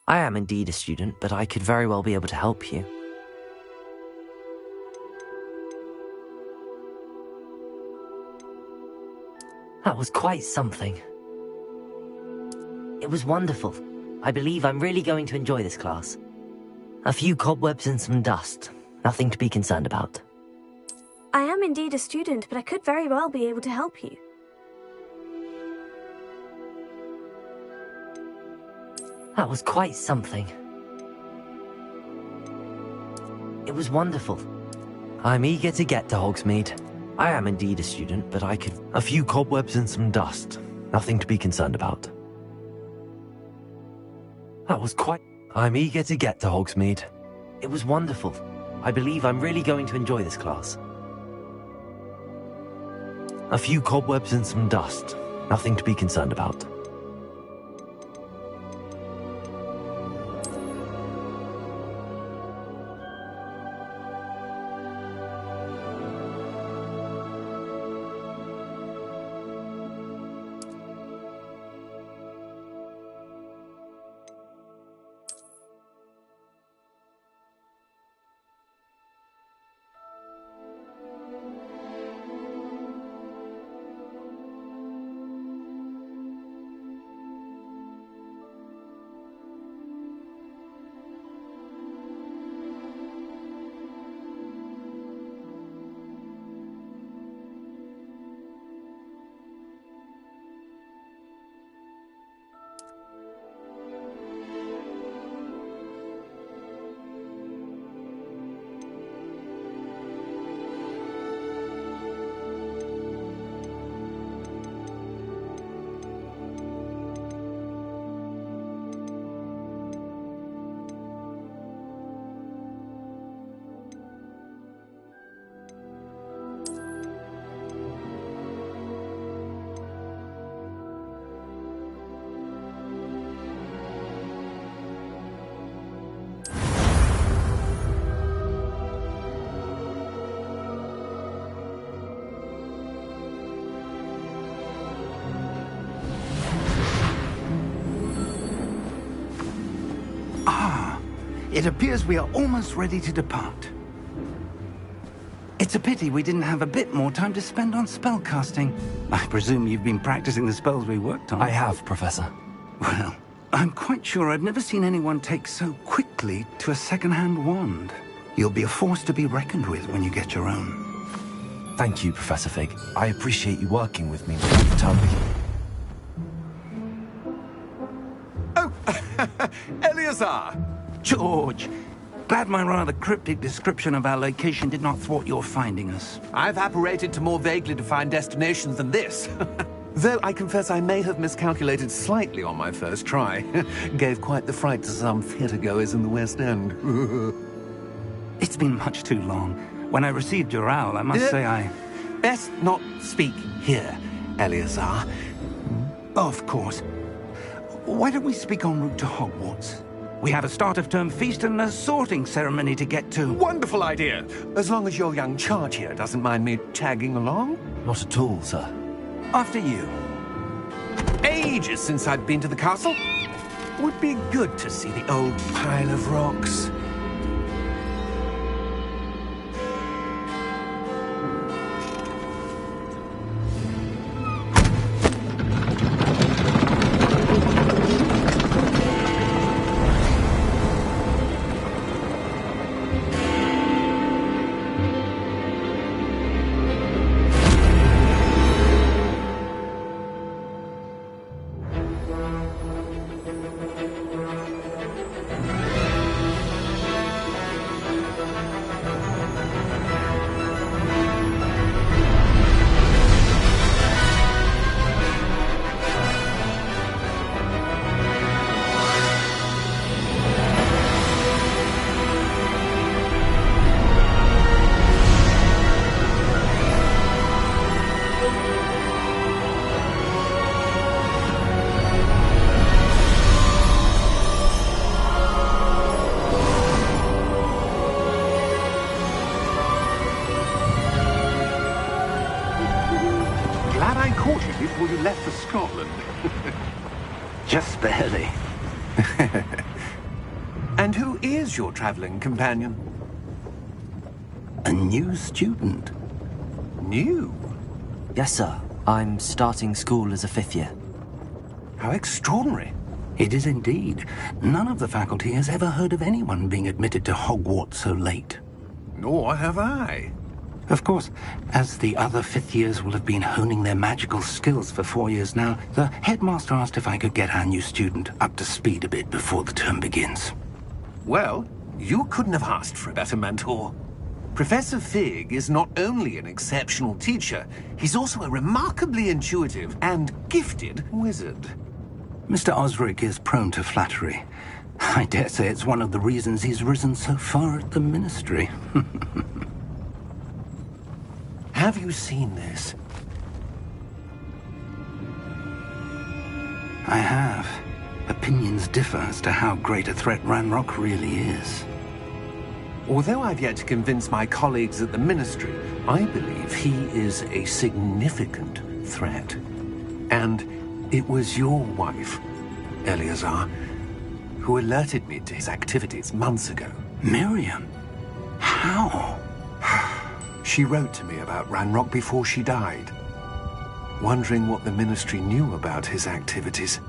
I am indeed a student, but I could very well be able to help you. That was quite something. It was wonderful. I believe I'm really going to enjoy this class. A few cobwebs and some dust. Nothing to be concerned about. I am indeed a student, but I could very well be able to help you. That was quite something. It was wonderful. I'm eager to get to Hogsmeade. I am indeed a student, but I could... A few cobwebs and some dust. Nothing to be concerned about. That was quite... I'm eager to get to Hogsmeade. It was wonderful. I believe I'm really going to enjoy this class. A few cobwebs and some dust. Nothing to be concerned about. It appears we are almost ready to depart. It's a pity we didn't have a bit more time to spend on spellcasting. I presume you've been practicing the spells we worked on. I have, Professor. Well, I'm quite sure I've never seen anyone take so quickly to a second-hand wand. You'll be a force to be reckoned with when you get your own. Thank you, Professor Fig. I appreciate you working with me with the Toby. Oh, Eleazar! George! Glad my rather cryptic description of our location did not thwart your finding us. I've apparated to more vaguely defined destinations than this. Though I confess I may have miscalculated slightly on my first try. Gave quite the fright to some theatre-goers in the West End. It's been much too long. When I received your owl, I must say I... Best not speak here, Eleazar. Of course. Why don't we speak en route to Hogwarts? We have a start-of-term feast and a sorting ceremony to get to. Wonderful idea! As long as your young charge here doesn't mind me tagging along. Not at all, sir. After you. Ages since I'd been to the castle. Would be good to see the old pile of rocks. Just barely. And who is your traveling companion? A new student. New? Yes, sir. I'm starting school as a 5th year. How extraordinary. It is indeed. None of the faculty has ever heard of anyone being admitted to Hogwarts so late. Nor have I. Of course, as the other 5th years will have been honing their magical skills for 4 years now, the headmaster asked if I could get our new student up to speed a bit before the term begins. Well, you couldn't have asked for a better mentor. Professor Fig is not only an exceptional teacher, he's also a remarkably intuitive and gifted wizard. Mr. Osric is prone to flattery. I dare say it's one of the reasons he's risen so far at the Ministry. Have you seen this? I have. Opinions differ as to how great a threat Ranrock really is. Although I've yet to convince my colleagues at the Ministry, I believe he is a significant threat. And it was your wife, Eleazar, who alerted me to his activities months ago. Miriam? How? She wrote to me about Ranrock before she died, wondering what the Ministry knew about his activities.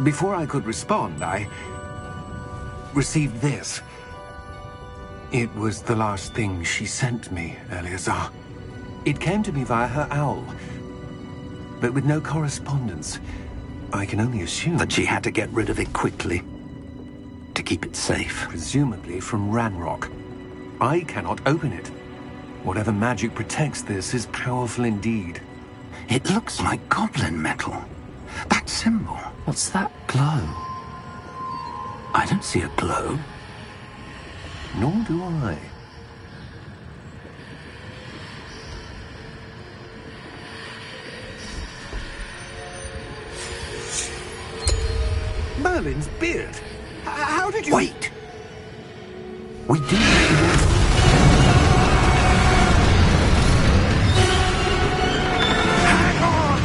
Before I could respond, I received this. It was the last thing she sent me, Eleazar. It came to me via her owl, but with no correspondence. I can only assume That she had to get rid of it quickly, to keep it safe. presumably from Ranrock. I cannot open it. Whatever magic protects this is powerful indeed. It looks like goblin metal. That symbol. What's that glow? I don't see a glow. Nor do I. Merlin's beard. How did you... Wait! We do. Hang on!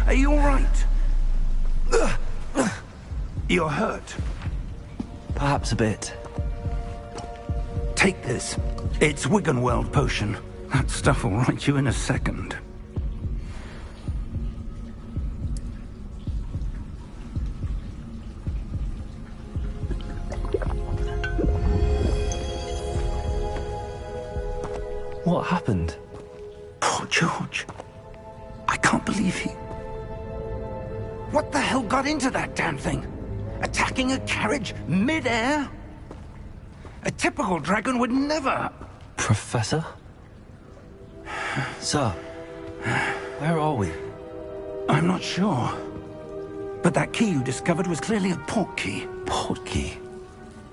Are you all right? You're hurt. Perhaps a bit. Take this. It's Wiggenweld potion. That stuff will right you in a second. What happened? Poor George. I can't believe he... What the hell got into that damn thing? Attacking a carriage mid-air? A typical dragon would never... Professor? Sir, where are we? I'm not sure. But that key you discovered was clearly a port key. Port key?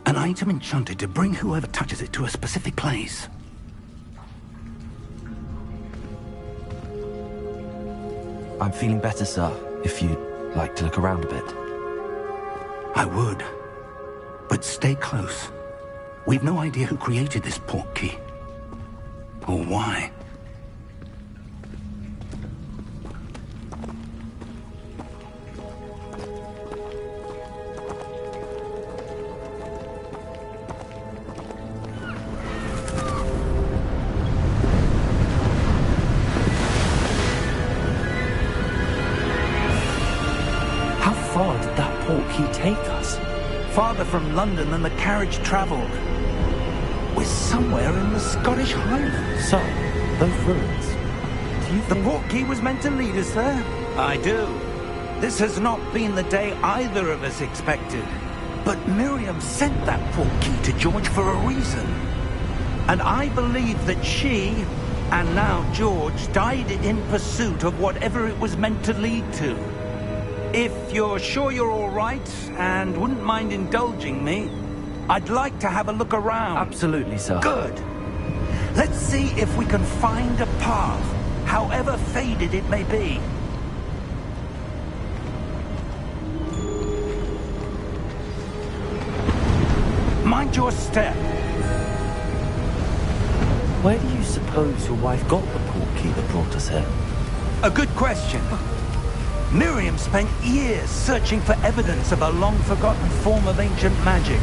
An item enchanted to bring whoever touches it to a specific place. I'm feeling better, sir, if you'd like to look around a bit. I would. But stay close. We've no idea who created this port key. Or why. How far did that port key take us? Farther from London than the carriage traveled. We're somewhere in the Scottish Highlands. So, those ruins. Do you The think... portkey was meant to lead us there? I do. This has not been the day either of us expected. But Miriam sent that portkey to George for a reason. And I believe that she, and now George, died in pursuit of whatever it was meant to lead to. If you're sure you're all right, and wouldn't mind indulging me, I'd like to have a look around. Absolutely, sir. Good. Let's see if we can find a path, however faded it may be. Mind your step. Where do you suppose your wife got the portkey that brought us here? A good question. Miriam spent years searching for evidence of a long-forgotten form of ancient magic.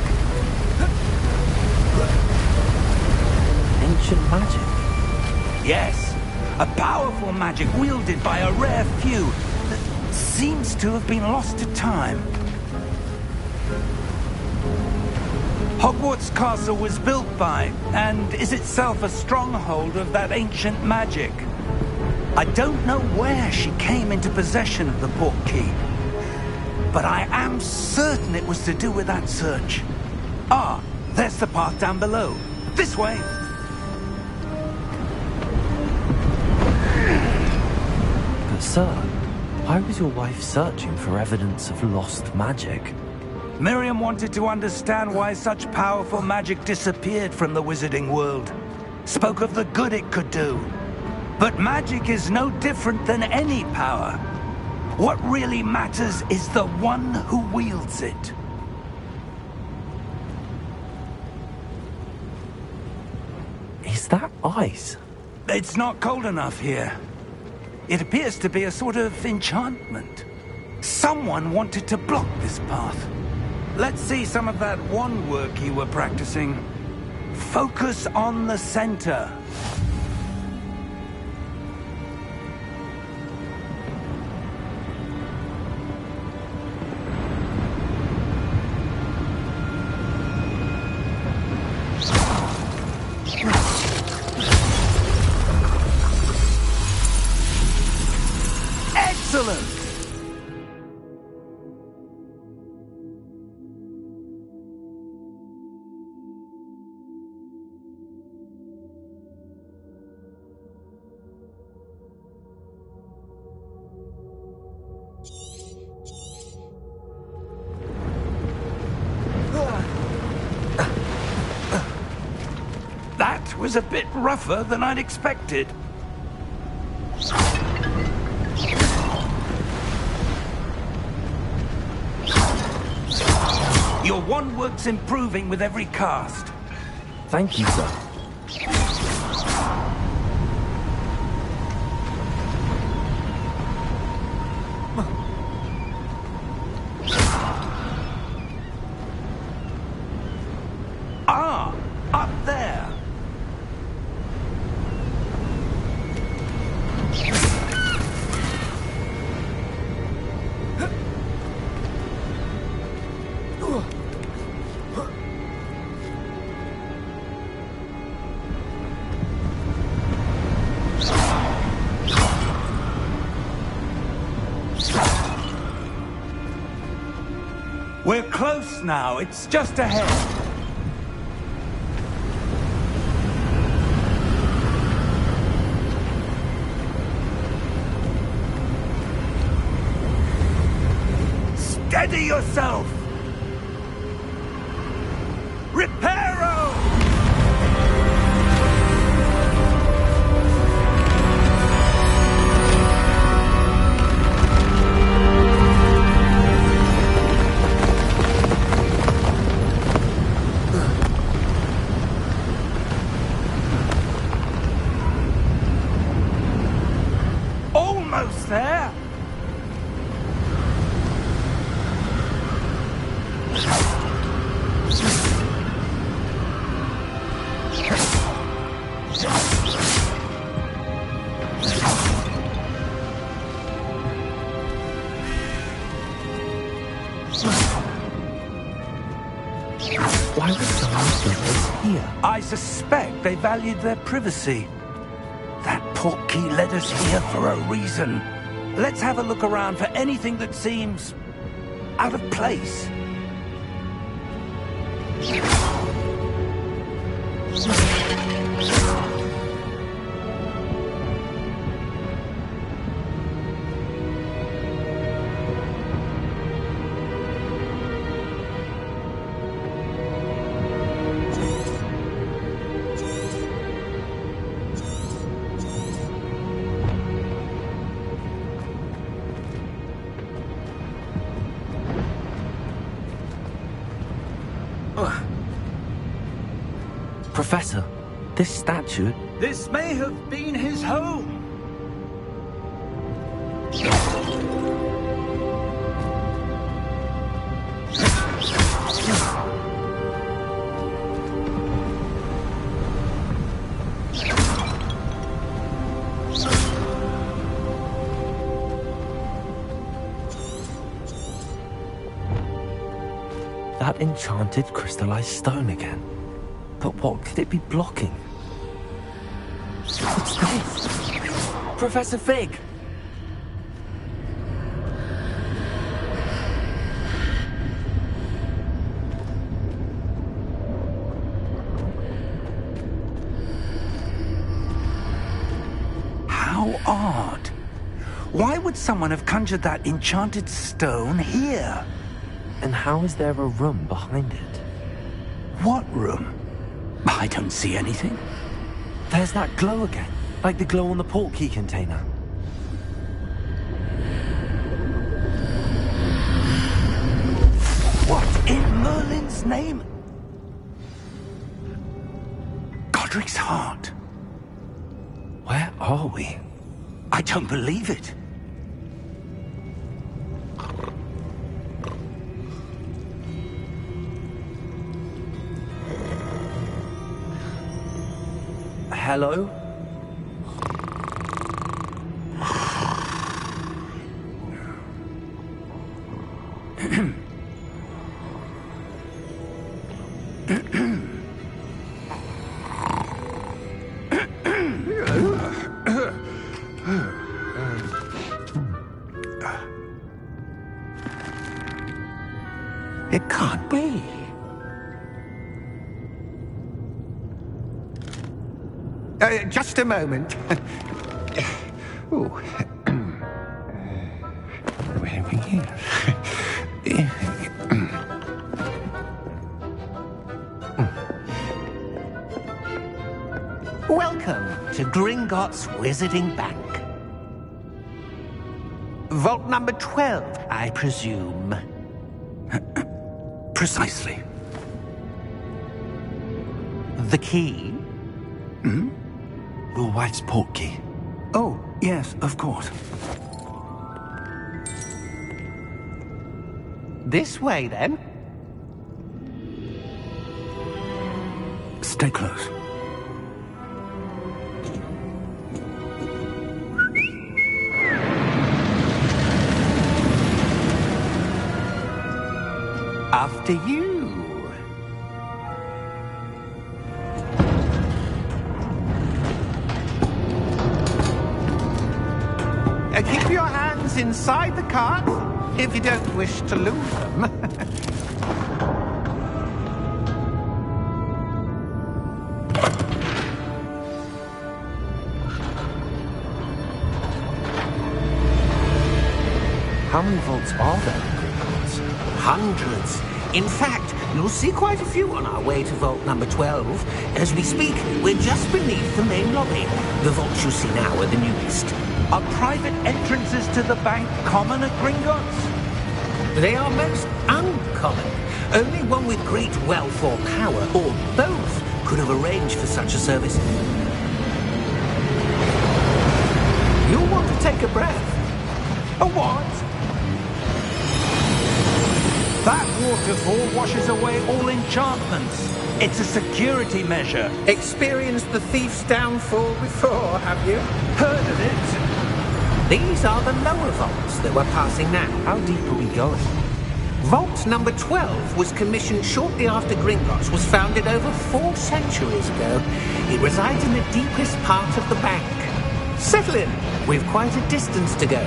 Ancient magic? Yes, a powerful magic wielded by a rare few that seems to have been lost to time. Hogwarts Castle was built by, and is itself a stronghold of that ancient magic. I don't know where she came into possession of the portkey, but I am certain it was to do with that search. Ah, there's the path down below. This way! But sir, why was your wife searching for evidence of lost magic? Miriam wanted to understand why such powerful magic disappeared from the wizarding world. Spoke of the good it could do. But magic is no different than any power. What really matters is the one who wields it. Is that ice? It's not cold enough here. It appears to be a sort of enchantment. Someone wanted to block this path. Let's see some of that wand work you were practicing. Focus on the center. Excellent! That was a bit rougher than I'd expected. Your wand work's improving with every cast. Thank you, sir. Ah, up there. We're close now. It's just ahead. Steady yourself! Reparo! Almost there! Why would someone put this here? I suspect they valued their privacy. That portkey led us here for a reason. Let's have a look around for anything that seems out of place. Professor, this statue... This may have been his home. That enchanted crystallized stone again. But what could it be blocking? What's this? Professor Fig! How odd. Why would someone have conjured that enchanted stone here? And how is there a room behind it? What room? I don't see anything. There's that glow again, like the glow on the portkey container. What in Merlin's name? Godric's heart. Where are we? I don't believe it. Hello? It can't be. Just a moment. Oh. Where are we here? Welcome to Gringotts Wizarding Bank. Vault number 12, I presume. Precisely. The key? Hmm? Your wife's portkey. Oh, yes, of course. This way, then. Stay close. After you. Keep your hands inside the cart if you don't wish to lose them. How many vaults are there in Gringotts? Hundreds. In fact, you'll see quite a few on our way to vault number 12. As we speak, we're just beneath the main lobby. The vaults you see now are the newest. Are private entrances to the bank common at Gringotts? They are most uncommon. Only one with great wealth or power, or both, could have arranged for such a service. You'll want to take a breath. A what? That waterfall washes away all enchantments. It's a security measure. Experienced the thief's downfall before, have you? Heard of it? These are the lower vaults that we're passing now. How deep are we going? Vault number 12 was commissioned shortly after Gringotts was founded over 4 centuries ago. It resides in the deepest part of the bank. Settle in. We've quite a distance to go.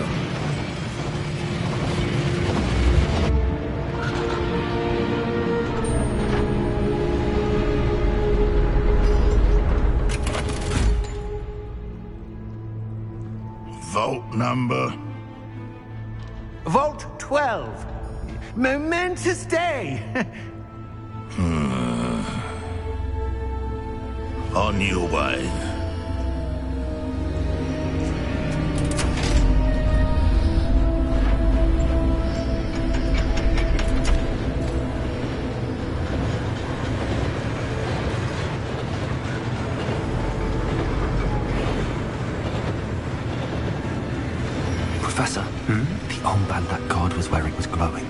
Vault number? Vault 12. Momentous day. On your way. Professor, the armband that guard was wearing was glowing.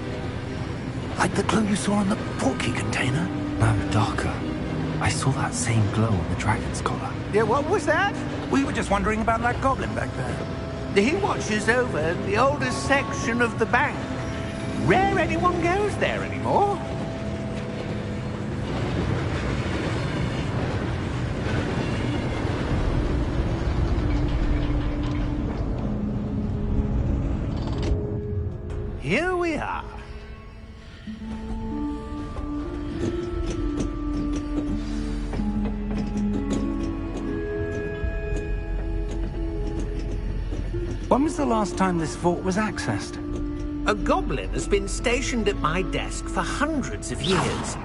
Like the glow you saw on the porky container? No, darker. I saw that same glow on the dragon's collar. Yeah, what was that? We were just wondering about that goblin back there. He watches over the oldest section of the bank. Rare anyone goes there anymore. Here we are. When was the last time this vault was accessed? A goblin has been stationed at my desk for hundreds of years.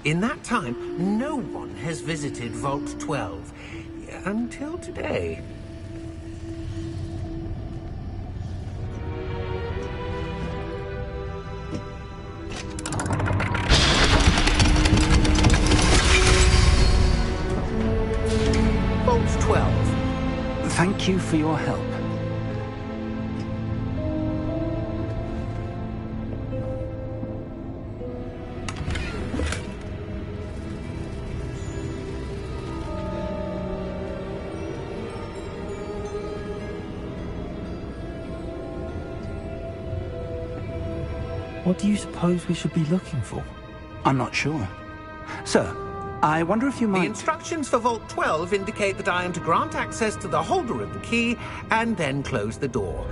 In that time, no one has visited Vault 12 until today. Vault 12. Thank you for your help. What do you suppose we should be looking for? I'm not sure. Sir, I wonder if you The might... instructions for Vault 12 indicate that I am to grant access to the holder of the key and then close the door.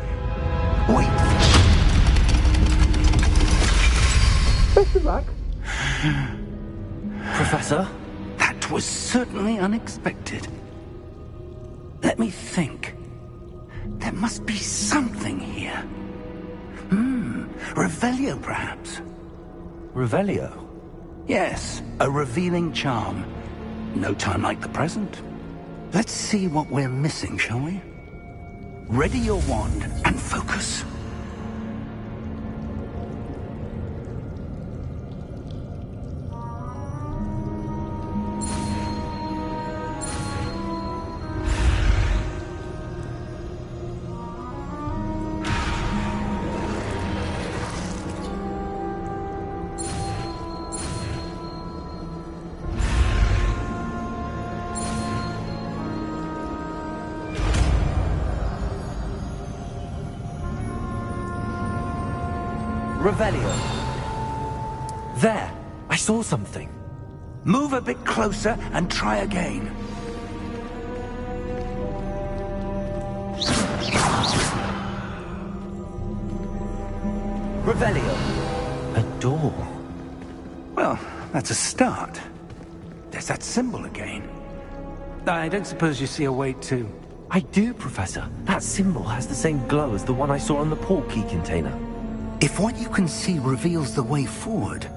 Wait! Best of luck. Professor? That was certainly unexpected. Let me think. There must be something here. Revelio, perhaps? Revelio? Yes, a revealing charm. No time like the present. Let's see what we're missing, shall we? Ready your wand and focus. Revelio. There! I saw something. Move a bit closer and try again. Revelio. A door. Well, that's a start. There's that symbol again. I don't suppose you see a way to... I do, Professor. That symbol has the same glow as the one I saw on the portkey container. If what you can see reveals the way forward,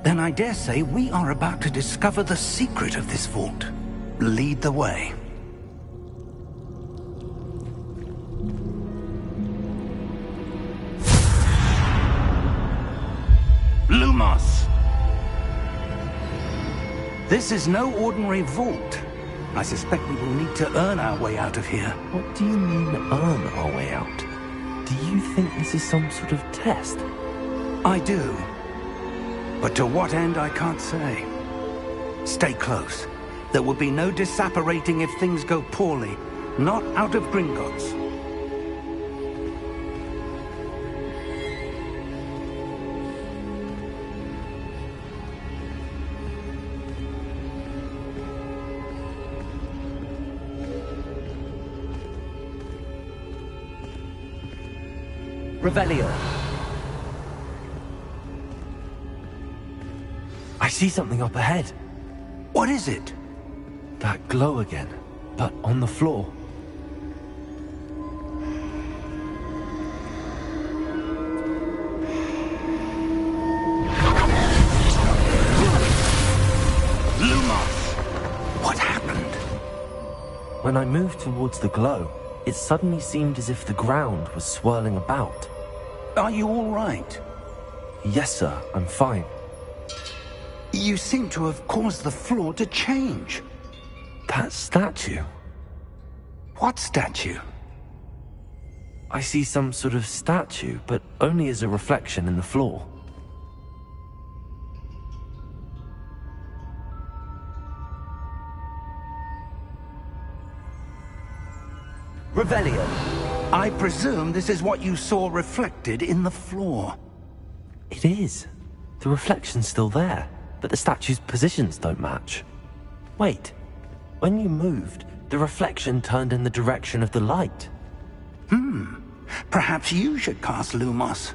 then I dare say we are about to discover the secret of this vault. Lead the way. Lumos! This is no ordinary vault. I suspect we will need to earn our way out of here. What do you mean, earn our way out? Do you think this is some sort of test? I do. But to what end, I can't say. Stay close. There will be no disapparating if things go poorly. Not out of Gringotts. Revelio. I see something up ahead. What is it? That glow again, but on the floor. Lumos! What happened? When I moved towards the glow, it suddenly seemed as if the ground was swirling about. Are you all right? Yes, sir, I'm fine. You seem to have caused the floor to change. That statue. What statue? I see some sort of statue, but only as a reflection in the floor. Revelio. I presume this is what you saw reflected in the floor. It is. The reflection's still there, but the statue's positions don't match. Wait. When you moved, the reflection turned in the direction of the light. Perhaps you should cast Lumos.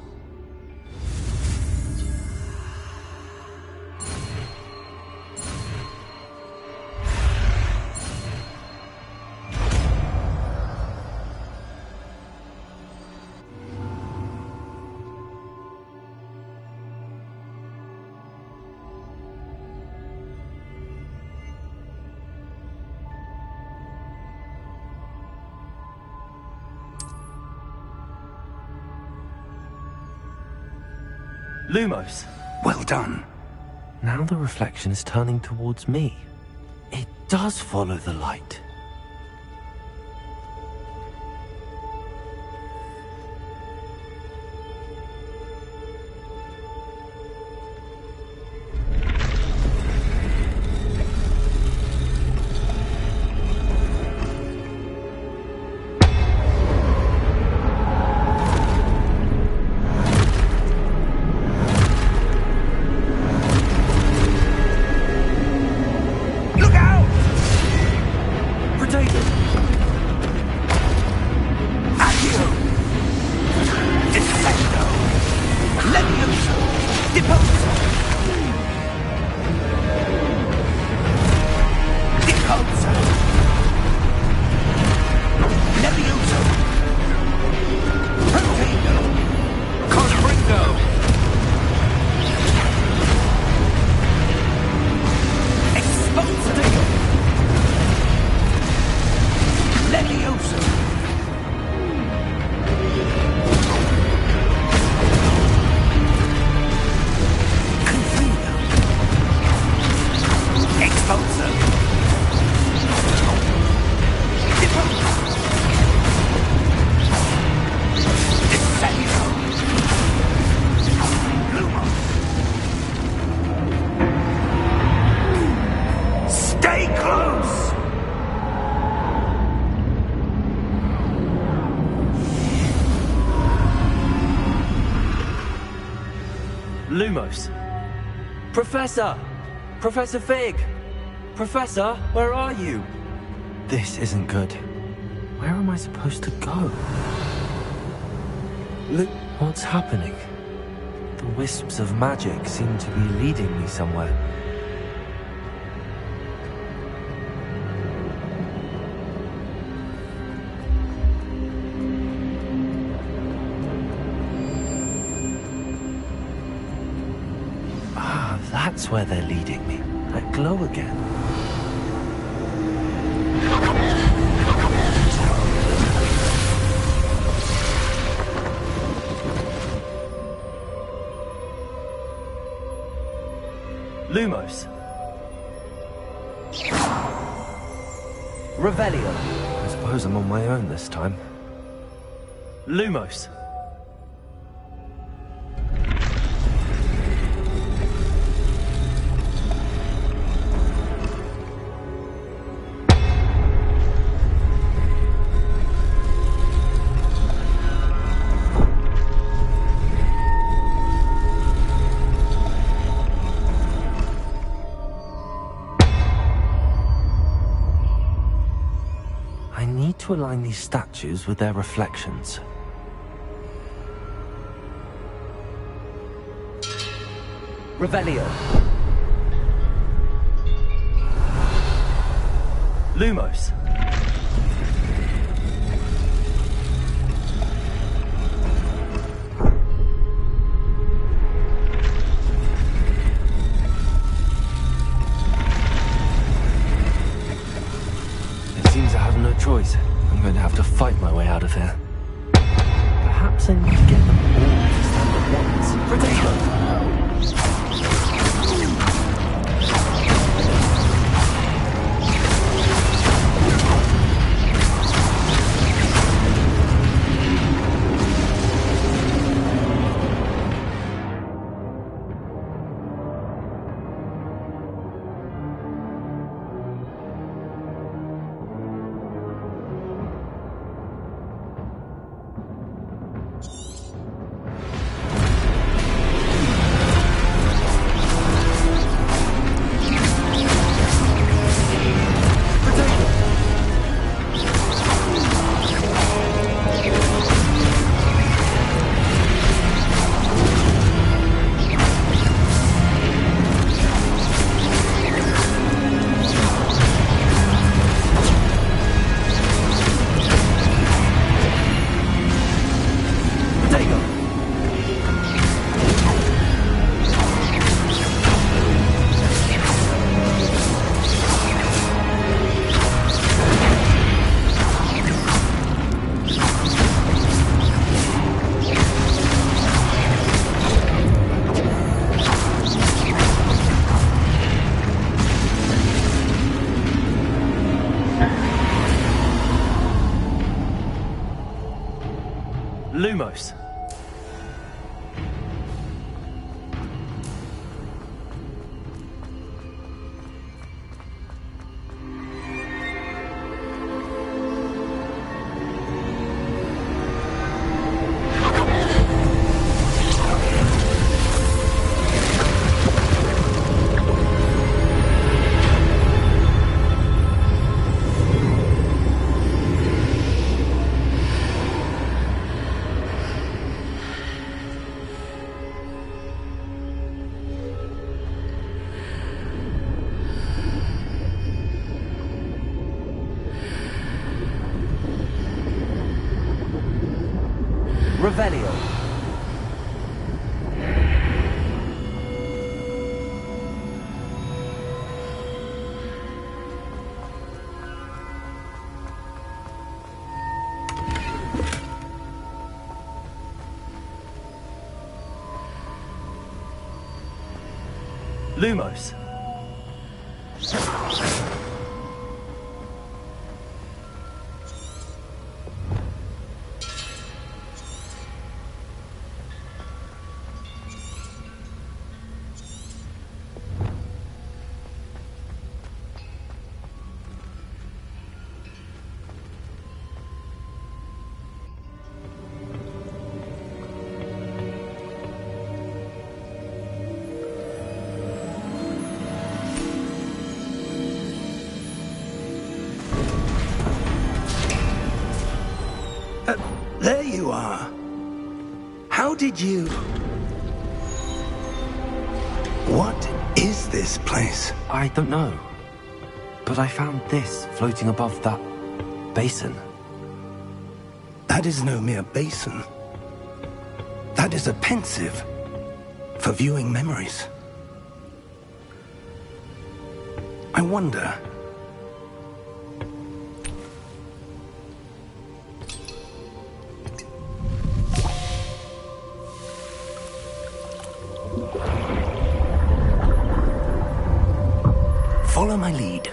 Lumos. Well done. Now the reflection is turning towards me. It does follow the light. Lumos. Professor! Professor Fig! Professor, where are you? This isn't good. Where am I supposed to go? Look, what's happening? The wisps of magic seem to be leading me somewhere. That's where they're leading me. That glow again. Lumos. Revelio. I suppose I'm on my own this time. Lumos. To align these statues with their reflections. Revelio. Lumos. It seems I have no choice. I'm going to have to fight my way out of here. Perhaps I need to get them all to stand at once. Potato! Lumos. Revelio. Lumos. There you are. How did you... What is this place? I don't know. But I found this floating above that basin. That is no mere basin. That is a pensive for viewing memories. I wonder... Follow my lead.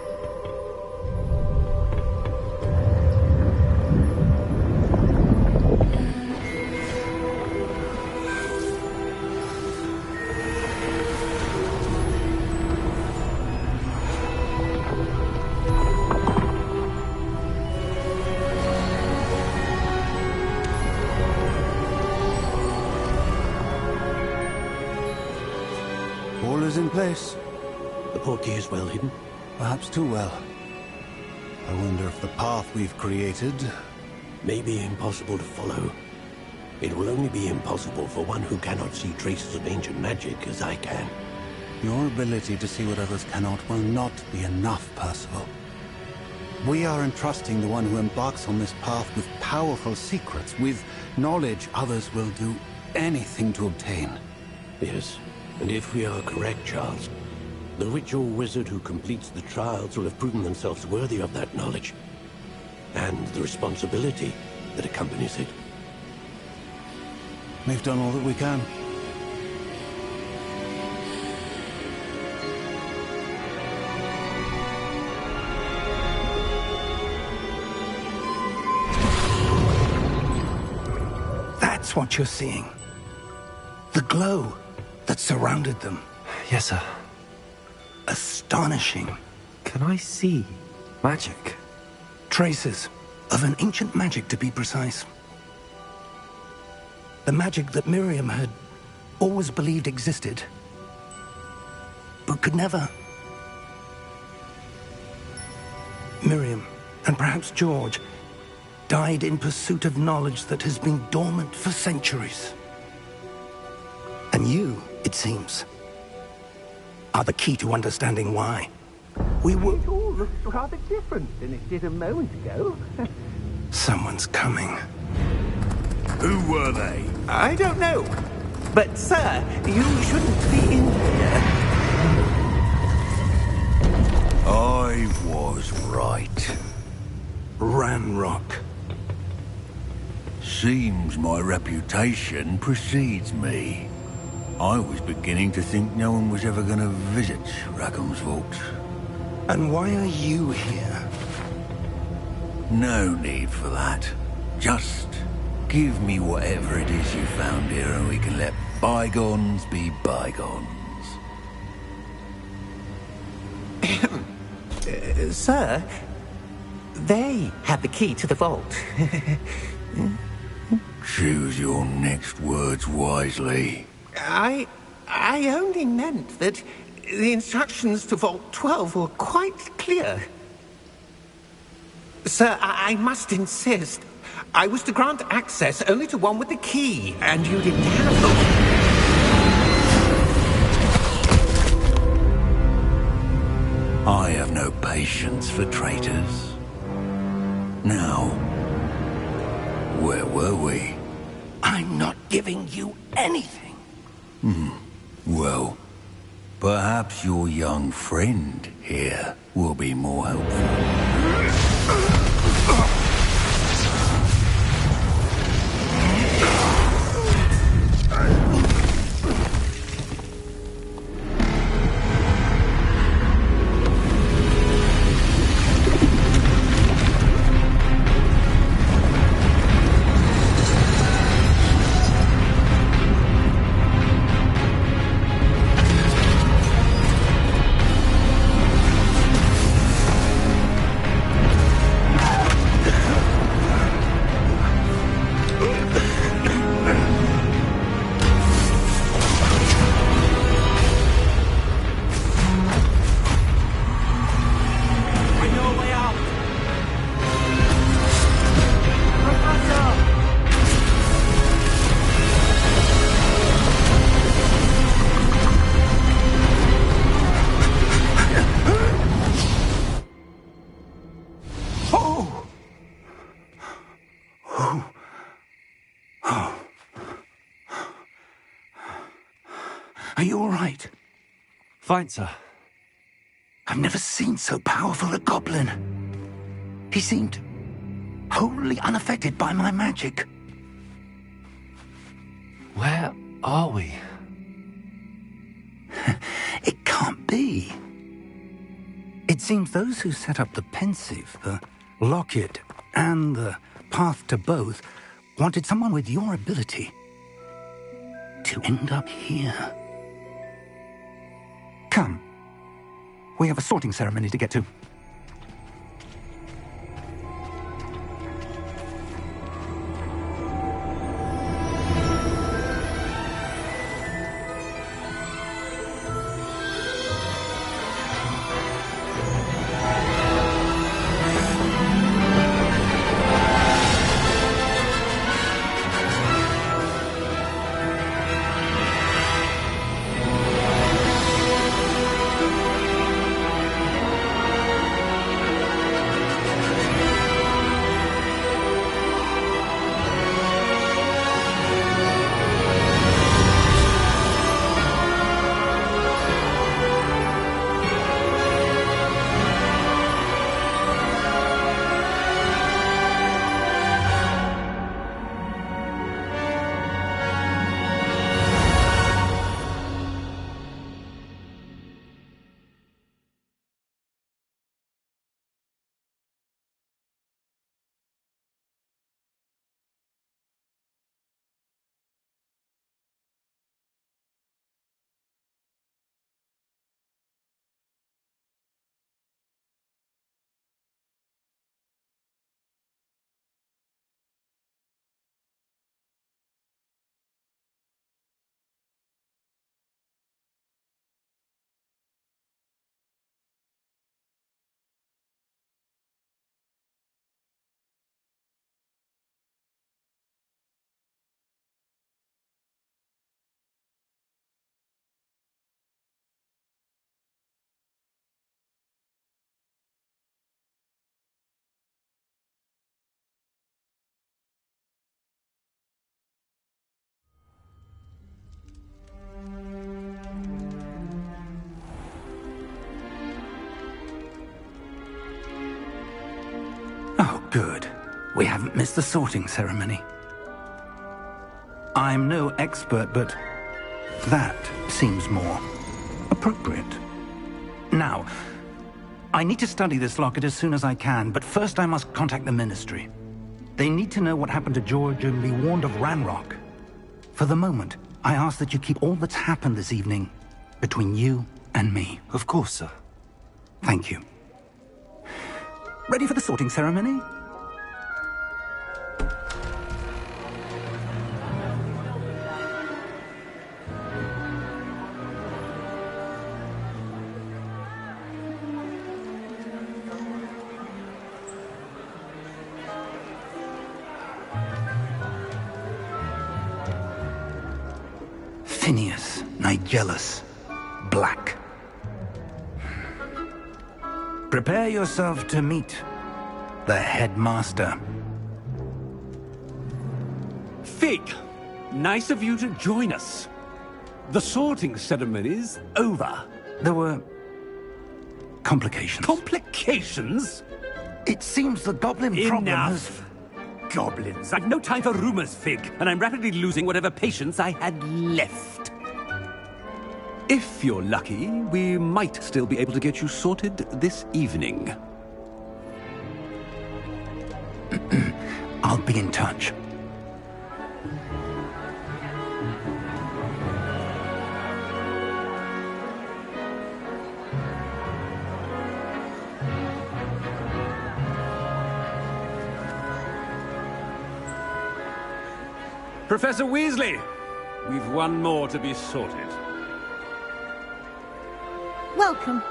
All is in place. The portkey is well hidden. Perhaps too well. I wonder if the path we've created... May be impossible to follow. It will only be impossible for one who cannot see traces of ancient magic as I can. Your ability to see what others cannot will not be enough, Percival. We are entrusting the one who embarks on this path with powerful secrets, with knowledge others will do anything to obtain. Yes, and if we are correct, Charles, the witch or wizard who completes the trials will have proven themselves worthy of that knowledge, and the responsibility that accompanies it. We've done all that we can. That's what you're seeing. The glow that surrounded them. Yes, sir. Astonishing. Can I see magic? Traces of an ancient magic, to be precise. The magic that Miriam had always believed existed, but could never. Miriam, and perhaps George, died in pursuit of knowledge that has been dormant for centuries. And you, it seems, are the key to understanding why. We were... It all looks rather different than it did a moment ago. Someone's coming. Who were they? I don't know. But, sir, you shouldn't be in here. I was right. Ranrock. Seems my reputation precedes me. I was beginning to think no one was ever going to visit Rackham's vault. And why are you here? No need for that. Just give me whatever it is you found here and we can let bygones be bygones. Sir, they have the key to the vault. Choose your next words wisely. I only meant that the instructions to Vault 12 were quite clear. Sir, I must insist. I was to grant access only to one with the key, and you didn't have them. I have no patience for traitors. Now, where were we? I'm not giving you anything. Well, perhaps your young friend here will be more helpful. Are you all right? Fine, sir. I've never seen so powerful a goblin. He seemed wholly unaffected by my magic. Where are we? It can't be. It seems those who set up the pensive, the locket, and the path to both wanted someone with your ability to end up here. Come. We have a sorting ceremony to get to. Good. We haven't missed the sorting ceremony. I'm no expert, but that seems more appropriate. Now, I need to study this locket as soon as I can, but first I must contact the Ministry. They need to know what happened to George and be warned of Ranrock. For the moment, I ask that you keep all that's happened this evening between you and me. Of course, sir. Thank you. Ready for the sorting ceremony? Phineas, Nigellus, Black. Prepare yourself to meet the headmaster. Fig, nice of you to join us. The sorting ceremony's over. There were complications. Complications? It seems the goblin problem has... Enough! Goblins. I've no time for rumors, Fig, and I'm rapidly losing whatever patience I had left. If you're lucky, we might still be able to get you sorted this evening. I'll be in touch. Professor Weasley, we've one more to be sorted. Welcome.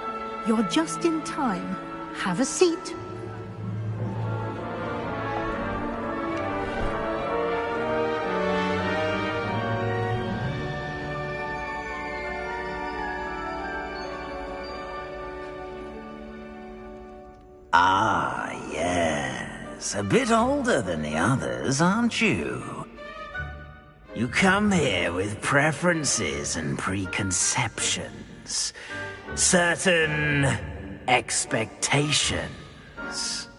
You're just in time. Have a seat. Ah, yes. A bit older than the others, aren't you? You come here with preferences and preconceptions. Certain expectations.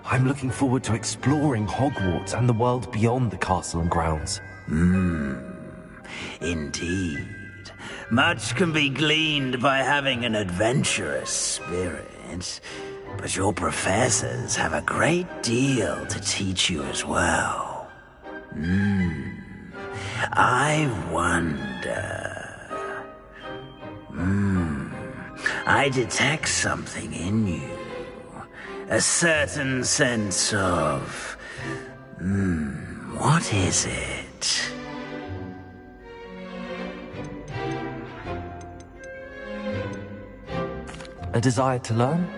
I'm looking forward to exploring Hogwarts and the world beyond the castle and grounds. Indeed. Much can be gleaned by having an adventurous spirit, but your professors have a great deal to teach you as well. I wonder... I detect something in you. A certain sense of... what is it? A desire to learn?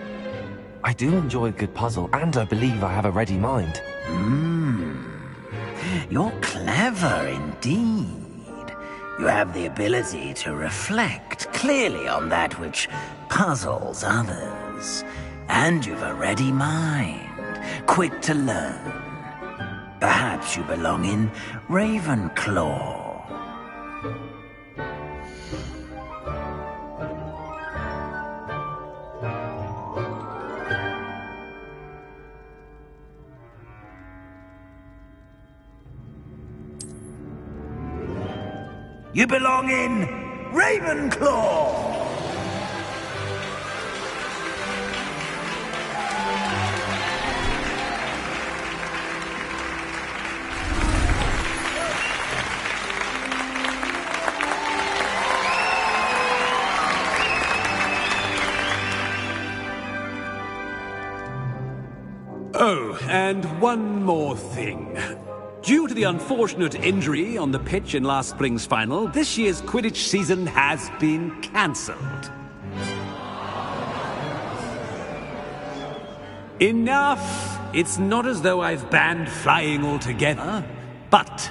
I do enjoy a good puzzle, and I believe I have a ready mind. You're clever indeed. You have the ability to reflect clearly on that which puzzles others. And you've a ready mind, quick to learn. Perhaps you belong in Ravenclaw. You belong in Ravenclaw! Oh, and one more thing. Due to the unfortunate injury on the pitch in last spring's final, this year's Quidditch season has been cancelled. Enough! It's not as though I've banned flying altogether, but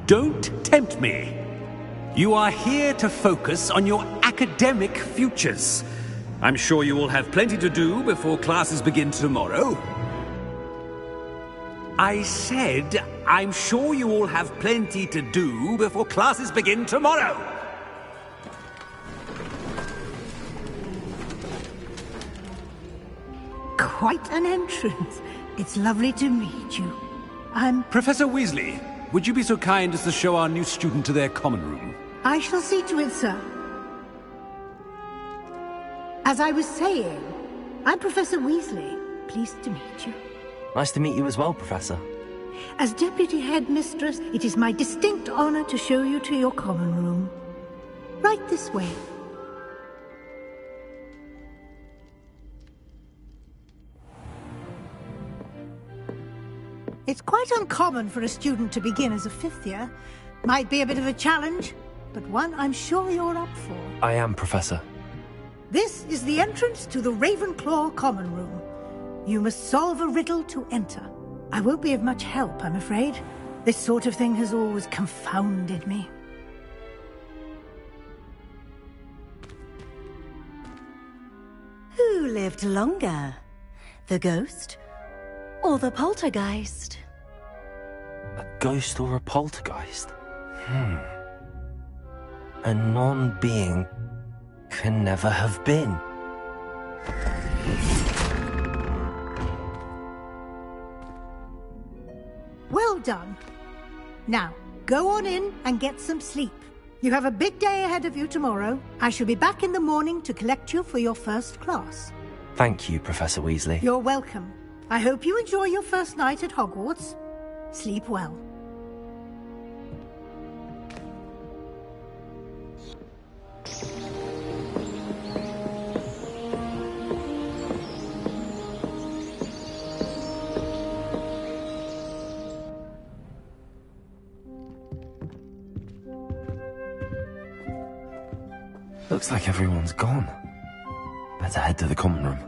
don't tempt me. You are here to focus on your academic futures. I'm sure you will have plenty to do before classes begin tomorrow. I said, I'm sure you all have plenty to do before classes begin tomorrow. quite an entrance. It's lovely to meet you. Professor Weasley, would you be so kind as to show our new student to their common room? I shall see to it, sir. As I was saying, I'm Professor Weasley. Pleased to meet you. Nice to meet you as well, Professor. As Deputy Headmistress, it is my distinct honor to show you to your common room. Right this way. It's quite uncommon for a student to begin as a fifth year. Might be a bit of a challenge, but one I'm sure you're up for. I am, Professor. This is the entrance to the Ravenclaw common room. You must solve a riddle to enter. I won't be of much help, I'm afraid. This sort of thing has always confounded me. Who lived longer? The ghost or the poltergeist? A ghost or a poltergeist? A non-being can never have been. Well done. Now, go on in and get some sleep. You have a big day ahead of you tomorrow. I shall be back in the morning to collect you for your first class. Thank you, Professor Weasley. You're welcome. I hope you enjoy your first night at Hogwarts. Sleep well. Looks like everyone's gone. Better head to the common room.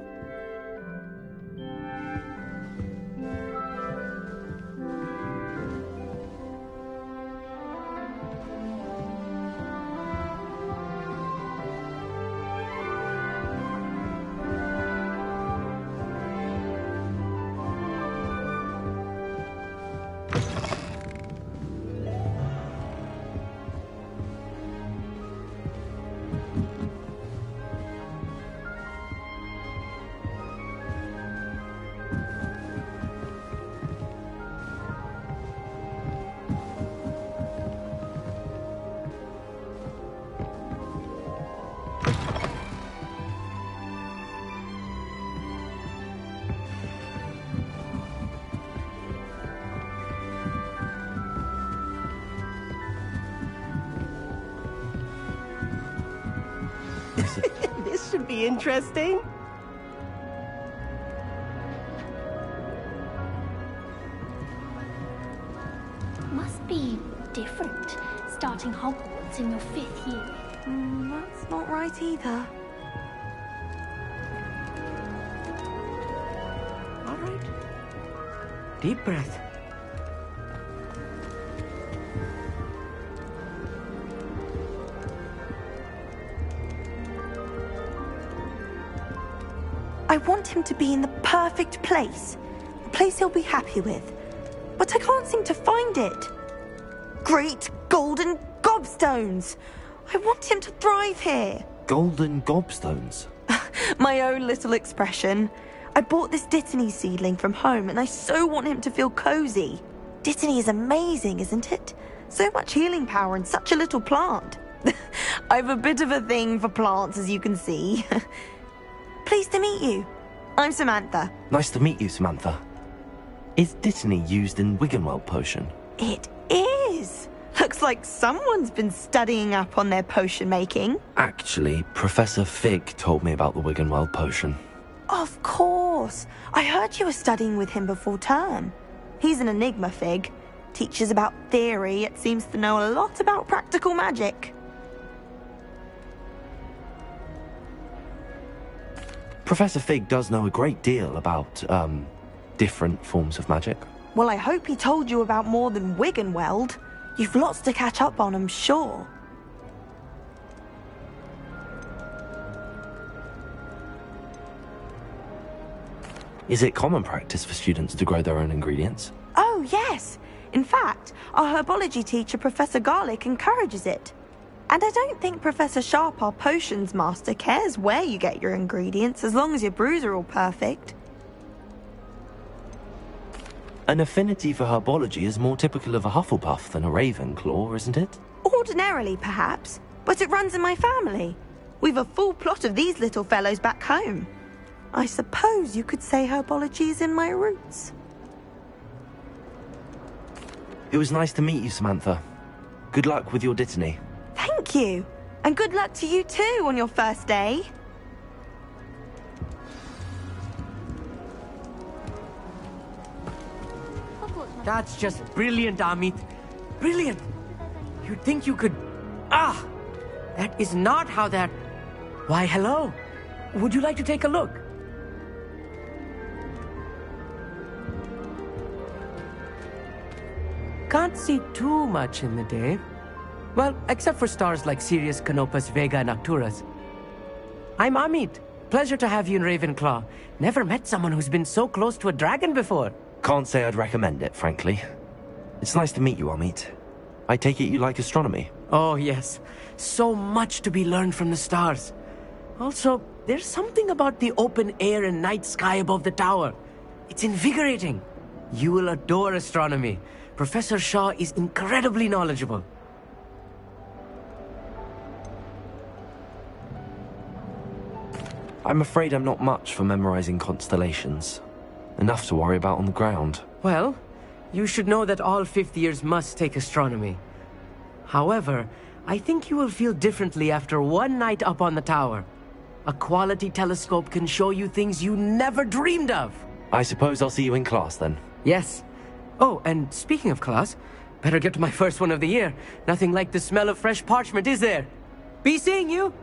This should be interesting. Must be different, starting Hogwarts in your 5th year. That's not right either. All right. Deep breath. I want him to be in the perfect place. A place he'll be happy with. But I can't seem to find it. Great golden gobstones! I want him to thrive here. Golden gobstones? My own little expression. I bought this Dittany seedling from home and I so want him to feel cozy. Dittany is amazing, isn't it? So much healing power in such a little plant. I've a bit of a thing for plants, as you can see. Pleased to meet you. I'm Samantha. Nice to meet you, Samantha. Is Dittany used in Wiggenweld potion? It is. Looks like someone's been studying up on their potion making. Actually, Professor Fig told me about the Wiggenweld potion. Of course. I heard you were studying with him before term. He's an enigma, Fig. Teaches about theory, yet seems to know a lot about practical magic. Professor Fig does know a great deal about, different forms of magic. Well, I hope he told you about more than Wiggenweld. You've lots to catch up on, I'm sure. Is it common practice for students to grow their own ingredients? Oh, yes. In fact, our herbology teacher, Professor Garlick, encourages it. And I don't think Professor Sharp, our potions master, cares where you get your ingredients as long as your brews are all perfect. An affinity for herbology is more typical of a Hufflepuff than a Ravenclaw, isn't it? Ordinarily, perhaps, but it runs in my family. We've a full plot of these little fellows back home. I suppose you could say herbology is in my roots. It was nice to meet you, Samantha. Good luck with your dittany. Thank you. And good luck to you too on your first day. That's just brilliant, Amit. Brilliant! You'd think you could... That is not how that... Why, hello. Would you like to take a look? Can't see too much in the day. Well, except for stars like Sirius, Canopus, Vega, and Arcturus. I'm Amit. Pleasure to have you in Ravenclaw. Never met someone who's been so close to a dragon before. Can't say I'd recommend it, frankly. It's nice to meet you, Amit. I take it you like astronomy? Oh, yes. So much to be learned from the stars. Also, there's something about the open air and night sky above the tower. It's invigorating. You will adore astronomy. Professor Shaw is incredibly knowledgeable. I'm afraid I'm not much for memorizing constellations. Enough to worry about on the ground. Well, you should know that all fifth years must take astronomy. However, I think you will feel differently after one night up on the tower. A quality telescope can show you things you never dreamed of. I suppose I'll see you in class then. Yes. Oh, and speaking of class, better get to my first one of the year. Nothing like the smell of fresh parchment, is there? Be seeing you!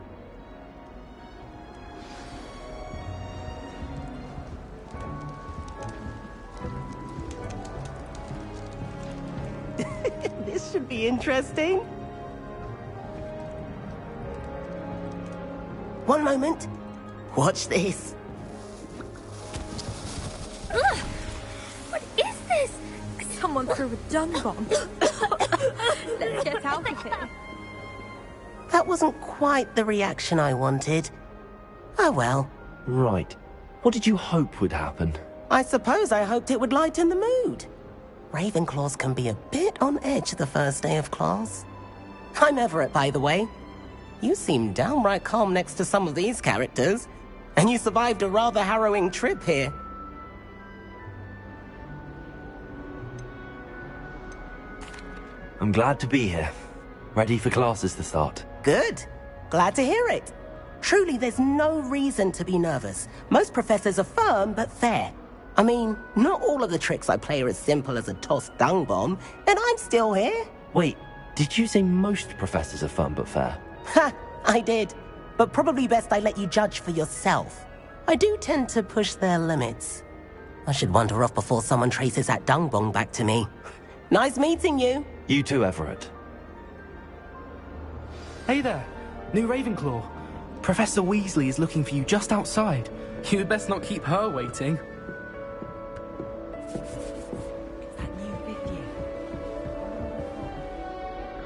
This should be interesting. One moment. Watch this. Ugh! What is this? Someone threw a dung bomb. Let's get out of here. That wasn't quite the reaction I wanted. Oh well. Right. What did you hope would happen? I suppose I hoped it would lighten the mood. Ravenclaws can be a bit on edge the first day of class. I'm Everett, by the way. You seem downright calm next to some of these characters. And you survived a rather harrowing trip here. I'm glad to be here. Ready for classes to start. Good. Glad to hear it. Truly, there's no reason to be nervous. Most professors are firm but fair. I mean, not all of the tricks I play are as simple as a tossed dung bomb, and I'm still here. Wait, did you say most professors are fun but fair? Ha! I did. But probably best I let you judge for yourself. I do tend to push their limits. I should wander off before someone traces that dung bomb back to me. Nice meeting you. You too, Everett. Hey there, new Ravenclaw. Professor Weasley is looking for you just outside. You'd best not keep her waiting.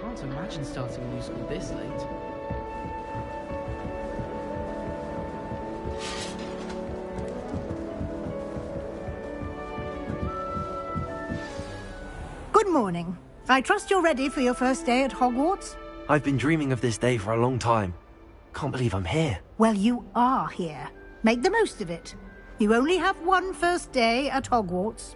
Can't imagine starting a new school this late. Good morning. I trust you're ready for your first day at Hogwarts? I've been dreaming of this day for a long time. Can't believe I'm here. Well, you are here. Make the most of it. You only have one first day at Hogwarts.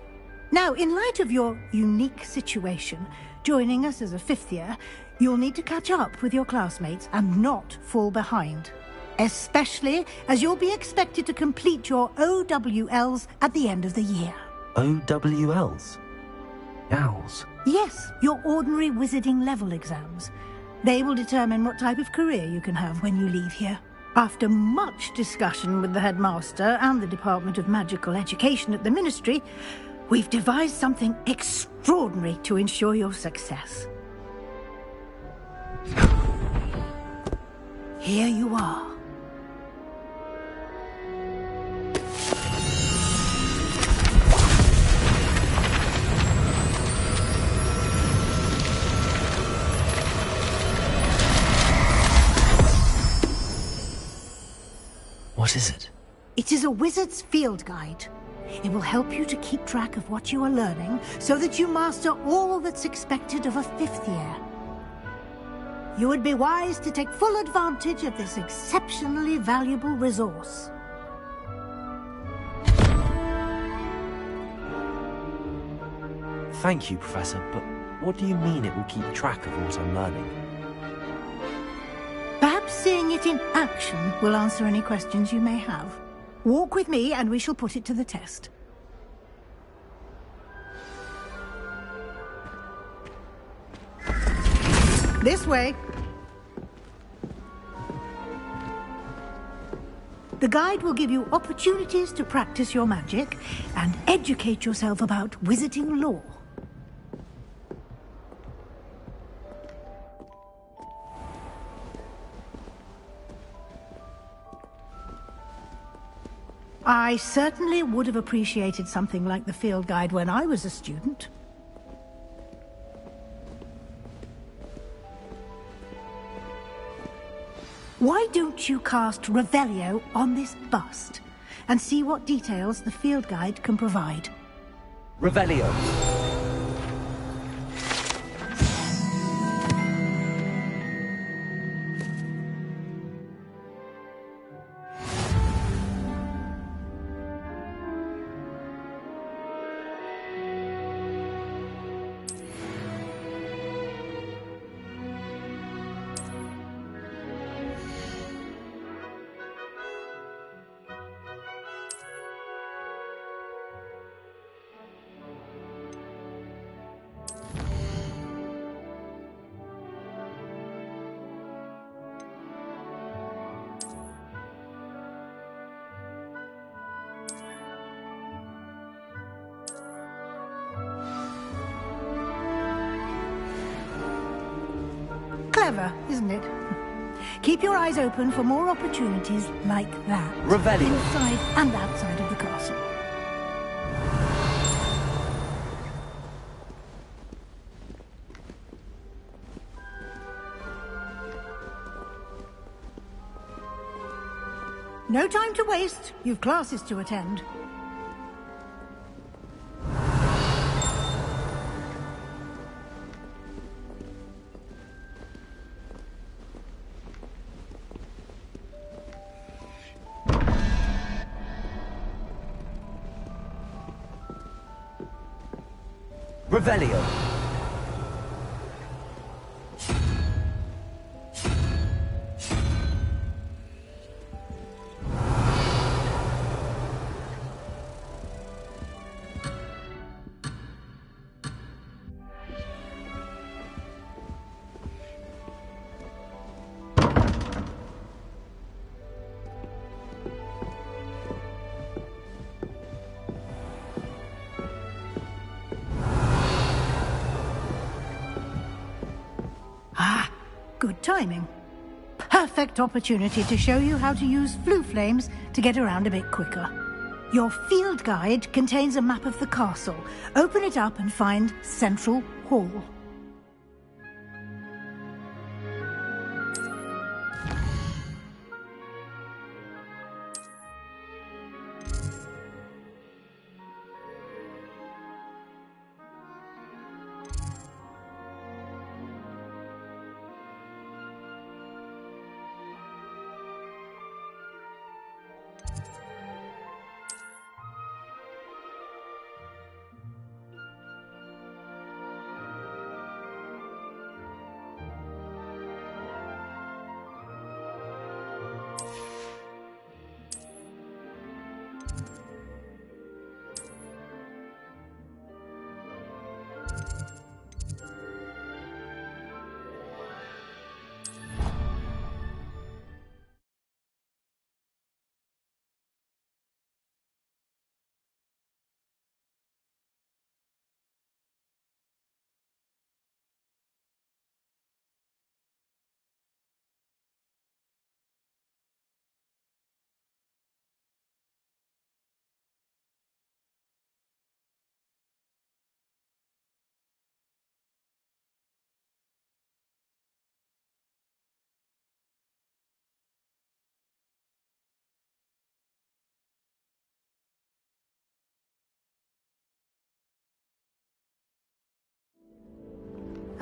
Now, in light of your unique situation, joining us as a fifth year, you'll need to catch up with your classmates and not fall behind. Especially as you'll be expected to complete your OWLs at the end of the year. OWLs? Owls? Yes, your ordinary wizarding level exams. They will determine what type of career you can have when you leave here. After much discussion with the headmaster and the Department of Magical Education at the Ministry, we've devised something extraordinary to ensure your success. Here you are. What is it? It is a wizard's field guide. It will help you to keep track of what you are learning so that you master all that's expected of a 5th year. You would be wise to take full advantage of this exceptionally valuable resource. Thank you, Professor, but what do you mean it will keep track of what I'm learning? Perhaps seeing it in action will answer any questions you may have. Walk with me and we shall put it to the test. This way. The guide will give you opportunities to practice your magic and educate yourself about wizarding lore. I certainly would have appreciated something like the field guide when I was a student. Why don't you cast Revelio on this bust and see what details the field guide can provide? Revelio. Clever, isn't it? Keep your eyes open for more opportunities like that. Revelio. Inside and outside of the castle. No time to waste. You've classes to attend. Revelio. Good timing. Perfect opportunity to show you how to use flue flames to get around a bit quicker. Your field guide contains a map of the castle. Open it up and find Central Hall.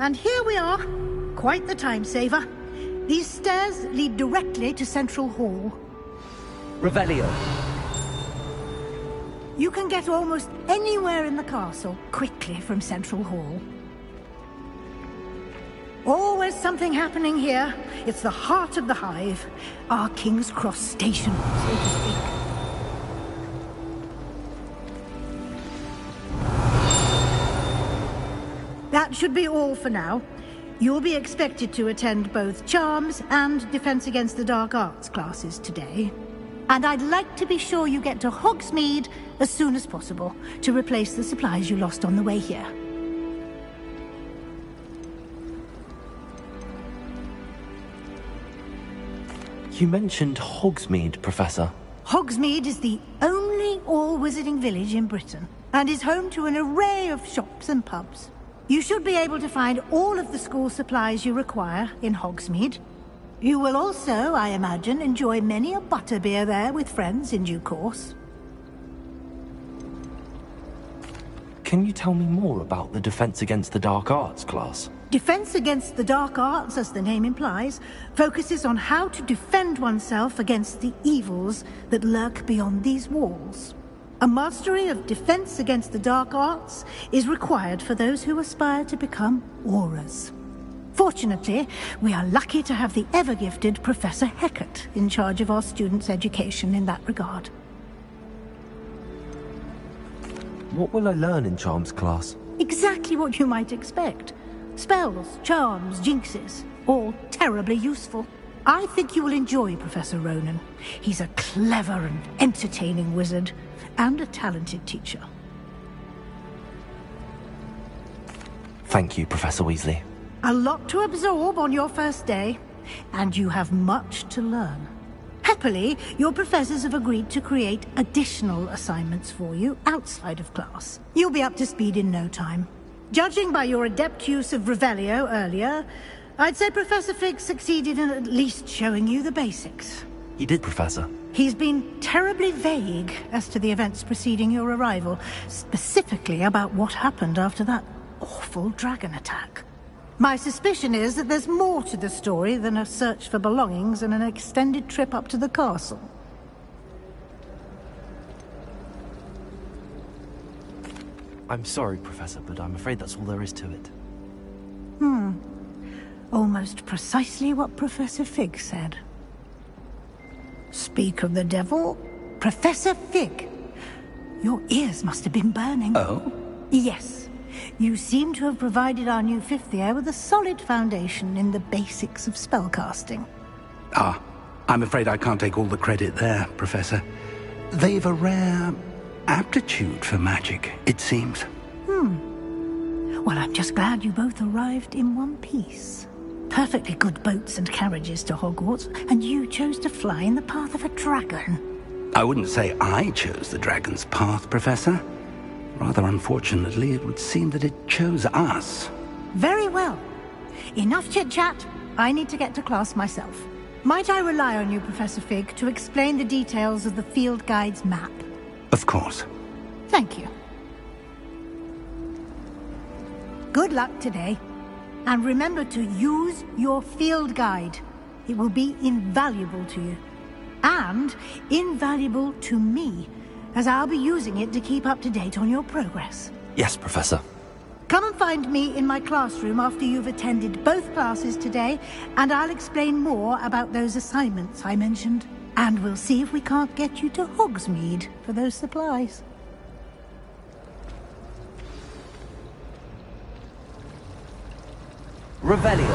And here we are. Quite the time saver. These stairs lead directly to Central Hall. Revelio. You can get almost anywhere in the castle quickly from Central Hall. Always something happening here. It's the heart of the Hive. Our King's Cross station, so to speak. That should be all for now. You'll be expected to attend both Charms and Defense Against the Dark Arts classes today. And I'd like to be sure you get to Hogsmeade as soon as possible to replace the supplies you lost on the way here. You mentioned Hogsmeade, Professor. Hogsmeade is the only all-wizarding village in Britain and is home to an array of shops and pubs. You should be able to find all of the school supplies you require in Hogsmeade. You will also, I imagine, enjoy many a butterbeer there with friends in due course. Can you tell me more about the Defense Against the Dark Arts class? Defense Against the Dark Arts, as the name implies, focuses on how to defend oneself against the evils that lurk beyond these walls. A mastery of Defense Against the Dark Arts is required for those who aspire to become Aurors. Fortunately, we are lucky to have the ever-gifted Professor Hecat in charge of our students' education in that regard. What will I learn in Charms class? Exactly what you might expect. Spells, charms, jinxes, all terribly useful. I think you will enjoy Professor Ronan. He's a clever and entertaining wizard, and a talented teacher. Thank you, Professor Weasley. A lot to absorb on your first day, and you have much to learn. Happily, your professors have agreed to create additional assignments for you outside of class. You'll be up to speed in no time. Judging by your adept use of Revelio earlier, I'd say Professor Fig succeeded in at least showing you the basics. He did, Professor. He's been terribly vague as to the events preceding your arrival, specifically about what happened after that awful dragon attack. My suspicion is that there's more to the story than a search for belongings and an extended trip up to the castle. I'm sorry, Professor, but I'm afraid that's all there is to it. Almost precisely what Professor Fig said. Speak of the devil, Professor Fig. Your ears must have been burning. Oh? Yes. You seem to have provided our new fifth year with a solid foundation in the basics of spellcasting. Ah, I'm afraid I can't take all the credit there, Professor. They've a rare aptitude for magic, it seems. Well, I'm just glad you both arrived in one piece. Perfectly good boats and carriages to Hogwarts, and you chose to fly in the path of a dragon. I wouldn't say I chose the dragon's path, Professor. Rather unfortunately, it would seem that it chose us. Very well. Enough chit-chat. I need to get to class myself. Might I rely on you, Professor Fig, to explain the details of the field guide's map? Of course. Thank you. Good luck today. And remember to use your field guide. It will be invaluable to you. And invaluable to me, as I'll be using it to keep up to date on your progress. Yes, Professor. Come and find me in my classroom after you've attended both classes today, and I'll explain more about those assignments I mentioned. And we'll see if we can't get you to Hogsmeade for those supplies. Revelio.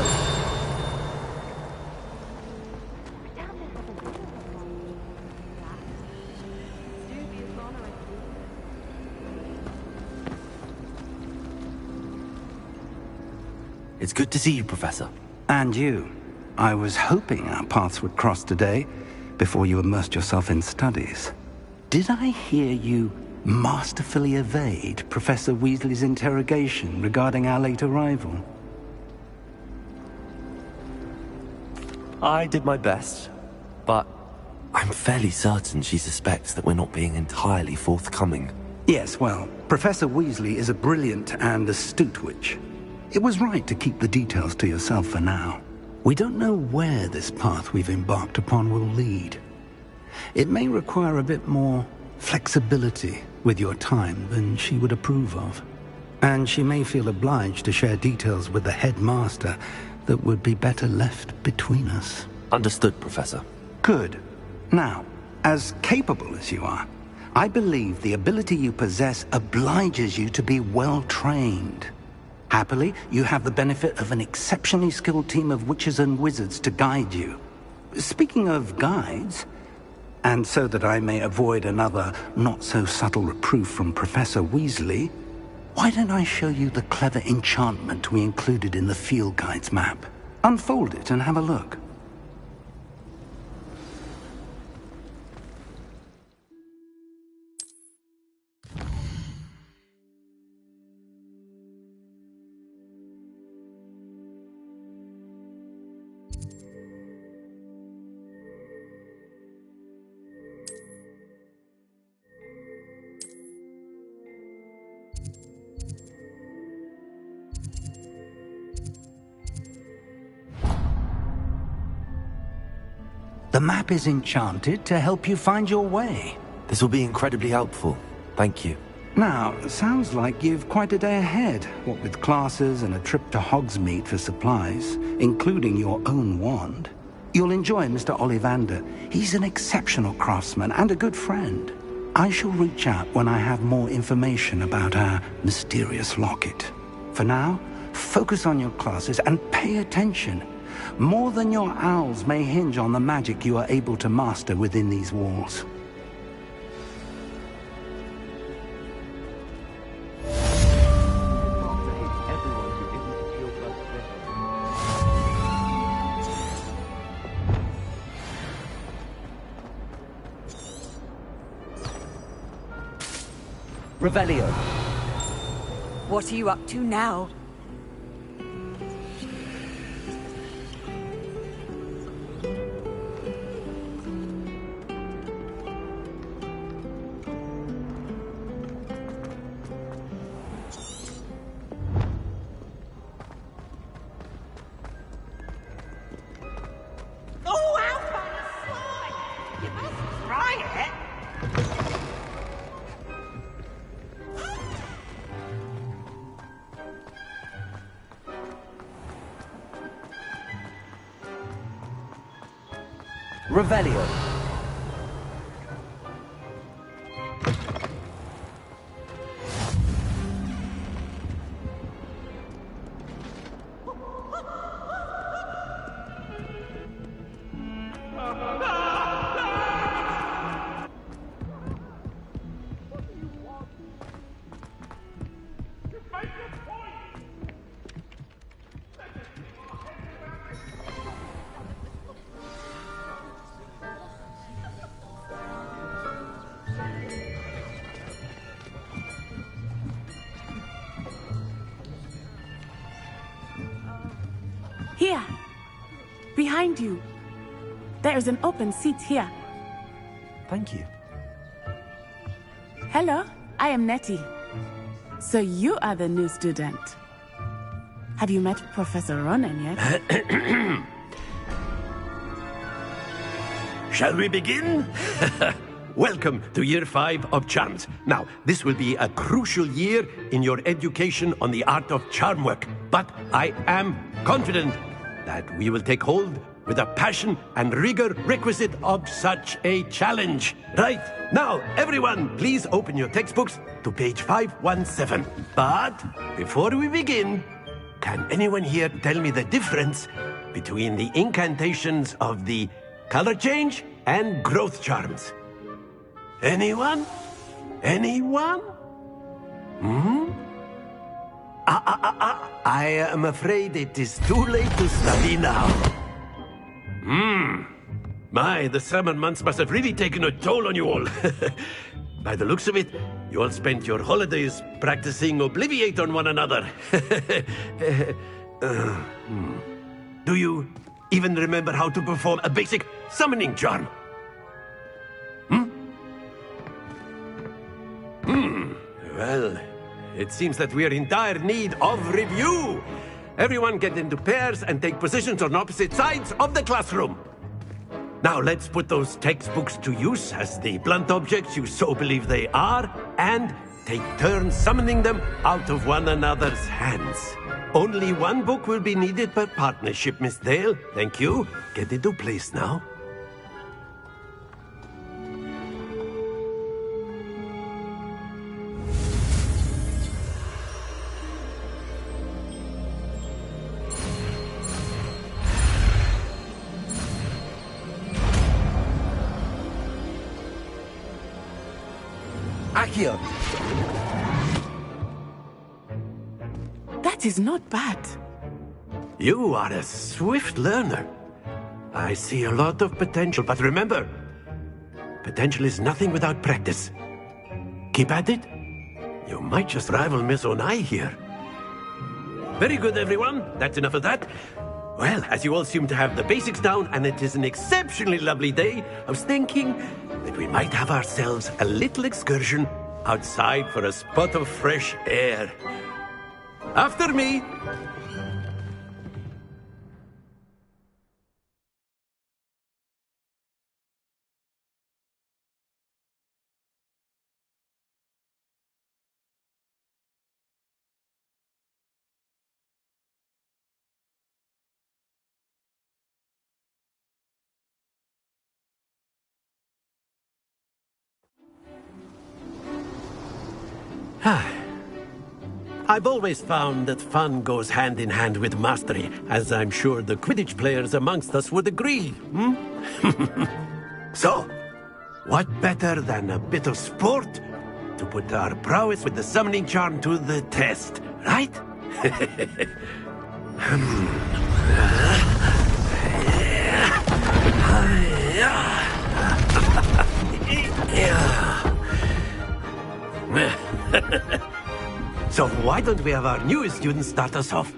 It's good to see you, Professor. And you. I was hoping our paths would cross today, before you immersed yourself in studies. Did I hear you masterfully evade Professor Weasley's interrogation regarding our late arrival? I did my best, but I'm fairly certain she suspects that we're not being entirely forthcoming. Yes, well, Professor Weasley is a brilliant and astute witch. it was right to keep the details to yourself for now. We don't know where this path we've embarked upon will lead. It may require a bit more flexibility with your time than she would approve of. And she may feel obliged to share details with the headmaster that would be better left between us. Understood, Professor. Good. Now, as capable as you are, I believe the ability you possess obliges you to be well-trained. Happily, you have the benefit of an exceptionally skilled team of witches and wizards to guide you. Speaking of guides, and so that I may avoid another not-so-subtle reproof from Professor Weasley, why don't I show you the clever enchantment we included in the field guide's map? Unfold it and have a look. The map is enchanted to help you find your way. This will be incredibly helpful. Thank you. Now, sounds like you've quite a day ahead, what with classes and a trip to Hogsmeade for supplies, including your own wand. You'll enjoy Mr. Ollivander. He's an exceptional craftsman and a good friend. I shall reach out when I have more information about our mysterious locket. For now, focus on your classes and pay attention. More than your owls may hinge on the magic you are able to master within these walls. Revelio. What are you up to now? Revelio. Here, behind you. There is an open seat here. Thank you. Hello, I am Nettie. So you are the new student. Have you met Professor Ronan yet? Shall we begin? Welcome to Year 5 of Charms. Now, this will be a crucial year in your education on the art of charm work, but I am confident that we will take hold with the passion and rigor requisite of such a challenge. Right, now, everyone, please open your textbooks to page 517. But before we begin, can anyone here tell me the difference between the incantations of the color change and growth charms? Anyone? Anyone? I am afraid it is too late to study now. My, the summer months must have really taken a toll on you all. By the looks of it, you all spent your holidays practicing Obliviate on one another. Do you even remember how to perform a basic summoning charm? Well, it seems that we are in dire need of review. Everyone get into pairs and take positions on opposite sides of the classroom. Now let's put those textbooks to use as the blunt objects you so believe they are, and take turns summoning them out of one another's hands. Only one book will be needed per partnership, Miss Dale. Thank you. Get into place now. Accio! That is not bad. You are a swift learner. I see a lot of potential, but remember, potential is nothing without practice. Keep at it. You might just rival Miss Onai here. Very good, everyone. That's enough of that. Well, as you all seem to have the basics down, and it is an exceptionally lovely day, I was thinking that we might have ourselves a little excursion outside for a spot of fresh air. After me! I've always found that fun goes hand in hand with mastery, as I'm sure the Quidditch players amongst us would agree, So, what better than a bit of sport to put our prowess with the summoning charm to the test, right? So why don't we have our newest student start us off?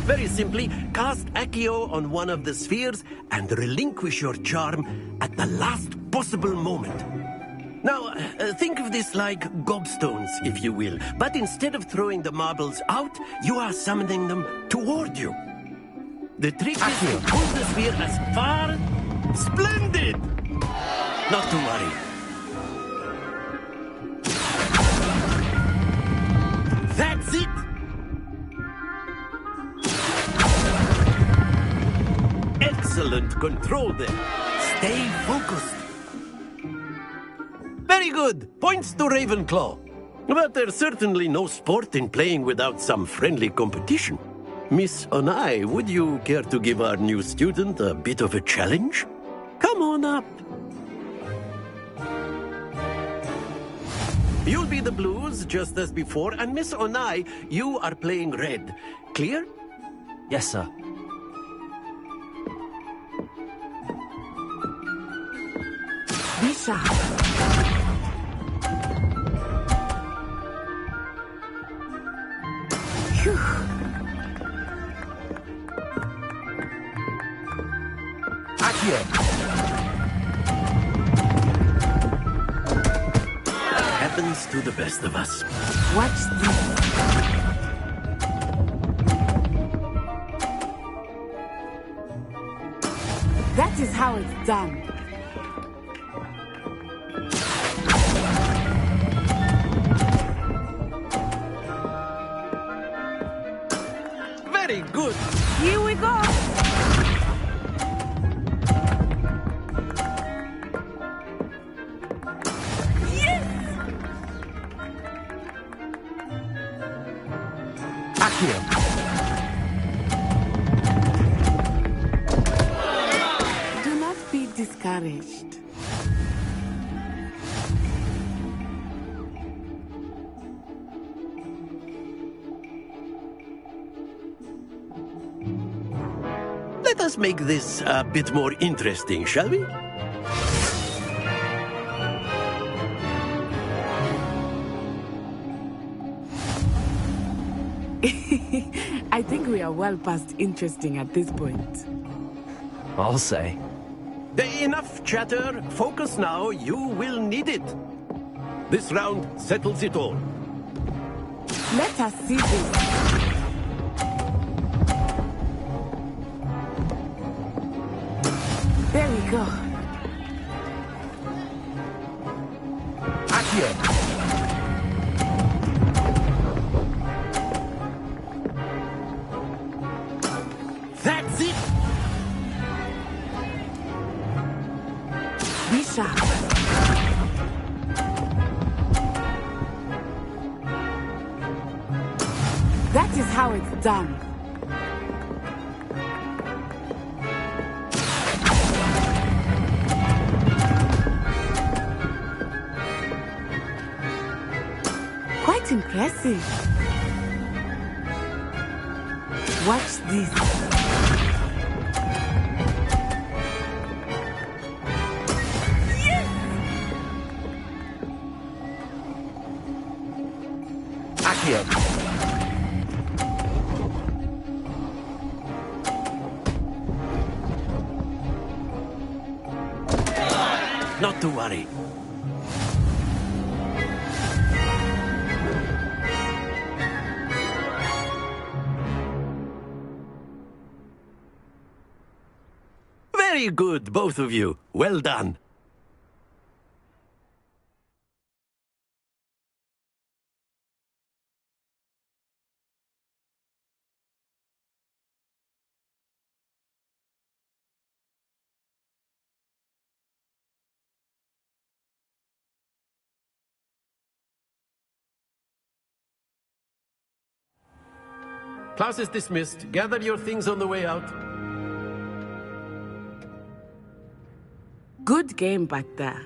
Very simply, cast Accio on one of the spheres and relinquish your charm at the last possible moment. Now, think of this like gobstones, if you will. But instead of throwing the marbles out, you are summoning them toward you. The trick is to pull the sphere as far... Splendid! Not to worry. That's it! Excellent control there. Stay focused. Very good. Points to Ravenclaw. But there's certainly no sport in playing without some friendly competition. Miss Onai, would you care to give our new student a bit of a challenge? Come on up. You'll be the blues, just as before, and Miss Onai, you are playing red. Clear? Yes, sir. Be sharp. Phew. Accio! Happens to the best of us. Watch this. That is how it's done. Very good. Here we go. Yes! Accio! Do not be discouraged. Let us make this a bit more interesting, shall we? I think we are well past interesting at this point. I'll say. Enough chatter. Focus now. You will need it. This round settles it all. Let us see this. There we go. Accio. That's it. Be sharp. That is how it's done. Quite impressive. Watch this. Accio. Not to worry. Very good, both of you. Well done. Class is dismissed. Gather your things on the way out. Good game back there.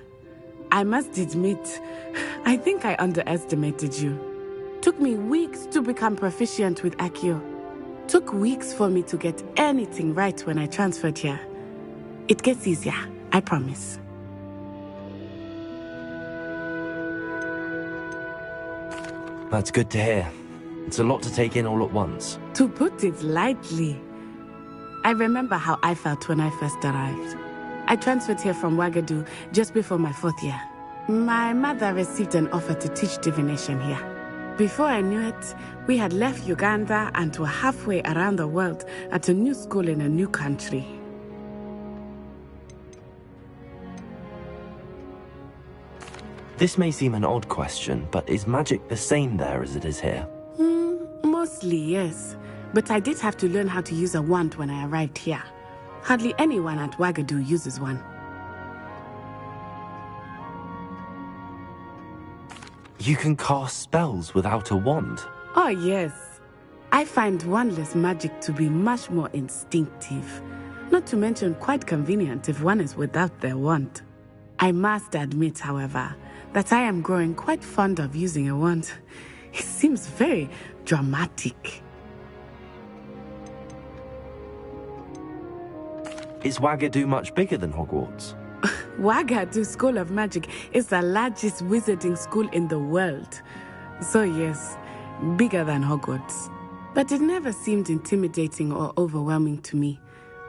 I must admit, I think I underestimated you. Took me weeks to become proficient with Accio. Took weeks for me to get anything right when I transferred here. It gets easier, I promise. That's good to hear. It's a lot to take in all at once. To put it lightly, I remember how I felt when I first arrived. I transferred here from Wagadu just before my 4th year. My mother received an offer to teach divination here. Before I knew it, we had left Uganda and were halfway around the world at a new school in a new country. This may seem an odd question, but is magic the same there as it is here? Mostly, yes. But I did have to learn how to use a wand when I arrived here. Hardly anyone at Wagadu uses one. You can cast spells without a wand? Oh, yes. I find wandless magic to be much more instinctive. Not to mention quite convenient if one is without their wand. I must admit, however, that I am growing quite fond of using a wand. It seems very dramatic. Is Wagadu much bigger than Hogwarts? Wagadu School of Magic is the largest wizarding school in the world. So yes, bigger than Hogwarts. But it never seemed intimidating or overwhelming to me.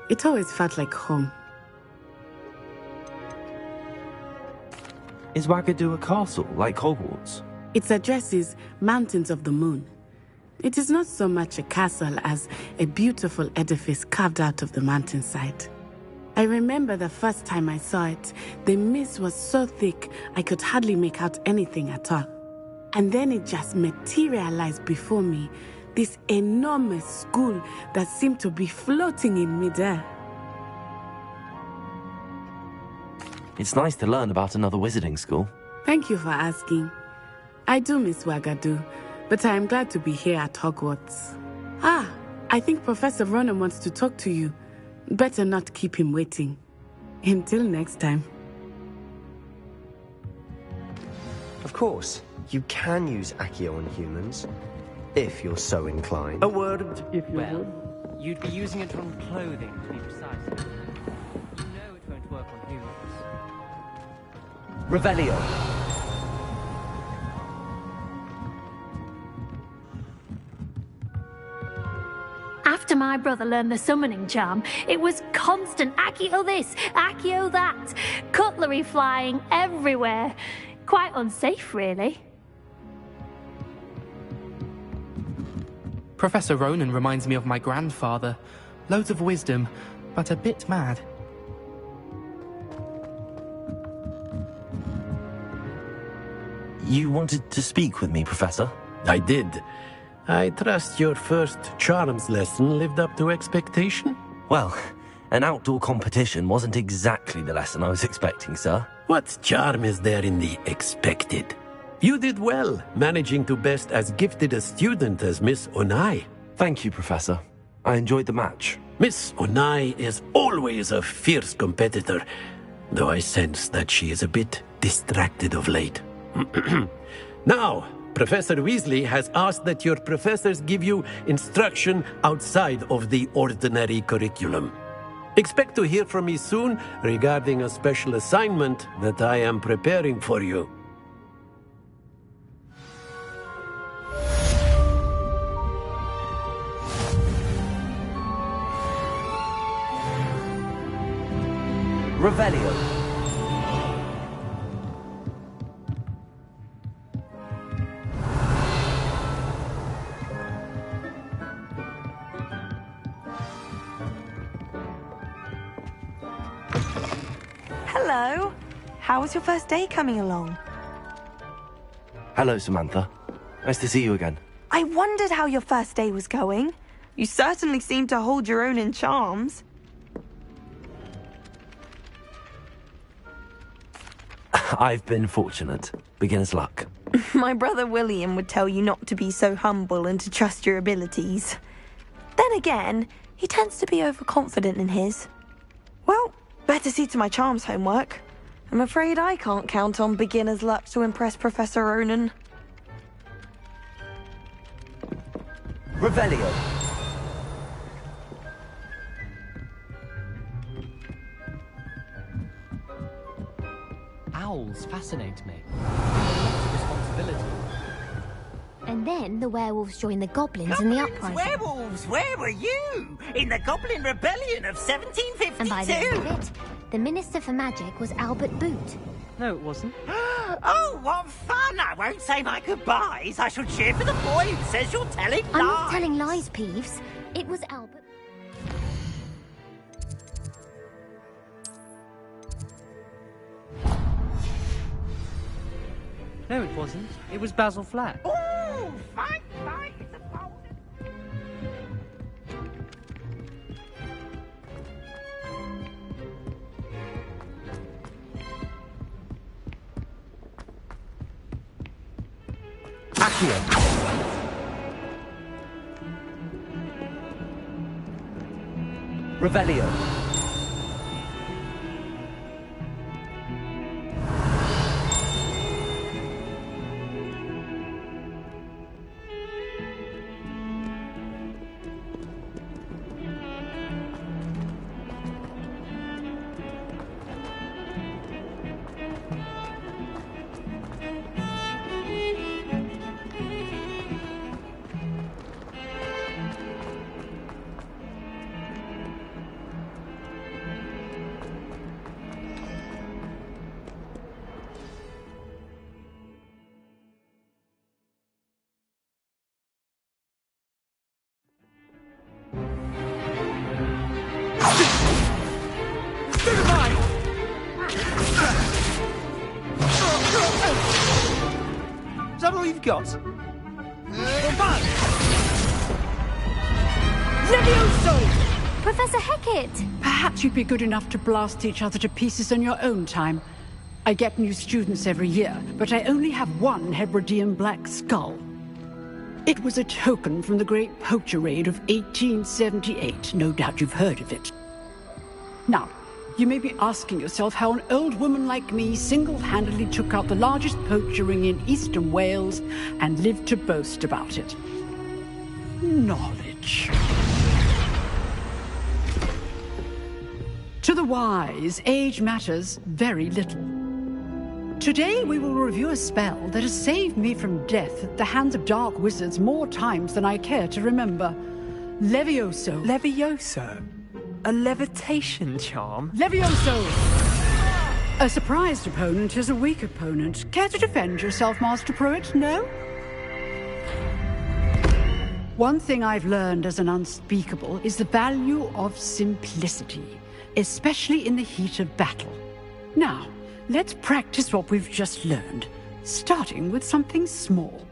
It always felt like home. Is Wagadu a castle, like Hogwarts? Its address is Mountains of the Moon. It is not so much a castle as a beautiful edifice carved out of the mountainside. I remember the first time I saw it, the mist was so thick I could hardly make out anything at all. And then it just materialized before me, this enormous school that seemed to be floating in midair. It's nice to learn about another wizarding school. Thank you for asking. I do miss Wagadu, but I am glad to be here at Hogwarts. Ah, I think Professor Ronan wants to talk to you. Better not keep him waiting. Until next time. Of course, you can use Accio on humans, if you're so inclined. A word, if you Well, would. you'd be using it on clothing, to be precise. You know it won't work on humans. Revelio. After my brother learned the summoning charm, it was constant Accio this, Accio that. Cutlery flying everywhere. Quite unsafe, really. Professor Ronan reminds me of my grandfather. Loads of wisdom, but a bit mad. You wanted to speak with me, Professor? I did. I trust your first charms lesson lived up to expectation? Well, an outdoor competition wasn't exactly the lesson I was expecting, sir. What charm is there in the expected? You did well, managing to best as gifted a student as Miss Onai. Thank you, Professor. I enjoyed the match. Miss Onai is always a fierce competitor, though I sense that she is a bit distracted of late. Now, Professor Weasley has asked that your professors give you instruction outside of the ordinary curriculum. Expect to hear from me soon regarding a special assignment that I am preparing for you. Revelio. Hello. How was your first day coming along? Hello, Samantha. Nice to see you again. I wondered how your first day was going. You certainly seem to hold your own in charms. I've been fortunate. Beginner's luck. My brother William would tell you not to be so humble and to trust your abilities. Then again, he tends to be overconfident in his. Well, better see to my charms homework. I'm afraid I can't count on beginner's luck to impress Professor Ronan. Revelio. Owls fascinate me. Responsibility. And then the werewolves joined the goblins in the uprising. Werewolves, where were you? In the Goblin Rebellion of 1752? And by the end of it, the Minister for Magic was Albert Boot. No, it wasn't. Oh, what fun! I won't say my goodbyes. I shall cheer for the boy who says you're telling lies. I'm not telling lies, Peeves. It was Albert. No, it wasn't. It was Basil Flat. Oh, fight, it's a bold... Revelio. Is that all you've got? Professor Hecat! Perhaps you'd be good enough to blast each other to pieces on your own time. I get new students every year, but I only have one Hebridean black skull. It was a token from the Great Poacher Raid of 1878. No doubt you've heard of it. Now, you may be asking yourself how an old woman like me single-handedly took out the largest poacher ring in eastern Wales and lived to boast about it. Knowledge. To the wise, age matters very little. Today we will review a spell that has saved me from death at the hands of dark wizards more times than I care to remember. Levioso. Levioso? A levitation charm? Levioso! A surprised opponent is a weak opponent. Care to defend yourself, Master Pruitt? No? One thing I've learned as an unspeakable is the value of simplicity, especially in the heat of battle. Now, let's practice what we've just learned, starting with something small.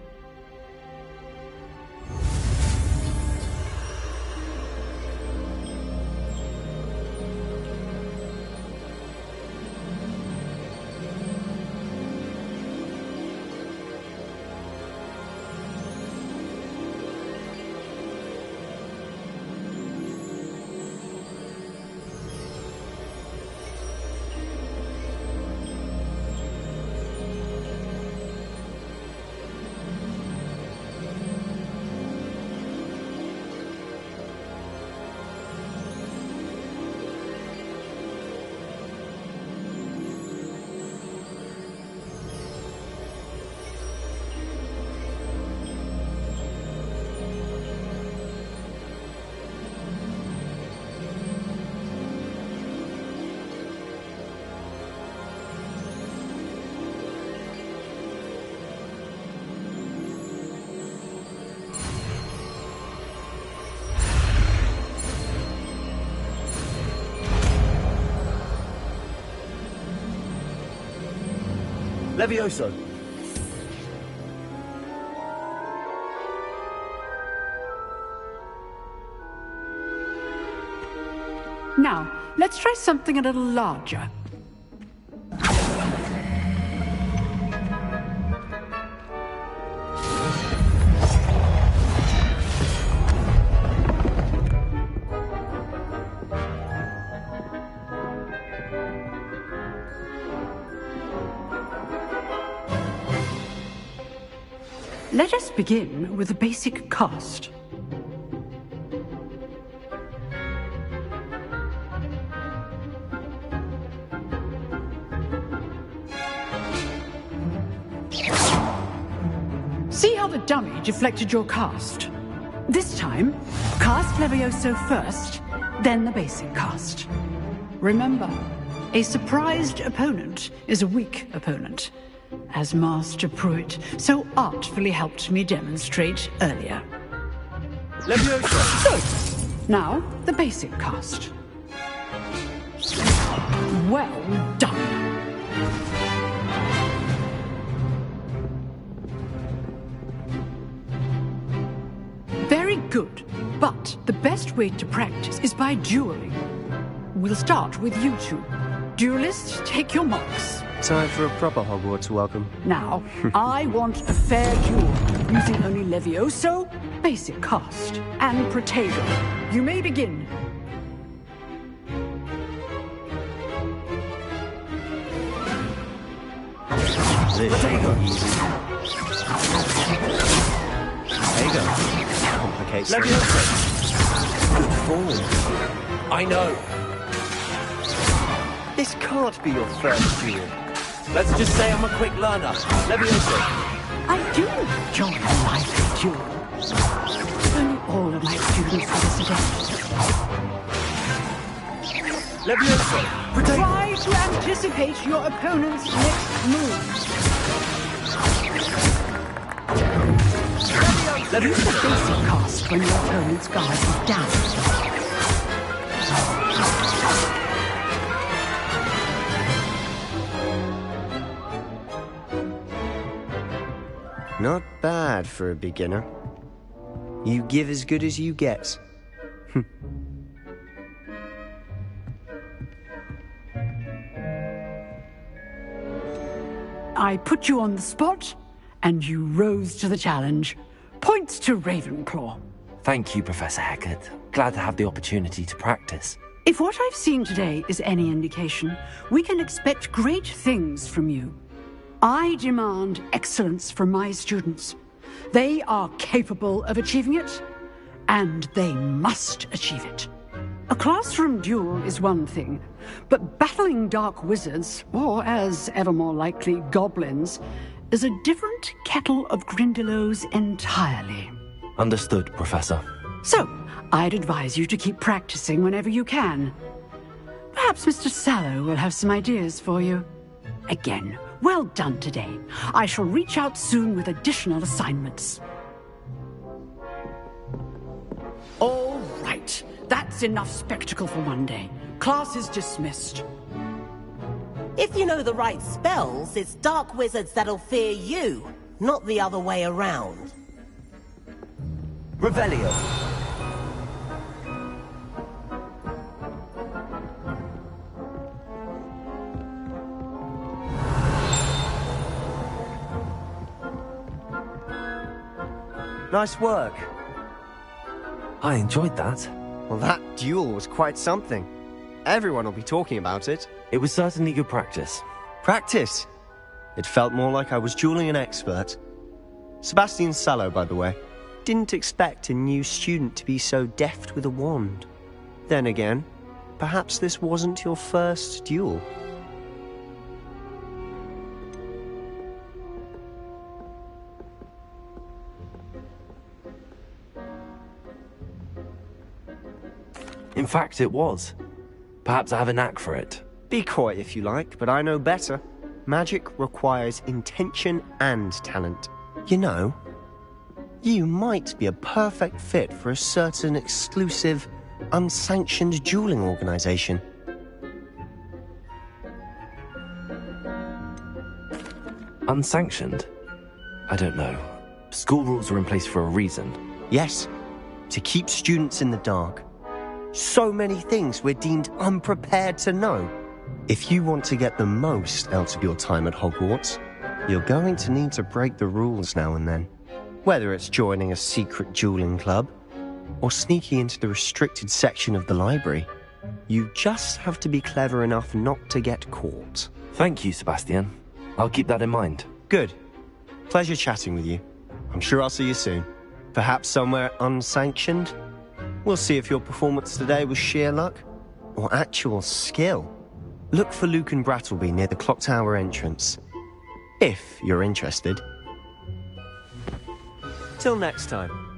Levioso. Now, let's try something a little larger. Let us begin with a basic cast. See how the dummy deflected your cast? This time, cast Levioso first, then the basic cast. Remember, a surprised opponent is a weak opponent, as Master Pruitt so artfully helped me demonstrate earlier. Levioso! Good. Now, the basic cast. Well done. Very good, but the best way to practice is by dueling. We'll start with you two. Duelists, take your marks. Time for a proper Hogwarts welcome. Now, I want a fair duel, using only Levioso, basic cast, and Protego. You may begin. Protego. Protego. Complicates things. Good form. I know. This can't be your first duel. Let's just say I'm a quick learner. Levioso. I do enjoy a lively duel. Only all of my students are this adept. Levioso. Try to anticipate your opponent's next move. Use the basic cast when your opponent's guard is down. Not bad for a beginner. You give as good as you get. I put you on the spot, and you rose to the challenge. Points to Ravenclaw. Thank you, Professor Hecat. Glad to have the opportunity to practice. If what I've seen today is any indication, we can expect great things from you. I demand excellence from my students. They are capable of achieving it, and they must achieve it. A classroom duel is one thing, but battling dark wizards, or as ever more likely, goblins, is a different kettle of Grindylows entirely. Understood, Professor. So, I'd advise you to keep practicing whenever you can. Perhaps Mr. Sallow will have some ideas for you. Again, well done today. I shall reach out soon with additional assignments. All right. That's enough spectacle for one day. Class is dismissed. If you know the right spells, it's dark wizards that'll fear you, not the other way around. Revelio. Nice work. I enjoyed that. Well, that duel was quite something. Everyone will be talking about it. It was certainly good practice. Practice? It felt more like I was dueling an expert. Sebastian Sallow, by the way. Didn't expect a new student to be so deft with a wand. Then again, perhaps this wasn't your first duel. In fact, it was. Perhaps I have a knack for it. Be coy if you like, but I know better. Magic requires intention and talent. You know, you might be a perfect fit for a certain exclusive, unsanctioned dueling organization. Unsanctioned? I don't know. School rules are in place for a reason. Yes, to keep students in the dark. So many things we're deemed unprepared to know. If you want to get the most out of your time at Hogwarts, you're going to need to break the rules now and then. Whether it's joining a secret dueling club, or sneaking into the restricted section of the library, you just have to be clever enough not to get caught. Thank you, Sebastian. I'll keep that in mind. Good. Pleasure chatting with you. I'm sure I'll see you soon. Perhaps somewhere unsanctioned? We'll see if your performance today was sheer luck or actual skill. Look for Luke and Brattleby near the clock tower entrance, if you're interested. Till next time.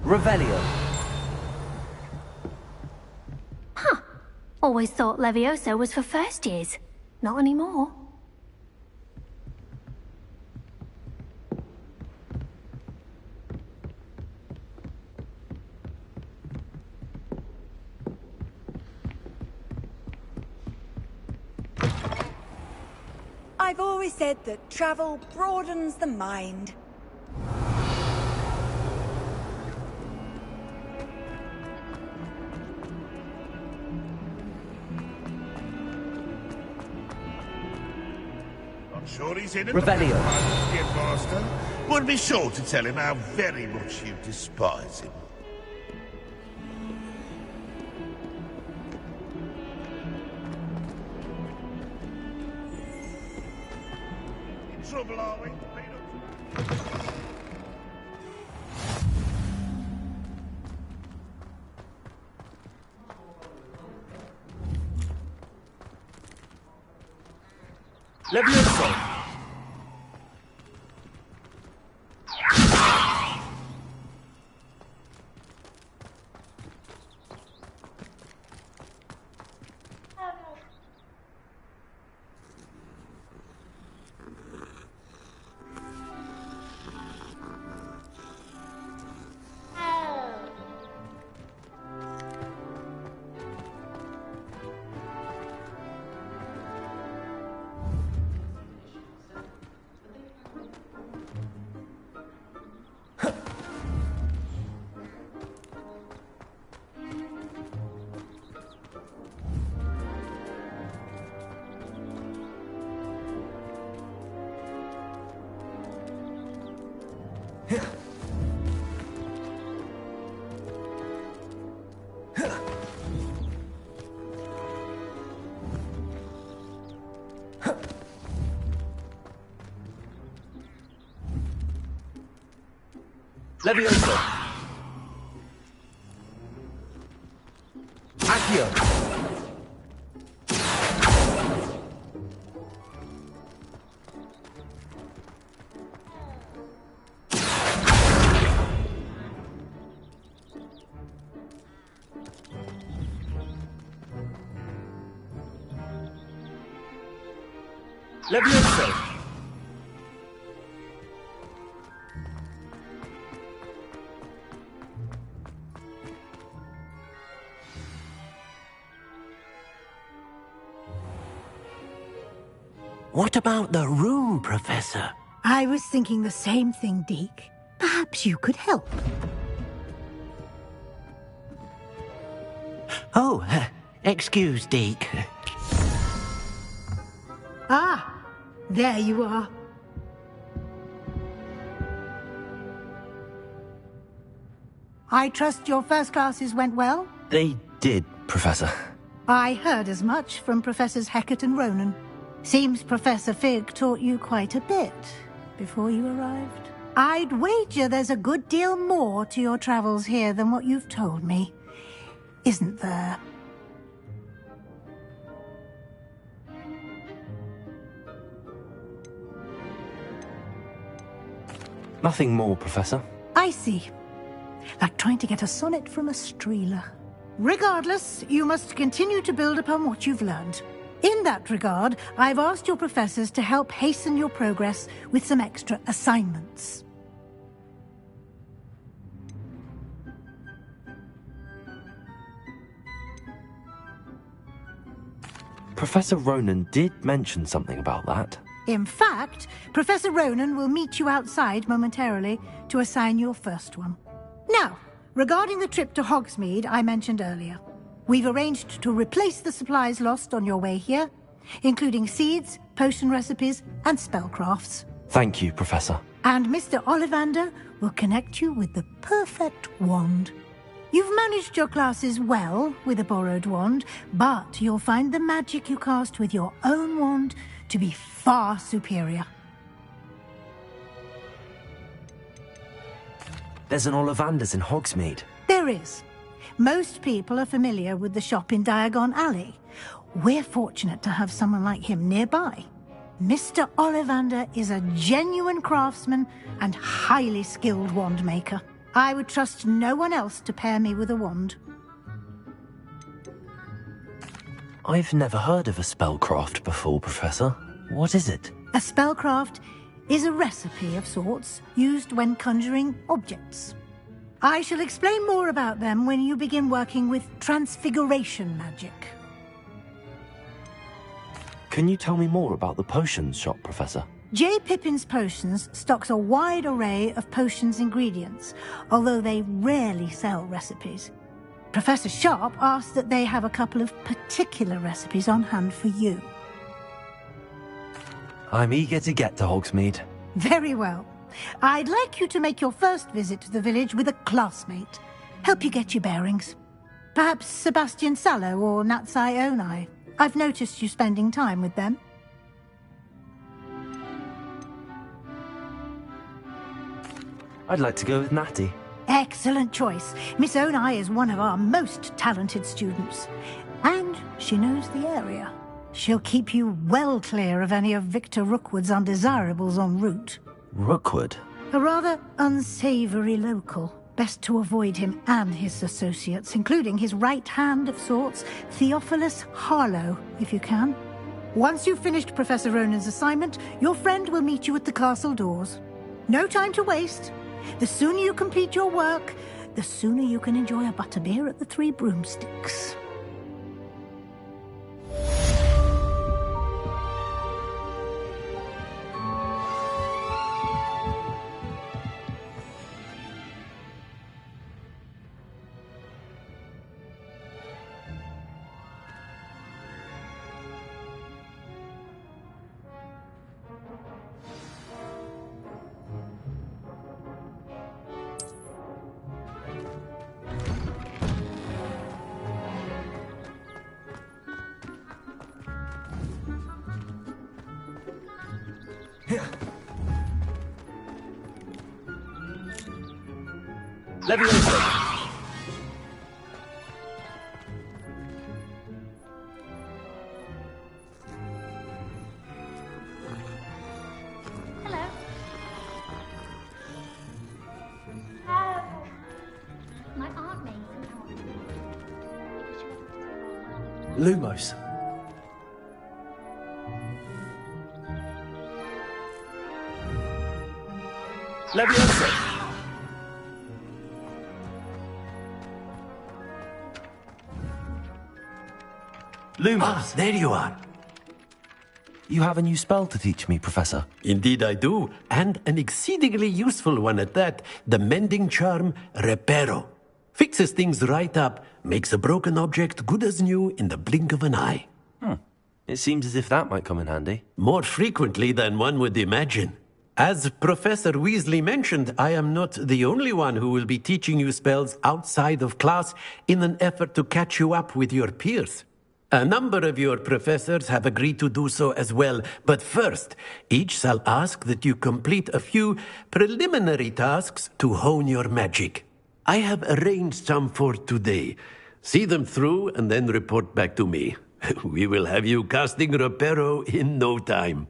Revelio. Huh. Always thought Levioso was for first years. Not anymore. I've always said that travel broadens the mind. Sure he's in Revelio. Master. Would be sure to tell him how very much you despise him. In trouble, are we? Levioso! Levioso! Accio! Levioso! What about the room, Professor? I was thinking the same thing, Deke. Perhaps you could help. Oh, excuse, Deke. Ah, there you are. I trust your first classes went well? They did, Professor. I heard as much from Professors Hecat and Ronan. Seems Professor Fig taught you quite a bit before you arrived. I'd wager there's a good deal more to your travels here than what you've told me, isn't there? Nothing more, Professor. I see. Like trying to get a sonnet from a streeler. Regardless, you must continue to build upon what you've learned. In that regard, I've asked your professors to help hasten your progress with some extra assignments. Professor Ronan did mention something about that. In fact, Professor Ronan will meet you outside momentarily to assign your first one. Now, regarding the trip to Hogsmeade I mentioned earlier, we've arranged to replace the supplies lost on your way here, including seeds, potion recipes, and spellcrafts. Thank you, Professor. And Mr. Ollivander will connect you with the perfect wand. You've managed your classes well with a borrowed wand, but you'll find the magic you cast with your own wand to be far superior. There's an Ollivander's in Hogsmeade. There is. Most people are familiar with the shop in Diagon Alley. We're fortunate to have someone like him nearby. Mr. Ollivander is a genuine craftsman and highly skilled wand maker. I would trust no one else to pair me with a wand. I've never heard of a spellcraft before, Professor. What is it? A spellcraft is a recipe of sorts used when conjuring objects. I shall explain more about them when you begin working with transfiguration magic. Can you tell me more about the potions shop, Professor? J. Pippin's Potions stocks a wide array of potions ingredients, although they rarely sell recipes. Professor Sharp asked that they have a couple of particular recipes on hand for you. I'm eager to get to Hogsmeade. Very well. I'd like you to make your first visit to the village with a classmate. Help you get your bearings. Perhaps Sebastian Sallow or Natsai Onai. I've noticed you spending time with them. I'd like to go with Natty. Excellent choice. Miss Onai is one of our most talented students. And she knows the area. She'll keep you well clear of any of Victor Rookwood's undesirables en route. Rookwood? A rather unsavory local. Best to avoid him and his associates, including his right hand of sorts, Theophilus Harlow, if you can. Once you've finished Professor Ronan's assignment, your friend will meet you at the castle doors. No time to waste. The sooner you complete your work, the sooner you can enjoy a butterbeer at the Three Broomsticks. Leviosa! Hello. My aunt made some Lumos. Leviosa! Lumos! Ah, there you are. You have a new spell to teach me, Professor. Indeed I do, and an exceedingly useful one at that. The mending charm, Reparo. Fixes things right up, makes a broken object good as new in the blink of an eye. It seems as if that might come in handy. More frequently than one would imagine. As Professor Weasley mentioned, I am not the only one who will be teaching you spells outside of class in an effort to catch you up with your peers. A number of your professors have agreed to do so as well, but first, each shall ask that you complete a few preliminary tasks to hone your magic. I have arranged some for today. See them through and then report back to me. We will have you casting Reparo in no time.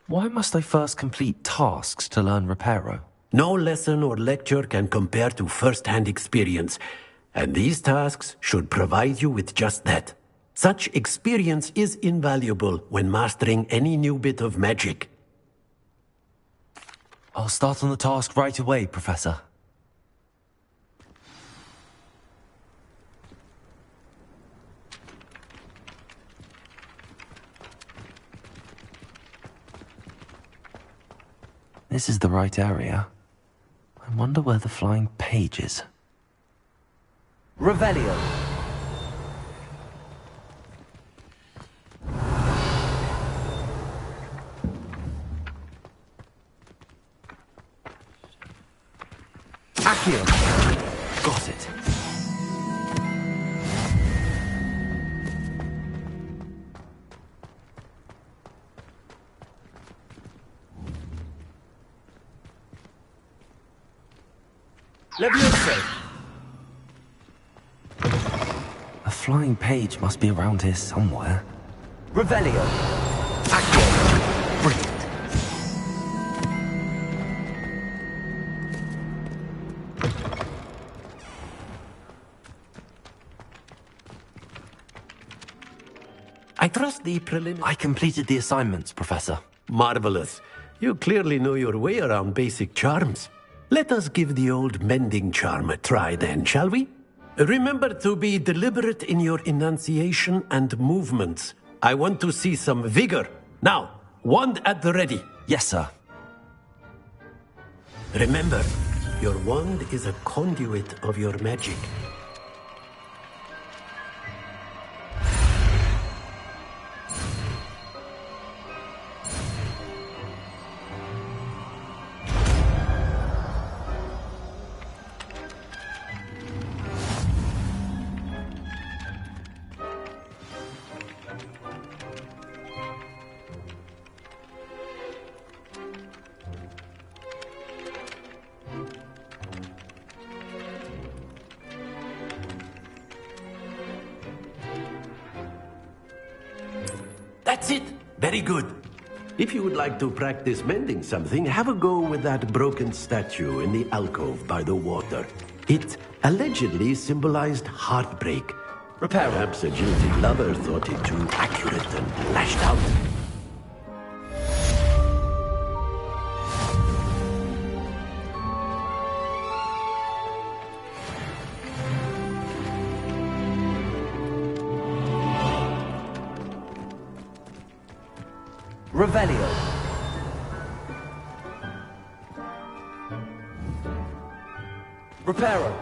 Why must I first complete tasks to learn Reparo? No lesson or lecture can compare to first-hand experience, and these tasks should provide you with just that. Such experience is invaluable when mastering any new bit of magic. I'll start on the task right away, Professor. This is the right area. I wonder where the flying page is. Revelio. Accio! Got it. Leviosa! A flying page must be around here somewhere. Revelio. Accio. Brilliant. I trust the I completed the assignments, Professor. Marvelous. You clearly know your way around basic charms. Let us give the old mending charm a try then, shall we? Remember to be deliberate in your enunciation and movements. I want to see some vigor. Now, wand at the ready. Yes, sir. Remember, your wand is a conduit of your magic. That's it. Very good. If you would like to practice mending something, have a go with that broken statue in the alcove by the water. It allegedly symbolized heartbreak. Repair. Perhaps a jilted lover thought it too accurate and lashed out. Revelio. Reparo.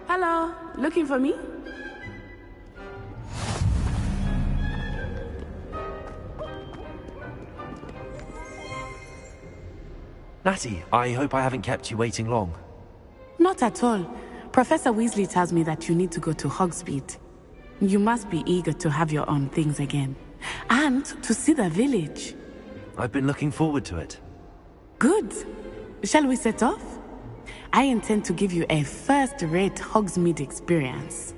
Hello, looking for me? Natty, I hope I haven't kept you waiting long. Not at all. Professor Weasley tells me that you need to go to Hogsmeade. You must be eager to have your own things again. And to see the village. I've been looking forward to it. Good. Shall we set off? I intend to give you a first-rate Hogsmeade experience.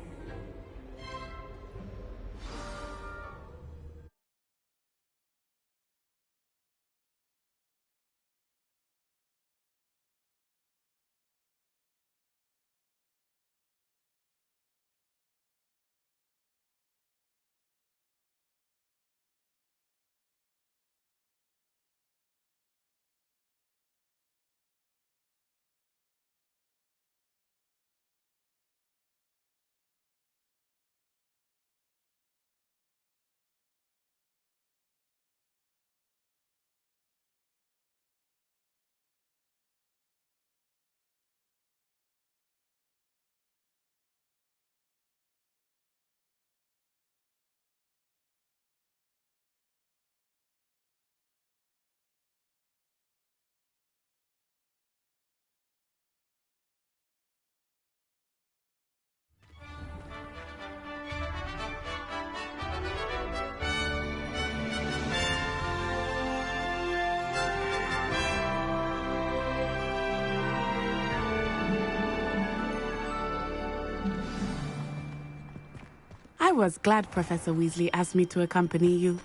I was glad Professor Weasley asked me to accompany you.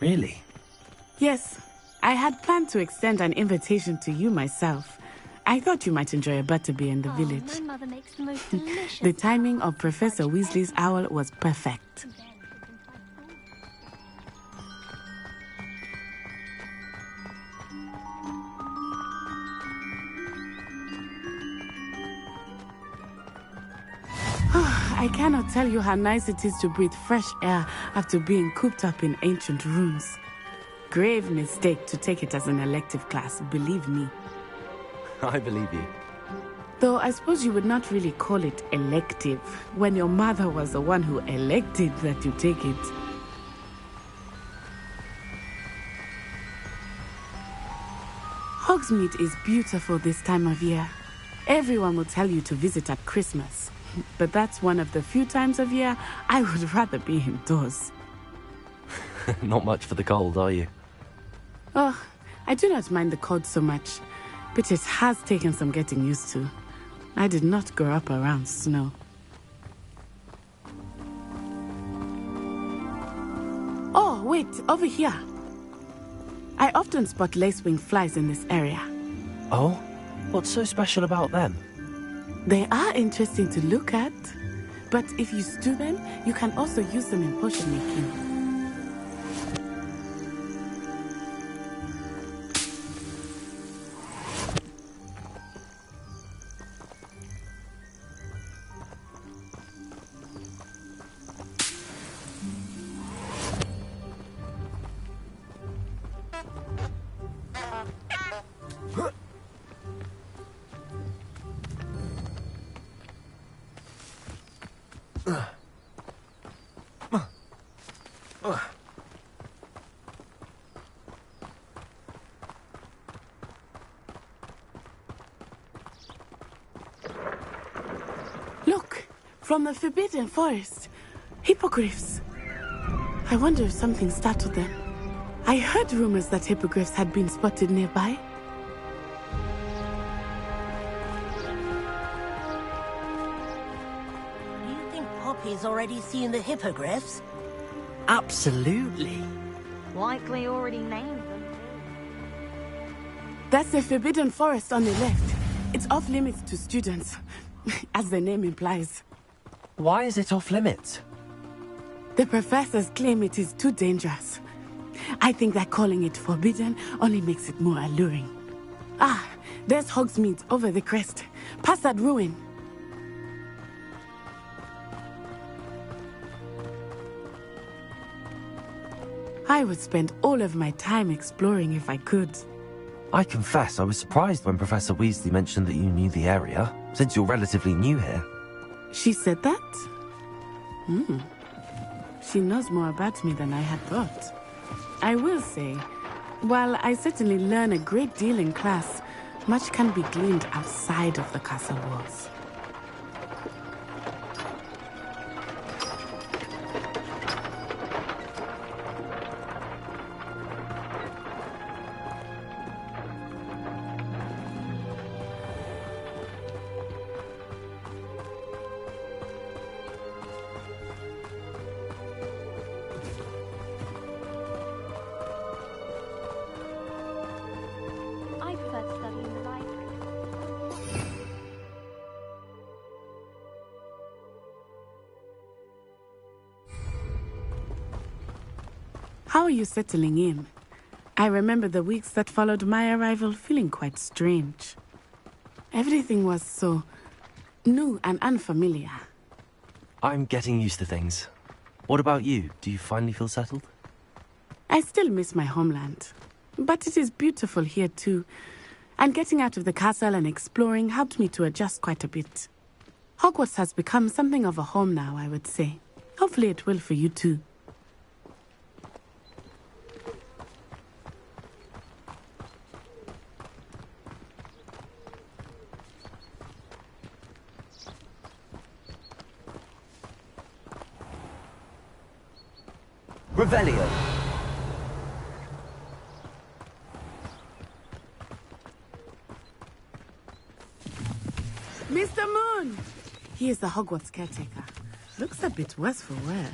Really? Yes. I had planned to extend an invitation to you myself. I thought you might enjoy a butterbeer in the village. My mother makes the most delicious. The timing of Professor Weasley's owl was perfect. I cannot tell you how nice it is to breathe fresh air after being cooped up in ancient rooms. Grave mistake to take it as an elective class, believe me. I believe you. Though I suppose you would not really call it elective when your mother was the one who elected that you take it. Hogsmeade is beautiful this time of year. Everyone will tell you to visit at Christmas. But that's one of the few times of year I would rather be indoors. Not much for the cold, are you? Oh, I do not mind the cold so much, but it has taken some getting used to. I did not grow up around snow. Oh, wait, over here. I often spot lacewing flies in this area. Oh? What's so special about them? They are interesting to look at, but if you stew them, you can also use them in potion making. Look, from the Forbidden Forest. Hippogriffs. I wonder if something startled them. I heard rumors that hippogriffs had been spotted nearby. Do you think Poppy's already seen the hippogriffs? Absolutely. Likely already named them. That's the Forbidden Forest on the left. It's off limits to students, as the name implies. Why is it off limits? The professors claim it is too dangerous. I think that calling it forbidden only makes it more alluring. Ah, there's Hogsmeade over the crest. Past that ruin. I would spend all of my time exploring if I could. I confess I was surprised when Professor Weasley mentioned that you knew the area, since you're relatively new here. She said that? She knows more about me than I had thought. I will say, while I certainly learn a great deal in class, much can be gleaned outside of the castle walls. I prefer to study in the library. How are you settling in? I remember the weeks that followed my arrival feeling quite strange. Everything was so new and unfamiliar. I'm getting used to things. What about you? Do you finally feel settled? I still miss my homeland, but it is beautiful here too. And getting out of the castle and exploring helped me to adjust quite a bit. Hogwarts has become something of a home now, I would say. Hopefully it will for you too. Revelio. Mr. Moon! He is the Hogwarts caretaker. Looks a bit worse for wear.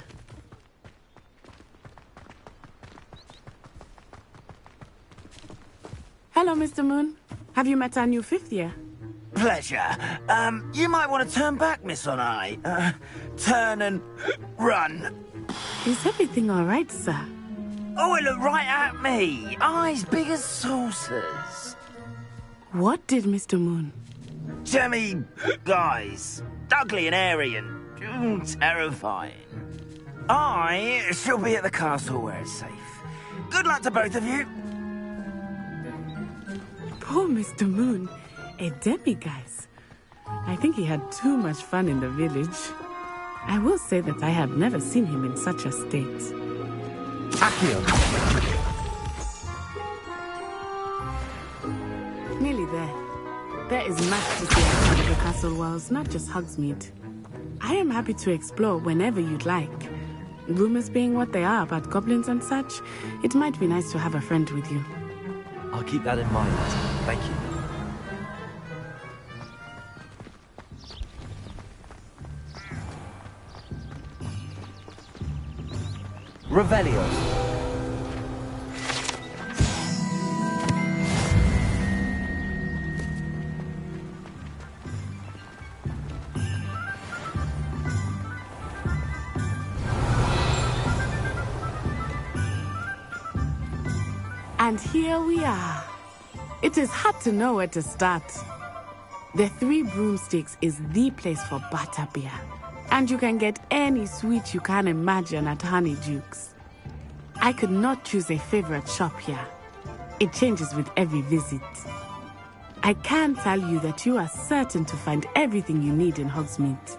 Hello, Mr. Moon. Have you met our new fifth year? Pleasure. You might want to turn back, Miss Onai. Turn and run. Is everything all right, sir? Oh, it looked right at me. Eyes big as saucers. What did Mr. Moon? Jemmy guys. Ugly and airy and terrifying. I shall be at the castle where it's safe. Good luck to both of you. Poor Mr. Moon. A demiguise. I think he had too much fun in the village. I will say that I have never seen him in such a state. Accio. Nearly there. There is much to see outside of the castle walls, not just Hogsmeade. I am happy to explore whenever you'd like. Rumors being what they are about goblins and such, it might be nice to have a friend with you. I'll keep that in mind. Thank you. Revelio. And here we are. It is hard to know where to start. The Three Broomsticks is the place for butterbeer. And you can get any sweet you can imagine at Honeydukes. I could not choose a favorite shop here. It changes with every visit. I can tell you that you are certain to find everything you need in Hogsmeade.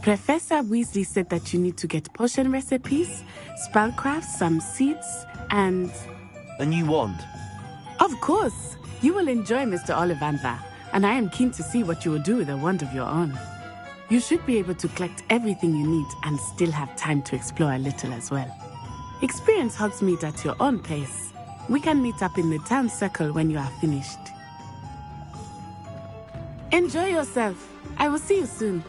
Professor Weasley said that you need to get potion recipes, spellcraft, some seeds, and... A new wand. Of course! You will enjoy Mr. Ollivander, and I am keen to see what you will do with a wand of your own. You should be able to collect everything you need and still have time to explore a little as well. Experience Hogsmeade at your own pace. We can meet up in the town circle when you are finished. Enjoy yourself. I will see you soon.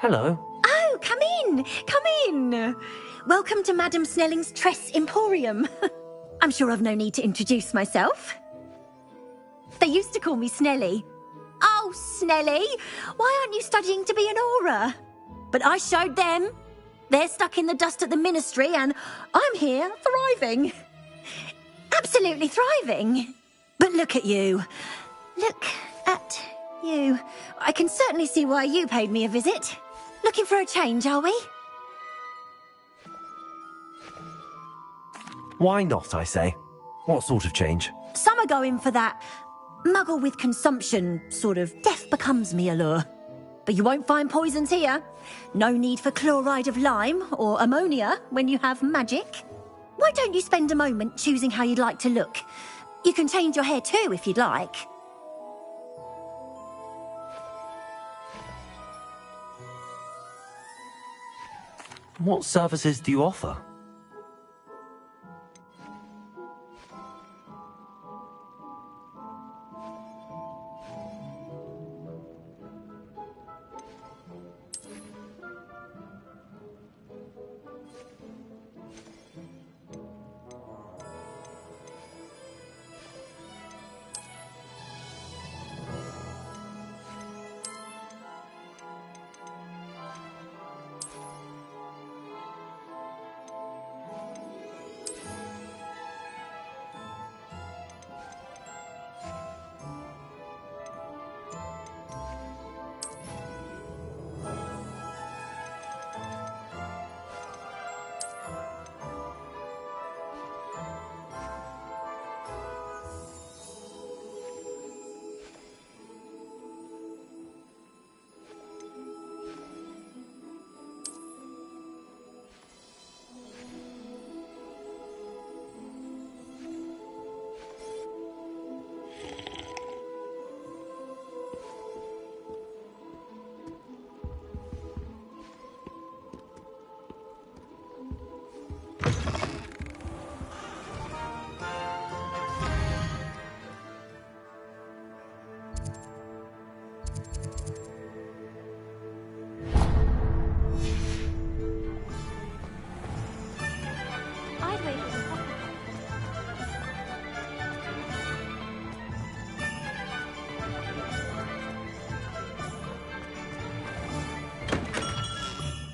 Hello. Oh, come in! Come in! Welcome to Madame Snelling's Tress Emporium. I'm sure I've no need to introduce myself. They used to call me Snelly. Oh, Snelly! Why aren't you studying to be an aura? But I showed them. They're stuck in the dust at the ministry, and I'm here, thriving. Absolutely thriving. But look at you. Look at you. I can certainly see why you paid me a visit. Looking for a change, are we? Why not, I say? What sort of change? Some are going for that muggle with consumption, sort of death becomes me allure. But you won't find poisons here. No need for chloride of lime or ammonia when you have magic. Why don't you spend a moment choosing how you'd like to look? You can change your hair too if you'd like. What services do you offer?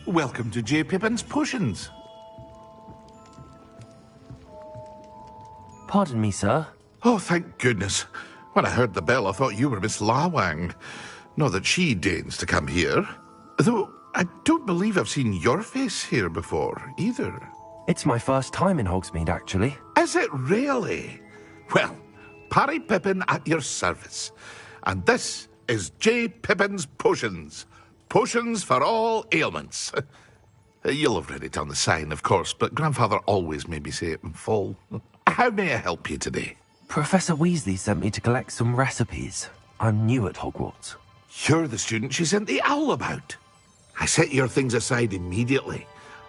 Welcome to J. Pippin's Potions. Pardon me, sir. Oh, thank goodness. When I heard the bell, I thought you were Miss Lawang. Not that she deigns to come here. Though, I don't believe I've seen your face here before, either. It's my first time in Hogsmeade, actually. Is it really? Well, Parry Pippin at your service. And this is J. Pippin's Potions. Potions for all ailments. You'll have read it on the sign, of course, but Grandfather always made me say it in full. How may I help you today? Professor Weasley sent me to collect some recipes. I'm new at Hogwarts. You're the student she sent the owl about. I set your things aside immediately.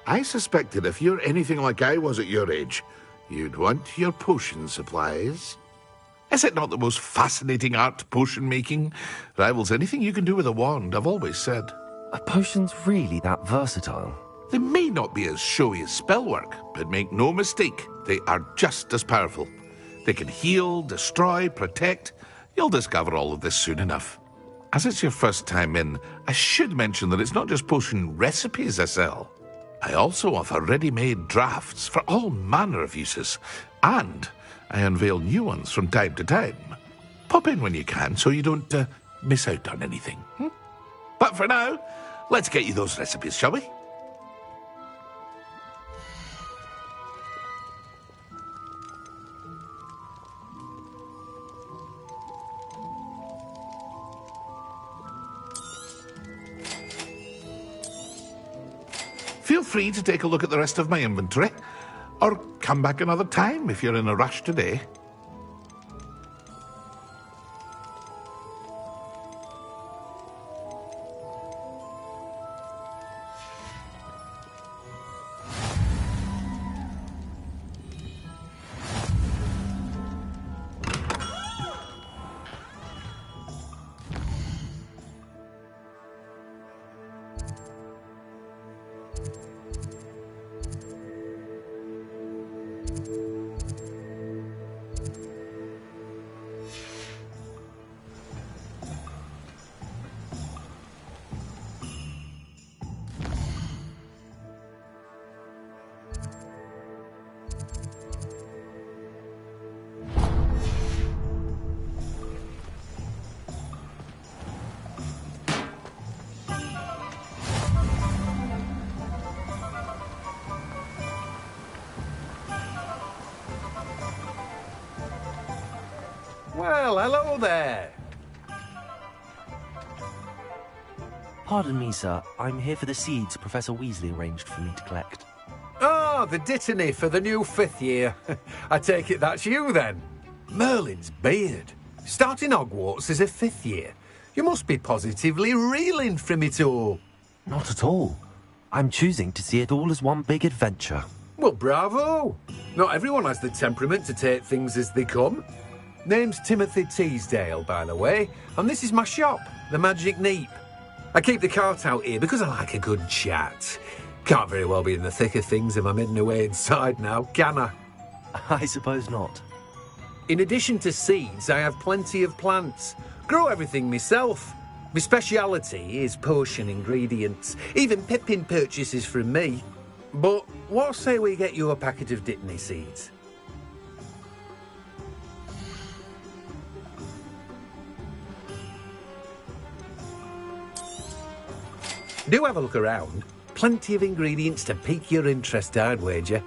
I suspected if you're anything like I was at your age, you'd want your potion supplies. Is it not the most fascinating art, potion making? Rivals anything you can do with a wand, I've always said. Are potions really that versatile? They may not be as showy as spellwork, but make no mistake, they are just as powerful. They can heal, destroy, protect. You'll discover all of this soon enough. As it's your first time in, I should mention that it's not just potion recipes I sell. I also offer ready-made drafts for all manner of uses, and I unveil new ones from time to time. Pop in when you can so you don't miss out on anything. But for now, let's get you those recipes, shall we? Feel free to take a look at the rest of my inventory, or come back another time if you're in a rush today. Well, hello there. Pardon me, sir. I'm here for the seeds Professor Weasley arranged for me to collect. Oh, the dittany for the new 5th year. I take it that's you, then. Merlin's beard. Starting Hogwarts as a 5th year. You must be positively reeling from it all. Not at all. I'm choosing to see it all as one big adventure. Well, bravo. Not everyone has the temperament to take things as they come. Name's Timothy Teasdale, by the way, and this is my shop, the Magic Neep. I keep the cart out here because I like a good chat. Can't very well be in the thick of things if I'm hidden away inside now, can I? I suppose not. In addition to seeds, I have plenty of plants. Grow everything myself. My speciality is potion ingredients. Even Pippin purchases from me. But what say we get you a packet of dittany seeds? Do have a look around. Plenty of ingredients to pique your interest, I'd wager.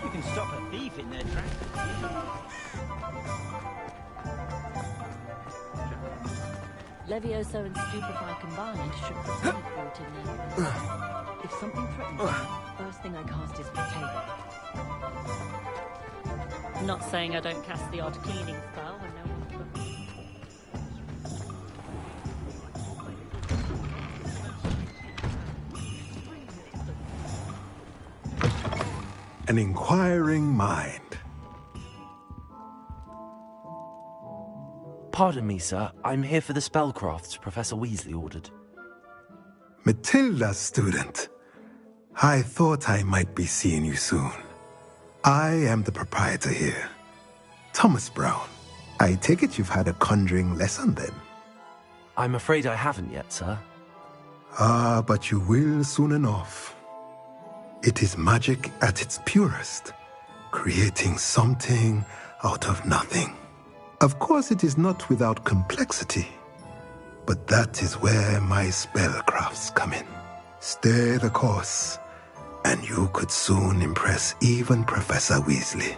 You can stop a thief in their tracks. Levioso and Stupefy combined should proceed brought in there. If something threatens me, first thing I cast is Potato. Not saying I don't cast the odd cleaning spell when no one's looking. An inquiring mind. Pardon me, sir. I'm here for the spellcrafts Professor Weasley ordered. Matilda, student. I thought I might be seeing you soon. I am the proprietor here. Thomas Brown. I take it you've had a conjuring lesson then? I'm afraid I haven't yet, sir. Ah, but you will soon enough. It is magic at its purest, creating something out of nothing. Of course, it is not without complexity, but that is where my spellcrafts come in. Stay the course, and you could soon impress even Professor Weasley.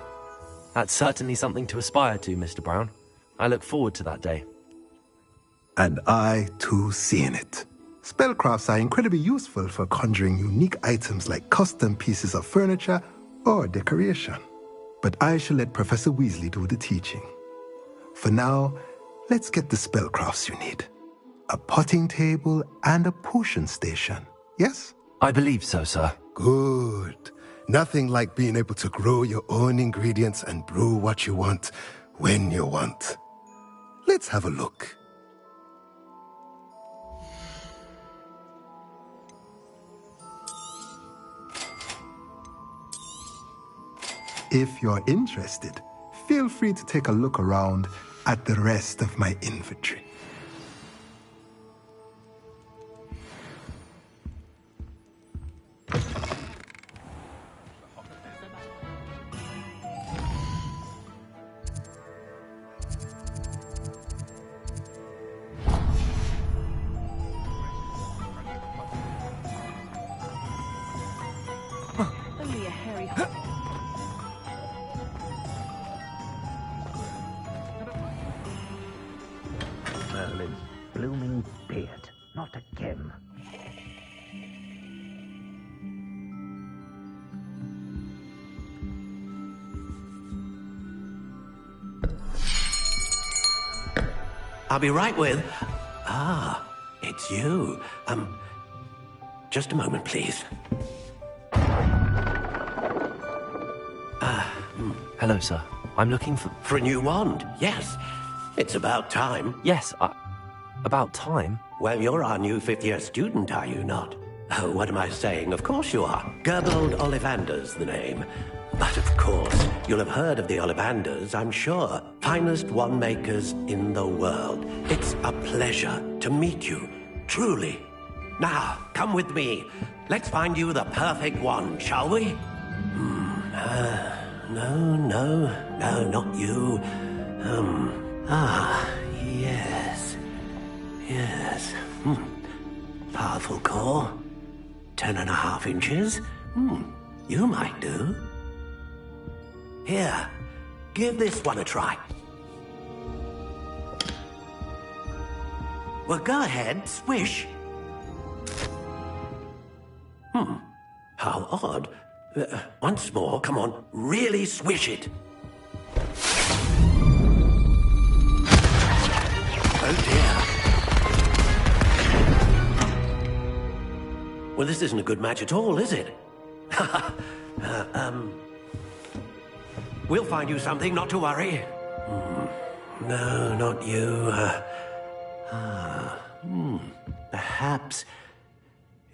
That's certainly something to aspire to, Mr. Brown. I look forward to that day. And I, too, seeing it. Spellcrafts are incredibly useful for conjuring unique items like custom pieces of furniture or decoration. But I shall let Professor Weasley do the teaching. For now, let's get the spellcrafts you need. A potting table and a potion station, yes? I believe so, sir. Good. Nothing like being able to grow your own ingredients and brew what you want when you want. Let's have a look. If you're interested, feel free to take a look around at the rest of my inventory. Only a hairy Merlin's blooming beard, not again. I'll be right with... Ah, it's you. Just a moment, please. Hello, sir. I'm looking for... For a new wand, yes. It's about time. Yes, about time? Well, you're our new fifth-year student, are you not? Oh, what am I saying? Of course you are. Gerbold Ollivander's the name. But of course, you'll have heard of the Ollivanders, I'm sure. Finest wand makers in the world. It's a pleasure to meet you, truly. Now, come with me. Let's find you the perfect wand, shall we? No, not you. Yes. Powerful core. 10.5 inches. You might do. Here, give this one a try. Well, go ahead, swish. How odd. Once more, come on, really swish it. Oh dear. Well, this isn't a good match at all, is it? We'll find you something, not to worry. No, not you. Perhaps...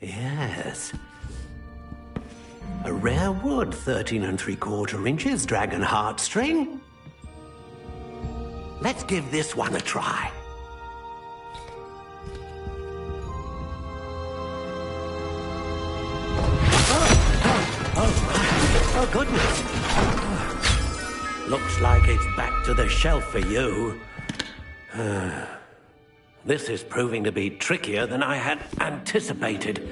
Yes. A rare wood, 13 3/4 inches, dragon heartstring. Let's give this one a try. Oh, goodness. Looks like it's back to the shelf for you. This is proving to be trickier than I had anticipated.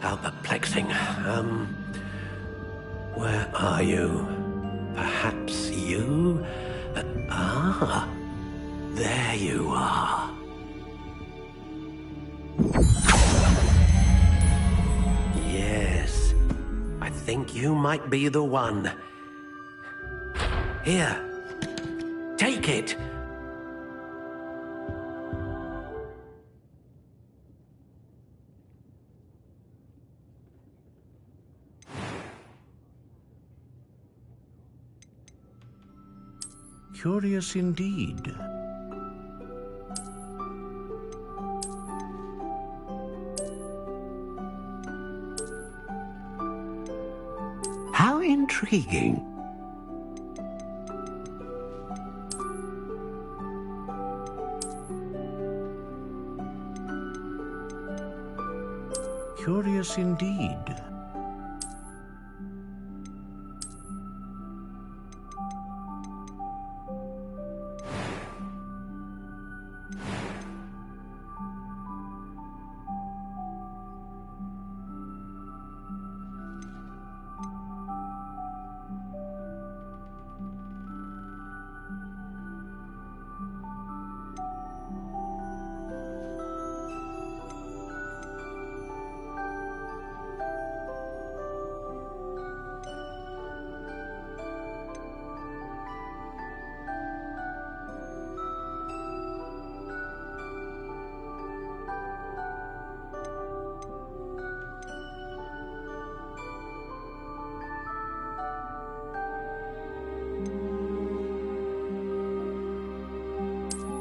How perplexing. Where are you? Perhaps you? There you are. Yes, I think you might be the one. Here, take it. Curious indeed. How intriguing. Curious indeed.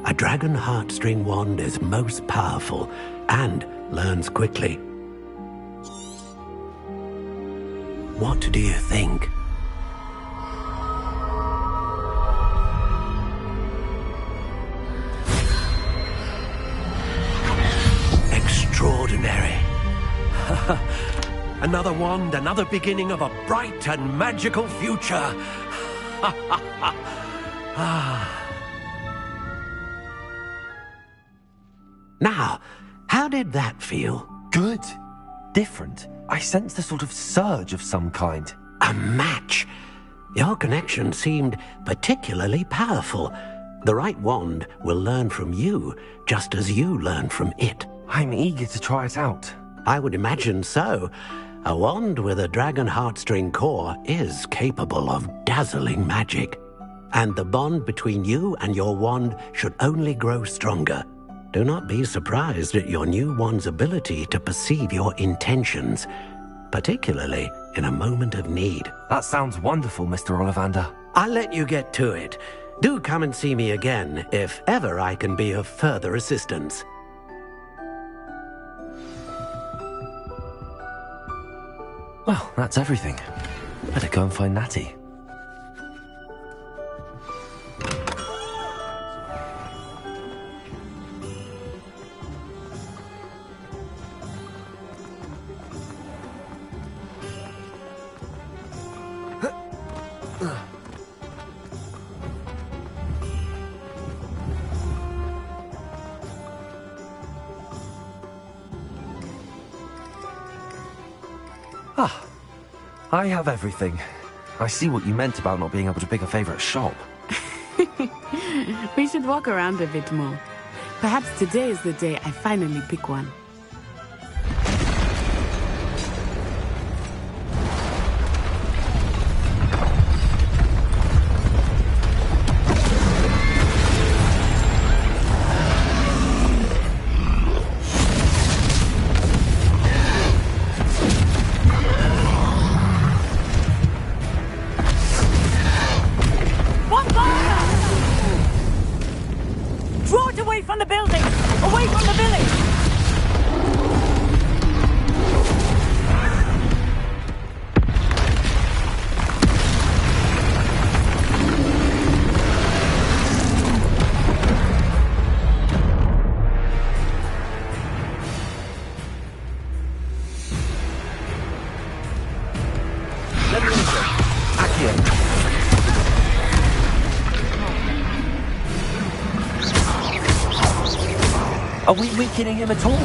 A dragon heartstring wand is most powerful and learns quickly. What do you think? Extraordinary. Another wand, another beginning of a bright and magical future. Now, how did that feel? Good. Different. I sensed a sort of surge of some kind. A match. Your connection seemed particularly powerful. The right wand will learn from you, just as you learn from it. I'm eager to try it out. I would imagine so. A wand with a dragon heartstring core is capable of dazzling magic. And the bond between you and your wand should only grow stronger. Do not be surprised at your new wand's ability to perceive your intentions, particularly in a moment of need. That sounds wonderful, Mr. Ollivander. I'll let you get to it. Do come and see me again if ever I can be of further assistance. Well, that's everything. Better go and find Natty. Ah, I have everything. I see what you meant about not being able to pick a favourite shop. We should walk around a bit more. Perhaps today is the day I finally pick one. Are we weakening him at all?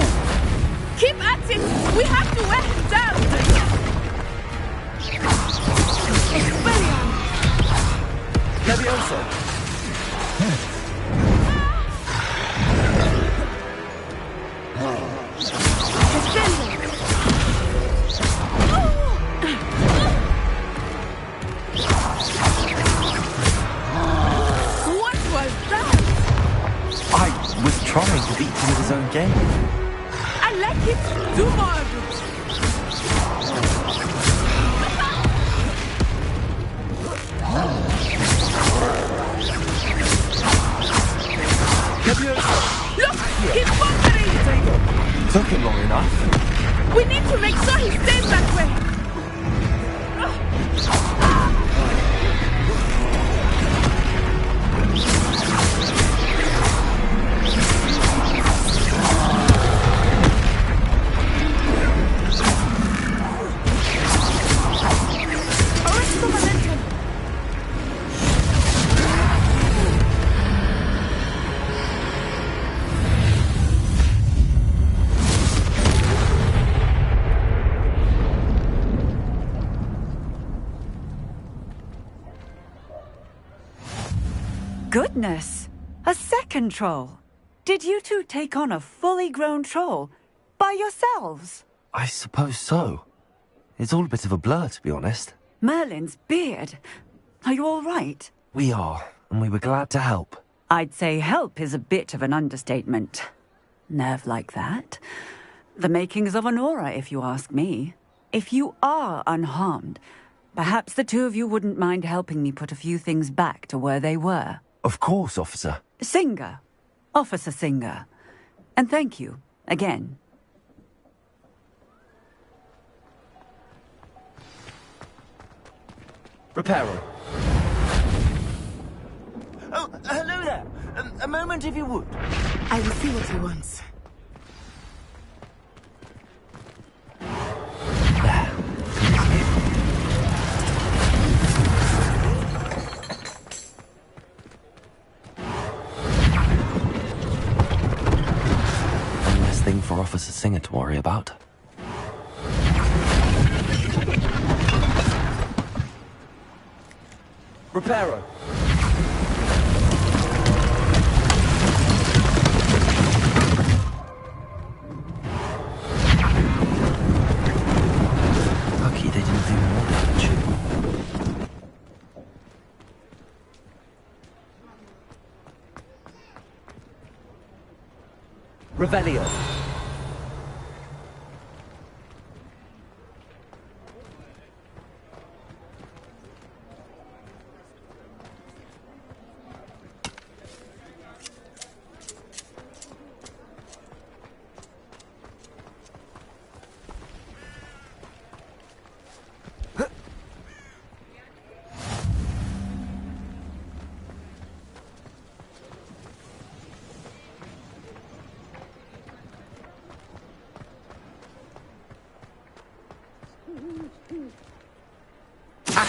Keep at it! We have to wear him down! Expelliarm! Leviosa! What was that? I was trying to beat him at his own game. I like it! Do more! Look! He's bunkering! Took him long enough. We need to make sure he stays that way! Goodness! A second troll! Did you two take on a fully grown troll? By yourselves? I suppose so. It's all a bit of a blur, to be honest. Merlin's beard. Are you all right? We are, and we were glad to help. I'd say help is a bit of an understatement. Nerve like that. The makings of an aura, if you ask me. If you are unharmed, perhaps the two of you wouldn't mind helping me put a few things back to where they were. Of course, officer. Singer. Officer Singer. And thank you, again. Reparo. Oh, hello there. A moment, if you would. I will see what he wants. One less thing for Officer Singer to worry about. Reparo. Lucky they didn't do more damage. Revelio.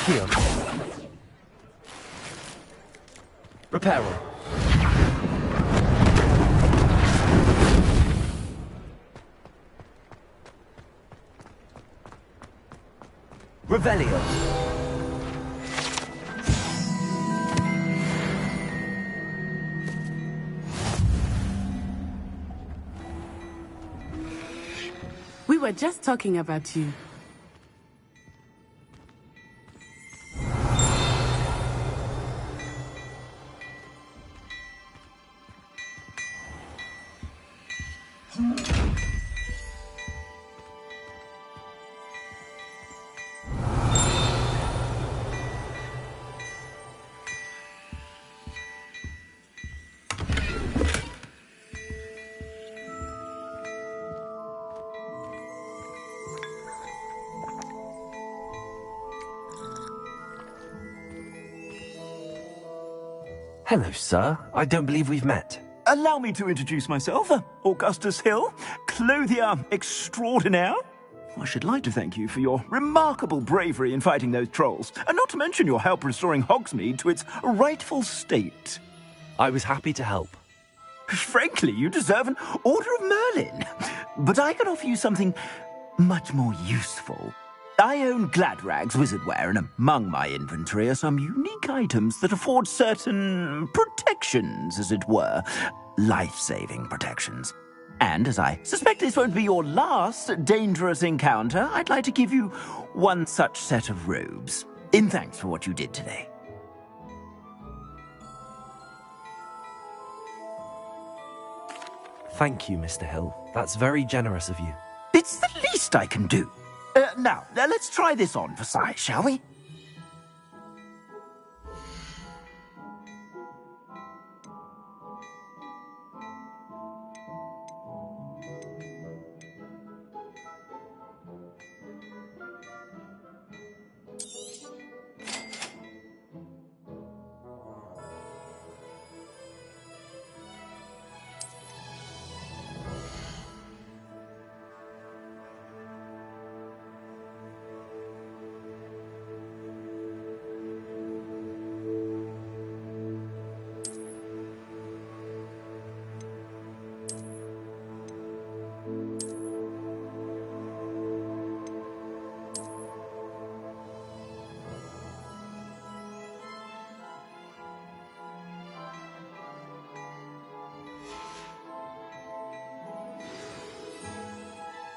Accio. Reparo. Revelio. We were just talking about you. Hello, sir. I don't believe we've met. Allow me to introduce myself, Augustus Hill, clothier extraordinaire. I should like to thank you for your remarkable bravery in fighting those trolls, and not to mention your help restoring Hogsmeade to its rightful state. I was happy to help. Frankly, you deserve an Order of Merlin. But I can offer you something much more useful. I own Gladrag's wizardware, and among my inventory are some unique items that afford certain protections, as it were. Life-saving protections. And as I suspect this won't be your last dangerous encounter, I'd like to give you one such set of robes, in thanks for what you did today. Thank you, Mr. Hill. That's very generous of you. It's the least I can do. Now, let's try this on for size, shall we?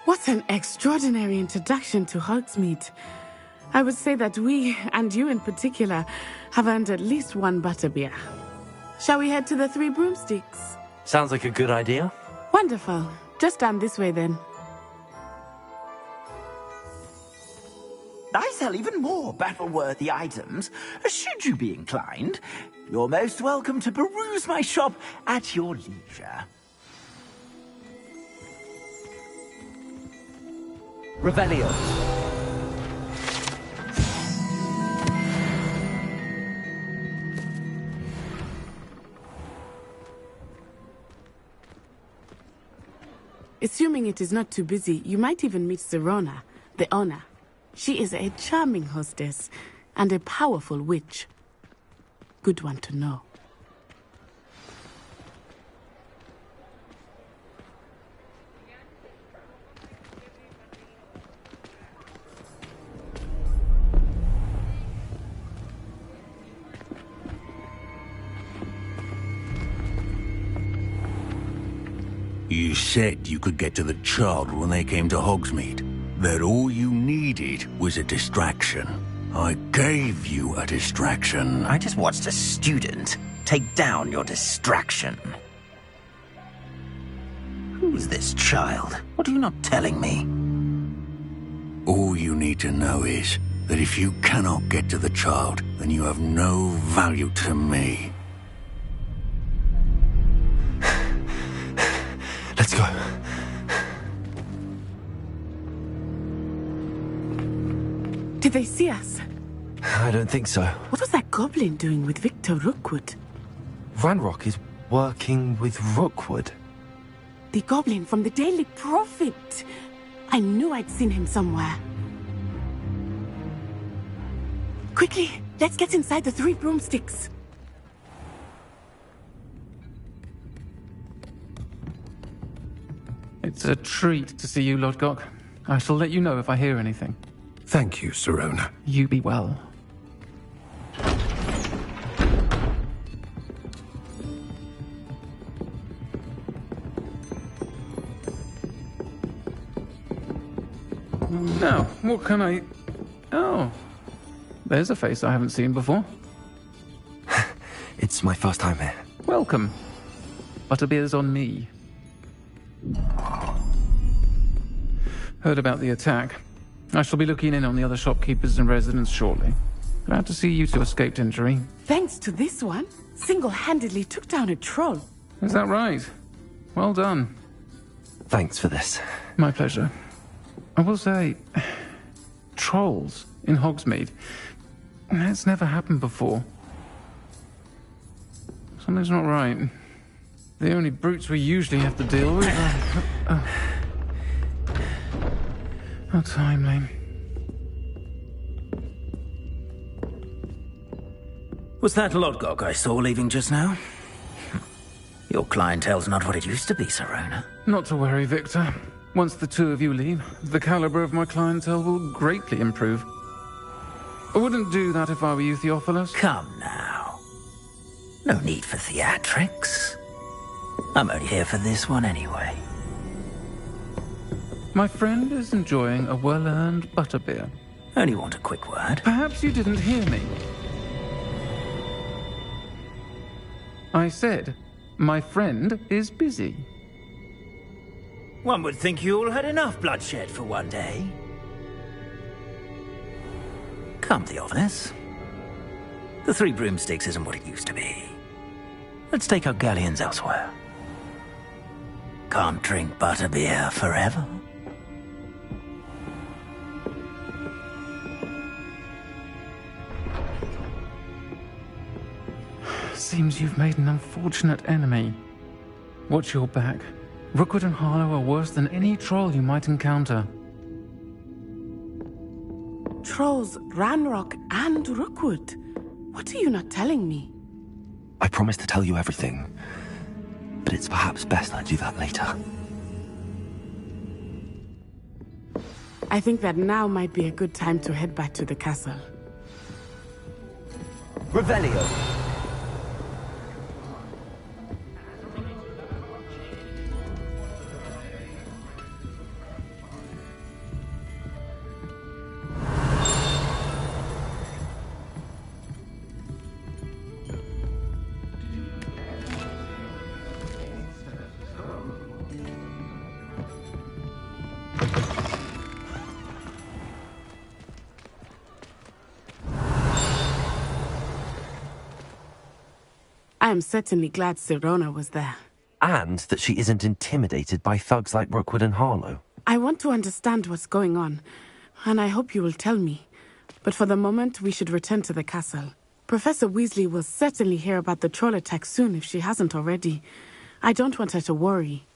What an extraordinary introduction to Hogsmeade. I would say that we, and you in particular, have earned at least one butterbeer. Shall we head to the Three Broomsticks? Sounds like a good idea. Wonderful. Just down this way then. I sell even more battle-worthy items. Should you be inclined, you're most welcome to peruse my shop at your leisure. Revelio. Assuming it is not too busy, you might even meet Serona, the owner. She is a charming hostess and a powerful witch. Good one to know. You said you could get to the child when they came to Hogsmeade. That all you needed was a distraction. I gave you a distraction. I just watched a student take down your distraction. Who's this child? What are you not telling me? All you need to know is that if you cannot get to the child, then you have no value to me. Let's go. Did they see us? I don't think so. What was that goblin doing with Victor Rookwood? Ranrock is working with Rookwood. The goblin from the Daily Prophet. I knew I'd seen him somewhere. Quickly, let's get inside the 3 broomsticks. It's a treat to see you, Lodgok. I shall let you know if I hear anything. Thank you, Sirona. You be well. Now, what can I... Oh, there's a face I haven't seen before. It's my first time here. Welcome. Butterbeer's on me. Heard about the attack. I shall be looking in on the other shopkeepers and residents shortly. Glad to see you two escaped injury. Thanks to this one, single-handedly took down a troll. Is that right? Well done. Thanks for this. My pleasure. I will say, trolls in Hogsmeade. That's never happened before. Something's not right. The only brutes we usually have to deal with are... How timely. Was that Lodgok I saw leaving just now? Your clientele's not what it used to be, Sirona. Not to worry, Victor. Once the two of you leave, the caliber of my clientele will greatly improve. I wouldn't do that if I were you, Theophilus. Come now. No need for theatrics. I'm only here for this one anyway. My friend is enjoying a well-earned butterbeer. Only want a quick word. Perhaps you didn't hear me. I said, my friend is busy. One would think you all had enough bloodshed for one day. Come, Theophilus. The 3 broomsticks isn't what it used to be. Let's take our galleons elsewhere. Can't drink butterbeer forever. Seems you've made an unfortunate enemy. Watch your back. Rookwood and Harlow are worse than any troll you might encounter. Trolls, Ranrock, and Rookwood. What are you not telling me? I promise to tell you everything, but it's perhaps best I do that later. I think that now might be a good time to head back to the castle. Revelio. I am certainly glad Sirona was there. And that she isn't intimidated by thugs like Rookwood and Harlow. I want to understand what's going on, and I hope you will tell me. But for the moment, we should return to the castle. Professor Weasley will certainly hear about the troll attack soon if she hasn't already. I don't want her to worry.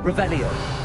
Revelio.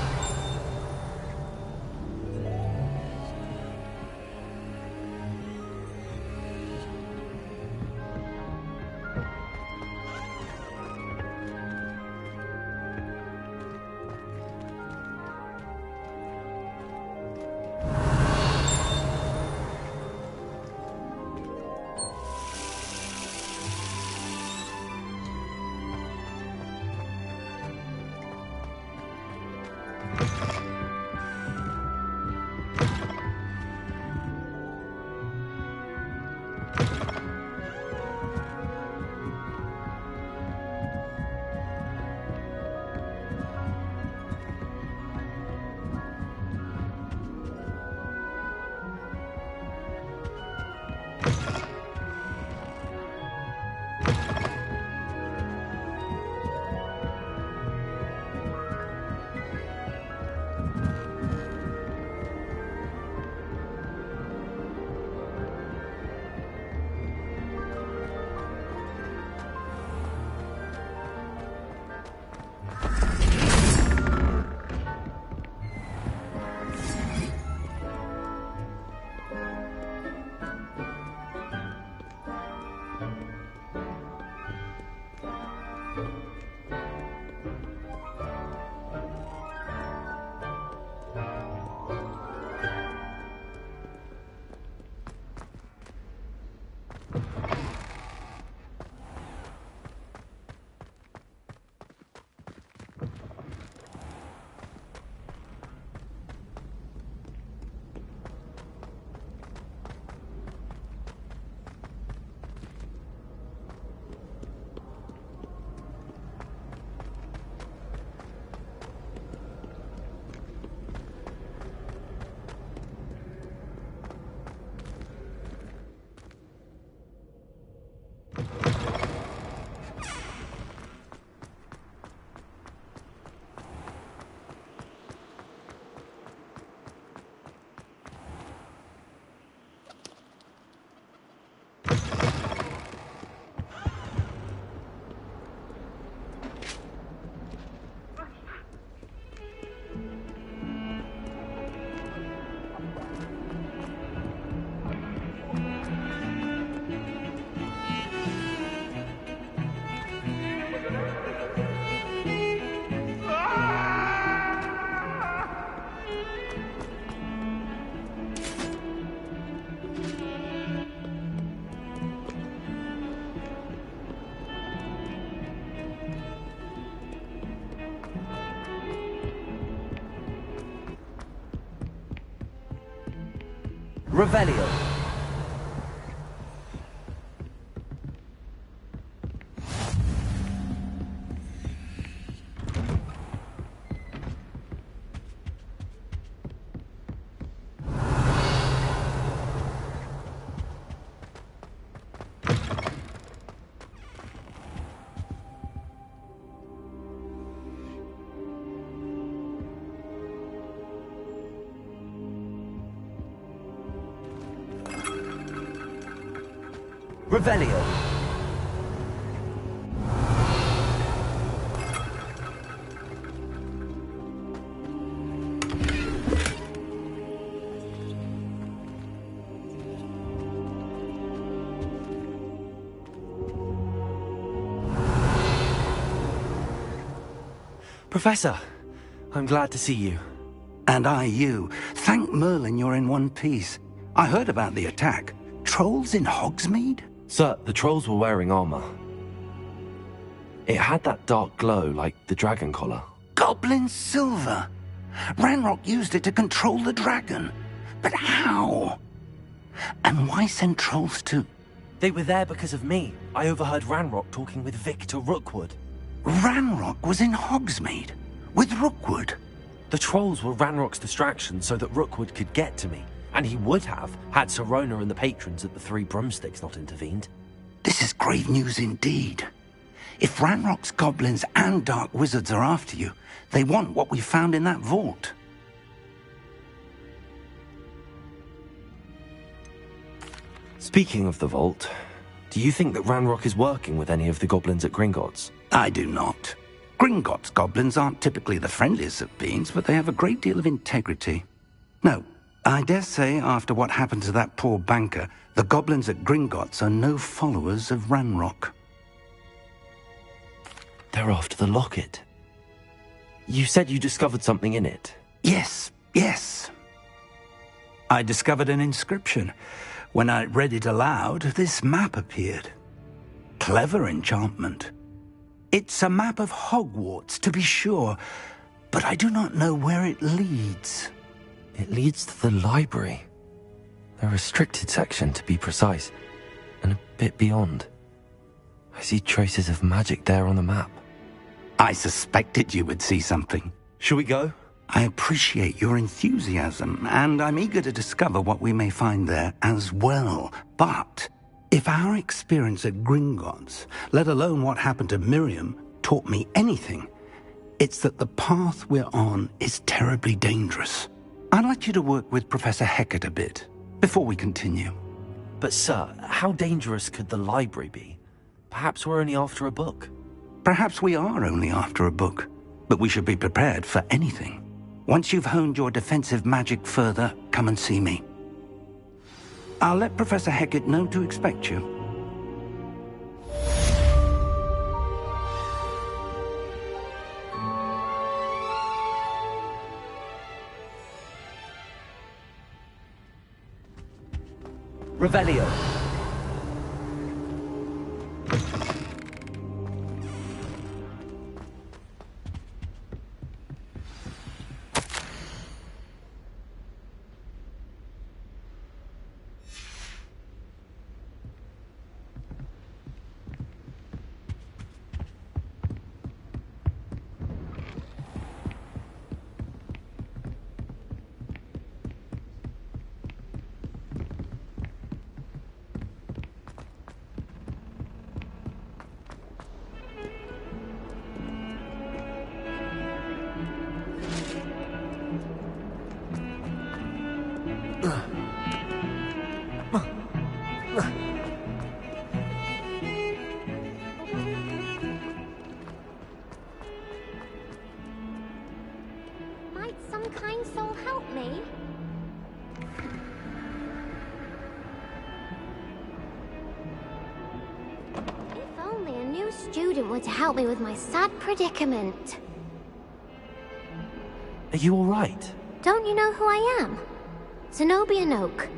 Revelio. Revelio. Professor, I'm glad to see you. And I you. Thank Merlin you're in one piece. I heard about the attack. Trolls in Hogsmeade? Sir, the trolls were wearing armor. It had that dark glow like the dragon collar. Goblin silver. Ranrock used it to control the dragon. But how? And why send trolls to... They were there because of me. I overheard Ranrock talking with Victor Rookwood. Ranrock was in Hogsmeade? With Rookwood? The trolls were Ranrock's distraction so that Rookwood could get to me. And he would have, had Sirona and the patrons at the Three Broomsticks not intervened. This is grave news indeed. If Ranrock's goblins and dark wizards are after you, they want what we found in that vault. Speaking of the vault, do you think that Ranrock is working with any of the goblins at Gringotts? I do not. Gringotts goblins aren't typically the friendliest of beings, but they have a great deal of integrity. No, I dare say after what happened to that poor banker, the goblins at Gringotts are no followers of Ranrock. They're after the locket. You said you discovered something in it. Yes. I discovered an inscription. When I read it aloud, this map appeared. Clever enchantment. It's a map of Hogwarts, to be sure, but I do not know where it leads. It leads to the library. The restricted section, to be precise, and a bit beyond. I see traces of magic there on the map. I suspected you would see something. Shall we go? I appreciate your enthusiasm, and I'm eager to discover what we may find there as well. But if our experience at Gringotts, let alone what happened to Miriam, taught me anything, it's that the path we're on is terribly dangerous. I'd like you to work with Professor Hecat a bit before we continue. But sir, how dangerous could the library be? Perhaps we're only after a book. Perhaps we are only after a book, but we should be prepared for anything. Once you've honed your defensive magic further, come and see me. I'll let Professor Hecat know to expect you. Revelio. Might some kind soul help me? If only a new student were to help me with my sad predicament. Are you all right? Don't you know who I am? Zenobia Noak,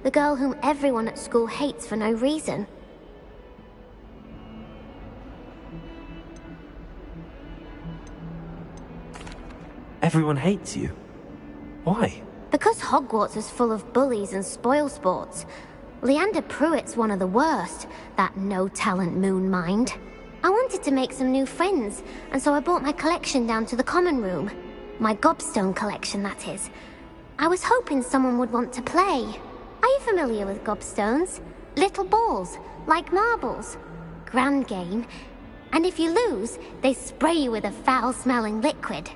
the girl whom everyone at school hates for no reason. Everyone hates you. Why? Because Hogwarts is full of bullies and spoilsports. Leander Pruitt's one of the worst, that no-talent moon mind. I wanted to make some new friends, and so I brought my collection down to the common room. My gobstone collection, that is. I was hoping someone would want to play. Are you familiar with gobstones? Little balls, like marbles. Grand game. And if you lose, they spray you with a foul-smelling liquid.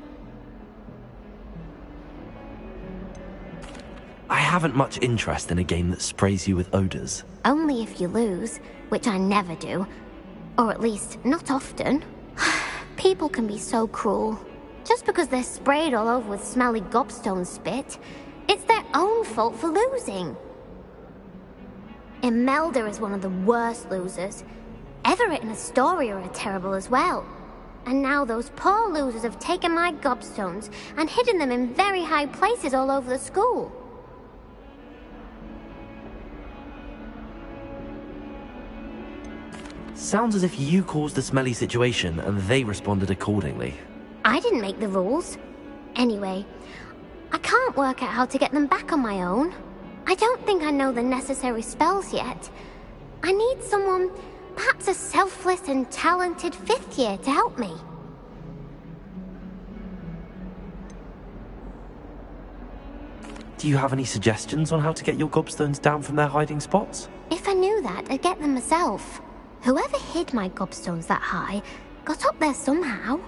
I haven't much interest in a game that sprays you with odors. Only if you lose, which I never do. Or at least, not often. People can be so cruel. Just because they're sprayed all over with smelly gobstone spit, it's their own fault for losing. Imelda is one of the worst losers. Everett and Astoria are terrible as well. And now those poor losers have taken my gobstones and hidden them in very high places all over the school. Sounds as if you caused the smelly situation and they responded accordingly. I didn't make the rules. Anyway, I can't work out how to get them back on my own. I don't think I know the necessary spells yet. I need someone, perhaps a selfless and talented 5th year to help me. Do you have any suggestions on how to get your gobstones down from their hiding spots? If I knew that, I'd get them myself. Whoever hid my gobstones that high got up there somehow.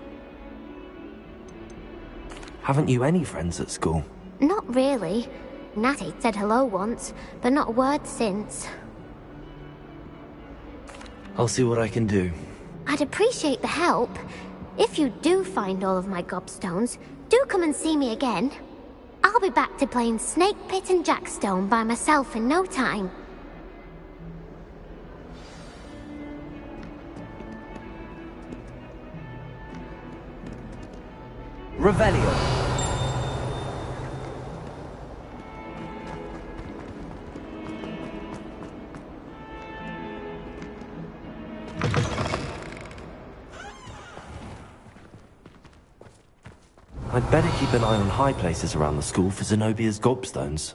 Haven't you any friends at school? Not really. Natty said hello once, but not a word since. I'll see what I can do. I'd appreciate the help. If you do find all of my gobstones, do come and see me again. I'll be back to playing Snake Pit and Jackstone by myself in no time. Revelio. I'd better keep an eye on high places around the school for Zenobia's gobstones.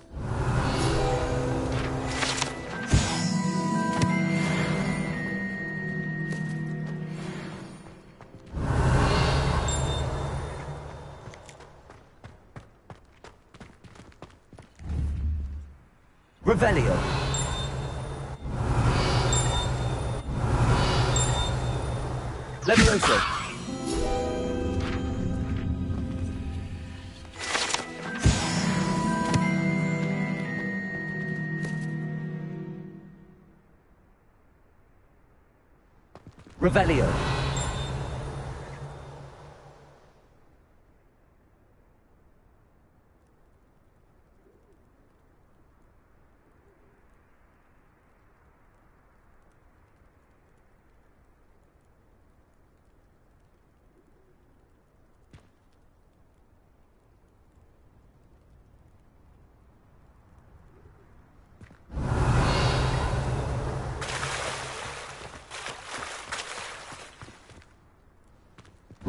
Revelio. Levioso. Revelio.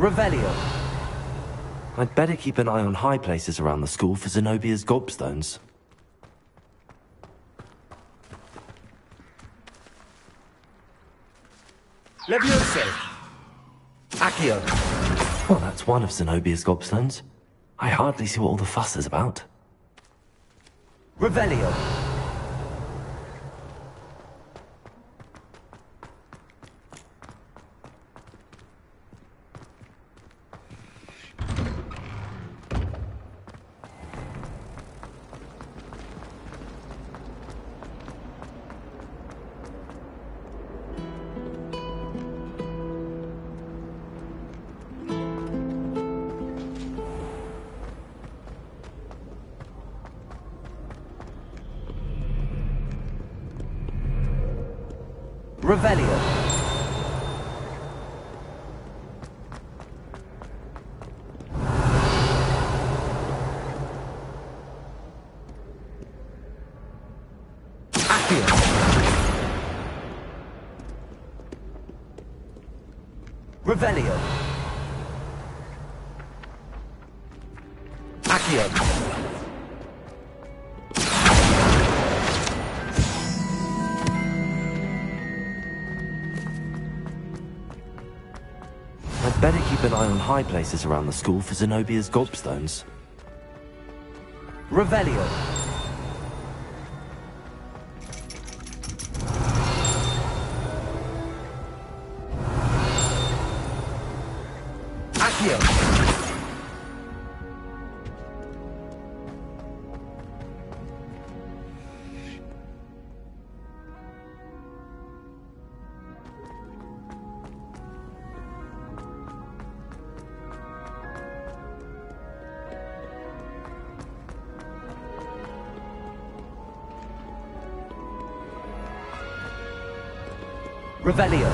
Revelio. I'd better keep an eye on high places around the school for Zenobia's gobstones. Levioso. Accio. Well, that's one of Zenobia's gobstones. I hardly see what all the fuss is about. Revelio. Revelio. Accio. Revelio. Accio. Better keep an eye on high places around the school for Zenobia's gobstones. Revelio. Accio. Revelio.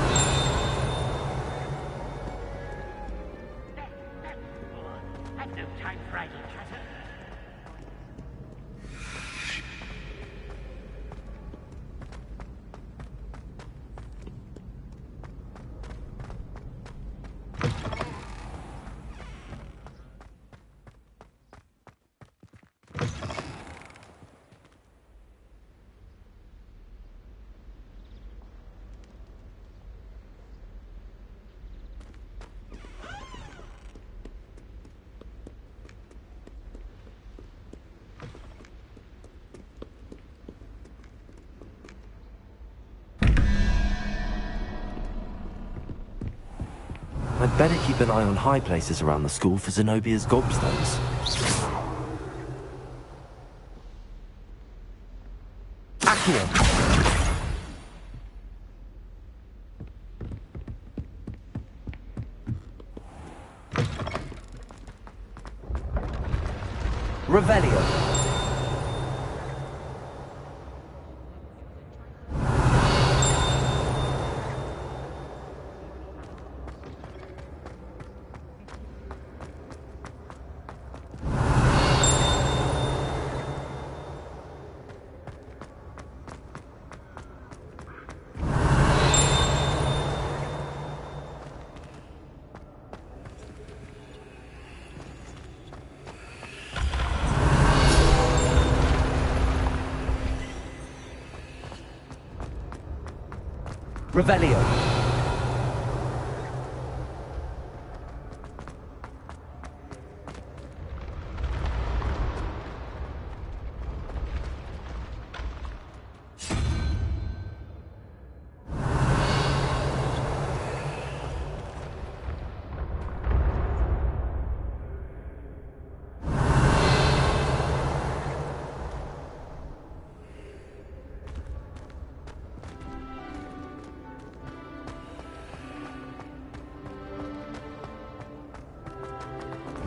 I'd better keep an eye on high places around the school for Zenobia's gobstones. Accio! Revelio. Revelio.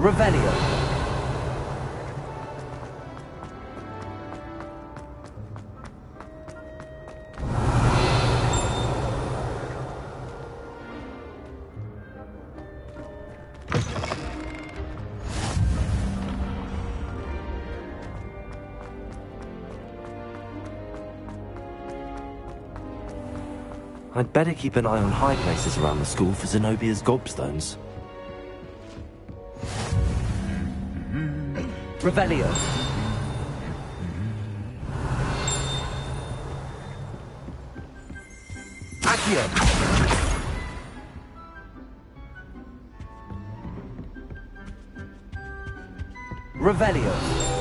Revelio. I'd better keep an eye on high places around the school for Zenobia's gobstones. Revelio. Accio. Revelio.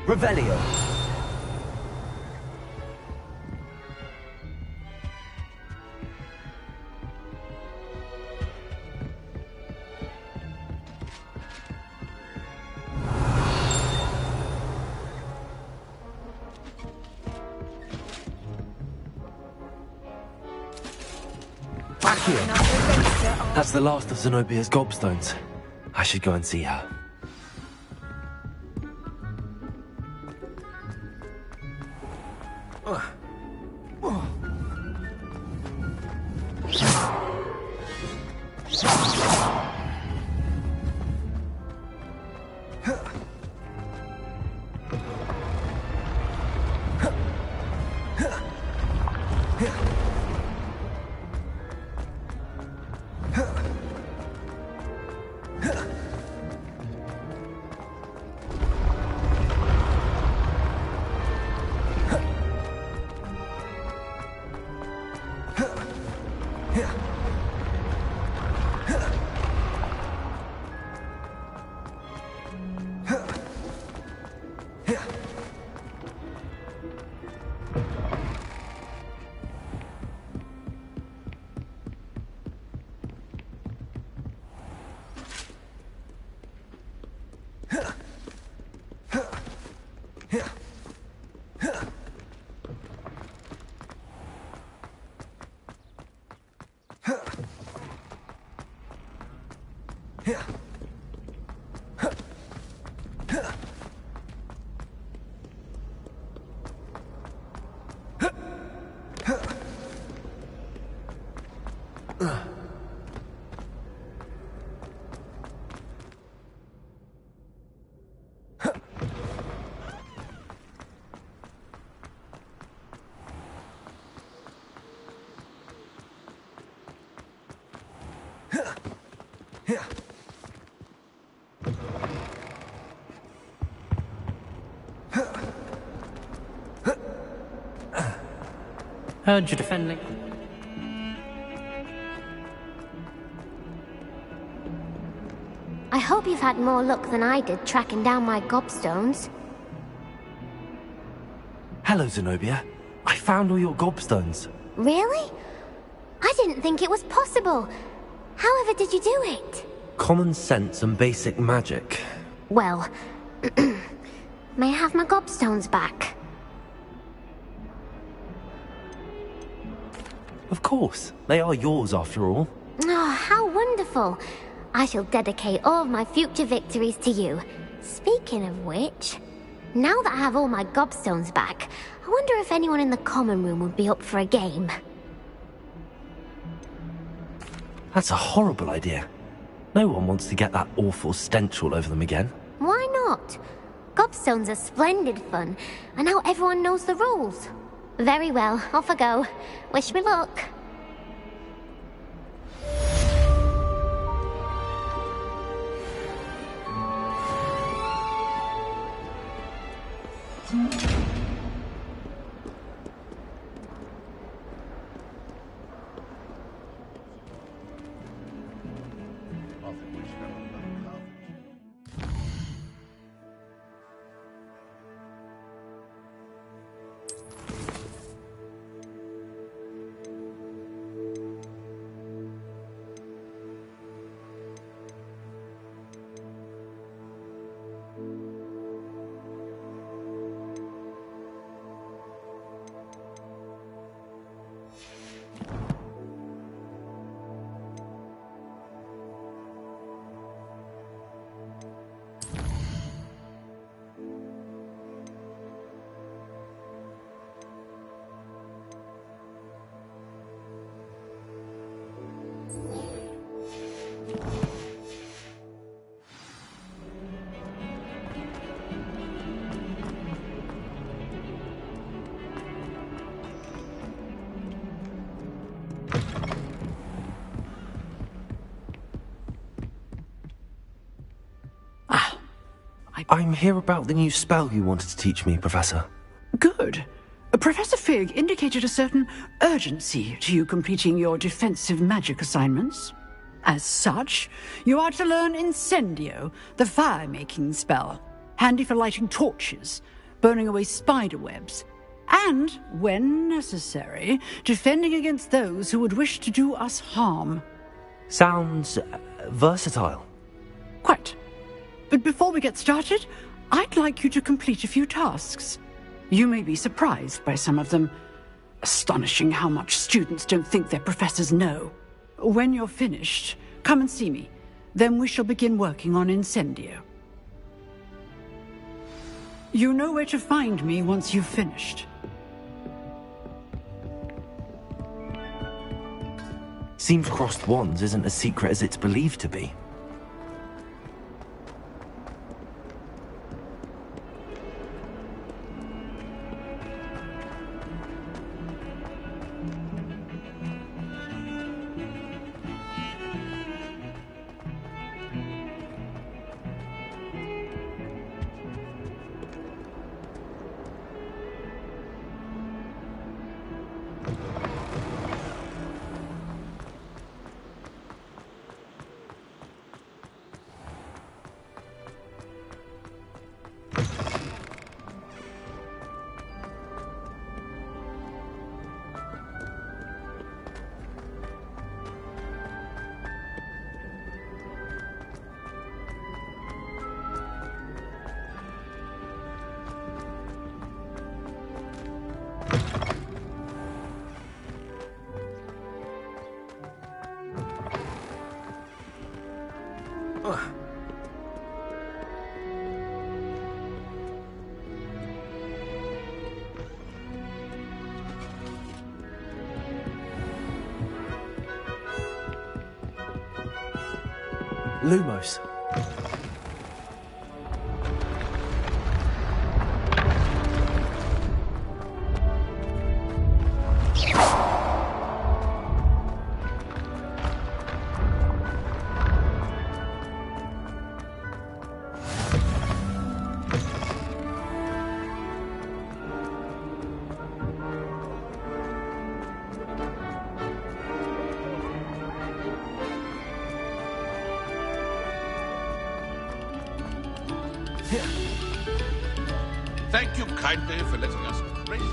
Revelio. That's the last of Zenobia's gobstones. I should go and see her. Heard you defending. I hope you've had more luck than I did tracking down my gobstones. Hello, Zenobia. I found all your gobstones. Really? I didn't think it was possible. However did you do it? Common sense and basic magic. Well, may I have my gobstones back? Of course. They are yours after all. Oh, how wonderful. I shall dedicate all of my future victories to you. Speaking of which, now that I have all my gobstones back, I wonder if anyone in the common room would be up for a game. That's a horrible idea. No one wants to get that awful stench all over them again. Why not? Gobstones are splendid fun, and now everyone knows the rules. Very well, off I go. Wish me luck. I'm here about the new spell you wanted to teach me, Professor. Good. Professor Fig indicated a certain urgency to you completing your defensive magic assignments. As such, you are to learn Incendio, the fire-making spell, handy for lighting torches, burning away spider webs, and, when necessary, defending against those who would wish to do us harm. Sounds versatile. Quite. But before we get started, I'd like you to complete a few tasks. You may be surprised by some of them. Astonishing how much students don't think their professors know. When you're finished, come and see me. Then we shall begin working on Incendio. You know where to find me once you've finished. Seems crossed wands isn't as secret as it's believed to be. Lumos. Thank you kindly for letting us raise you.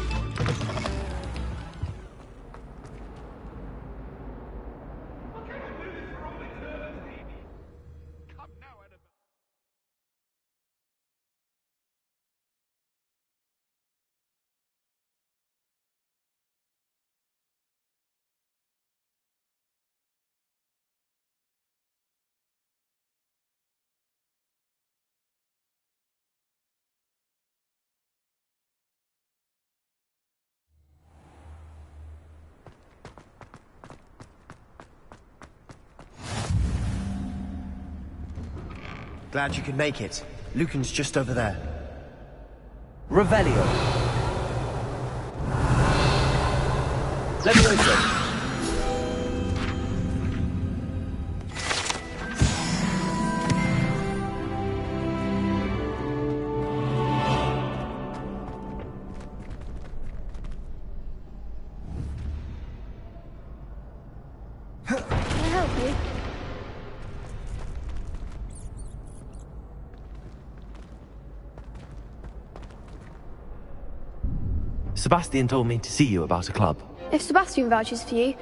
Glad you could make it. Lucan's just over there. Revelio. Levioso. Can I help you? Sebastian told me to see you about a club. If Sebastian vouches for you,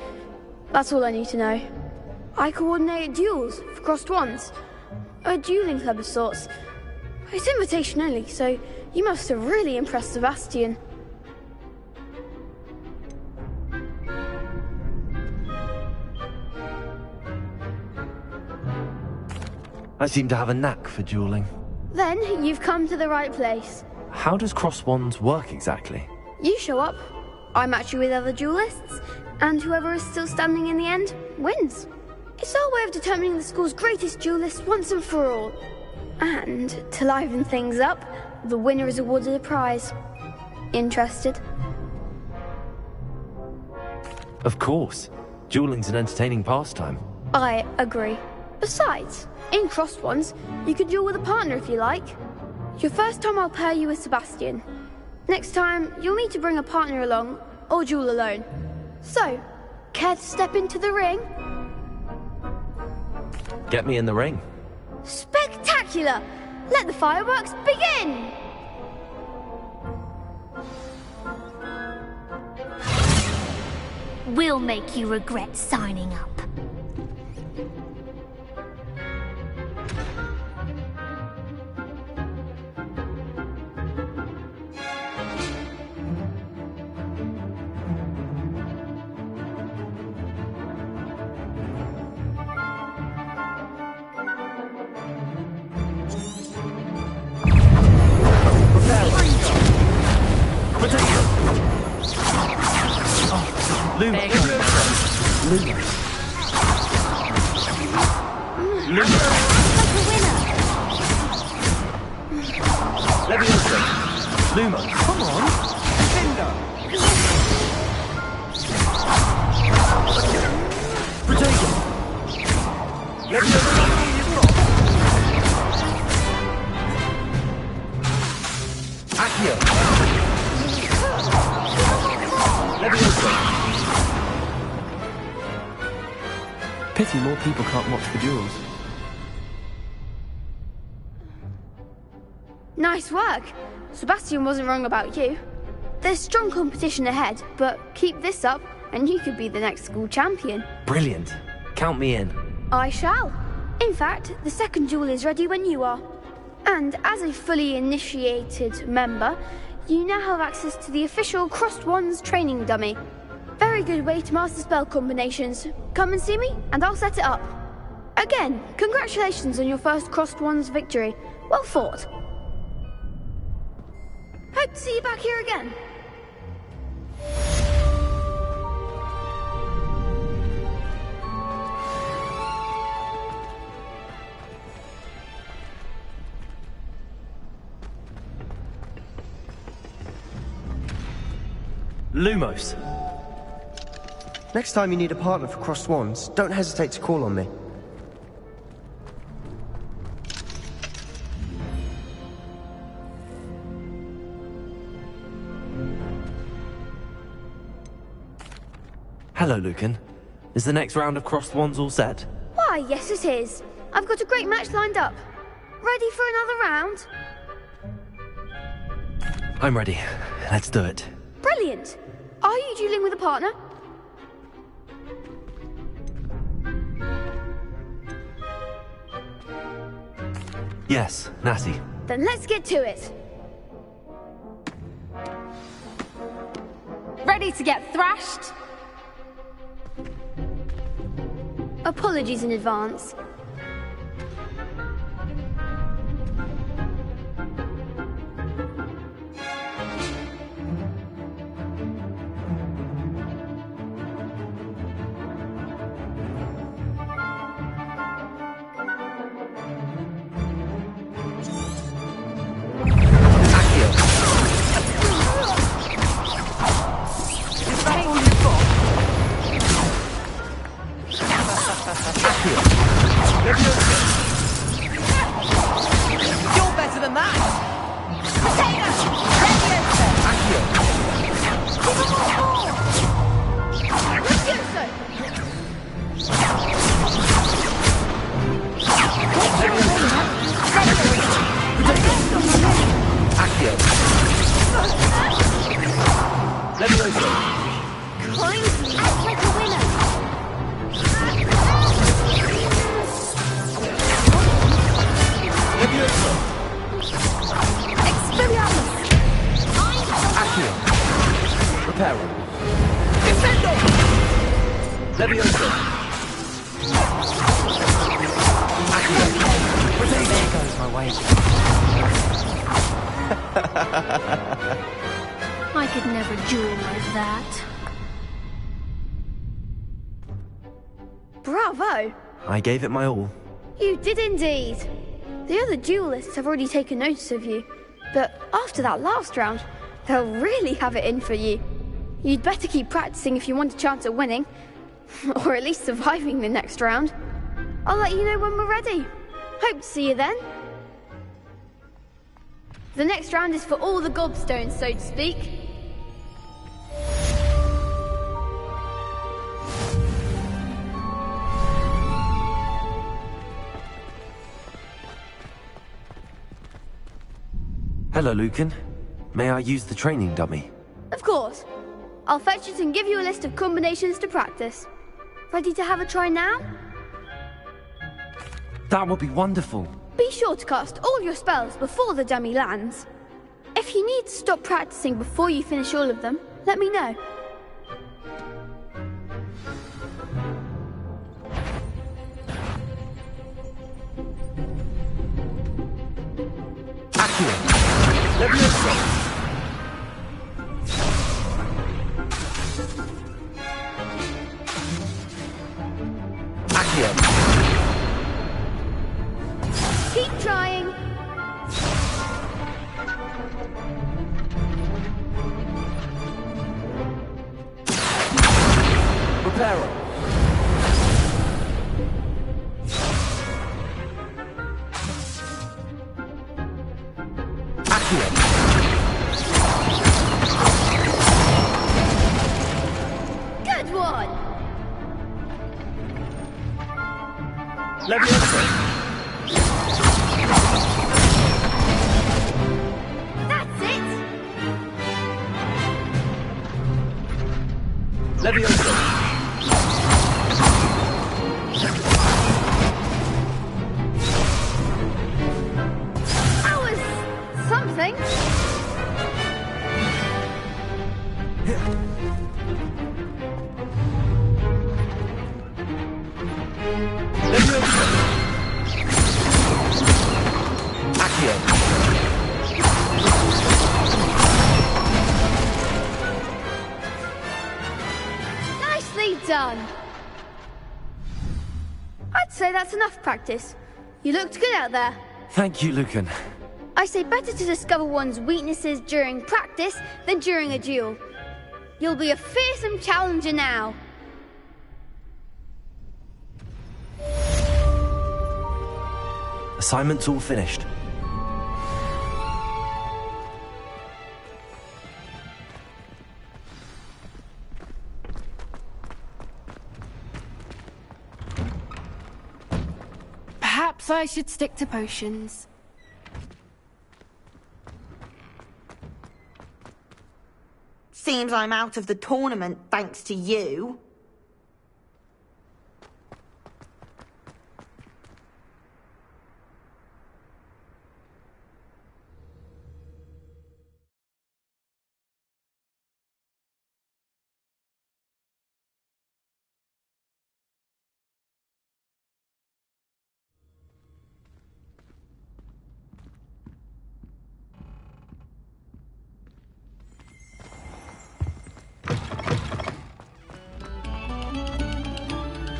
that's all I need to know. I coordinate duels for crossed wands. A dueling club of sorts. It's invitation only, so you must have really impressed Sebastian. I seem to have a knack for dueling. Then you've come to the right place. How does cross wands work exactly? You show up, I match you with other duelists, and whoever is still standing in the end wins. It's our way of determining the school's greatest duelist once and for all. And to liven things up, the winner is awarded a prize. Interested? Of course. Dueling's an entertaining pastime. I agree. Besides, in crossed ones, you could duel with a partner if you like. Your first time I'll pair you with Sebastian. Next time, you'll need to bring a partner along, or duel alone. So, care to step into the ring? Get me in the ring. Spectacular! Let the fireworks begin! We'll make you regret signing up. Pity more people can't watch the duels. Nice work. Sebastian wasn't wrong about you. There's strong competition ahead, but keep this up and you could be the next school champion. Brilliant. Count me in. I shall. In fact, the second duel is ready when you are. And as a fully initiated member, you now have access to the official Crossed Wands training dummy. Very good way to master spell combinations. Come and see me, and I'll set it up. Again, congratulations on your first Crossed Wands victory. Well fought. Hope to see you back here again. Lumos. Next time you need a partner for Crossed Wands, don't hesitate to call on me. Hello, Lucan. Is the next round of Crossed Wands all set? Why, yes it is. I've got a great match lined up. Ready for another round? I'm ready. Let's do it. Brilliant! Are you dueling with a partner? Yes, Natty. Then let's get to it. Ready to get thrashed? Apologies in advance. You're better than that! Kindly act like a winner. Expelliarmus! Accio. Reparo. Defendo! Levioso. There goes my way. I could never duel like that. Bravo! I gave it my all. You did indeed. The other duelists have already taken notice of you, but after that last round, they'll really have it in for you. You'd better keep practicing if you want a chance at winning, or at least surviving the next round. I'll let you know when we're ready. Hope to see you then. The next round is for all the gobstones, so to speak. Hello, Lucan. May I use the training dummy? Of course. I'll fetch it and give you a list of combinations to practice. Ready to have a try now? That would be wonderful. Be sure to cast all your spells before the dummy lands. If you need to stop practicing before you finish all of them, let me know. Levioso. Accio. Keep trying. Reparo. Good one. Levioso. That's it. Levioso. That was something. Accio. Nicely done. I'd say that's enough practice. You looked good out there. Thank you, Lucan. I say better to discover one's weaknesses during practice than during a duel. You'll be a fearsome challenger now. Assignment's all finished. Perhaps I should stick to potions. Seems I'm out of the tournament thanks to you.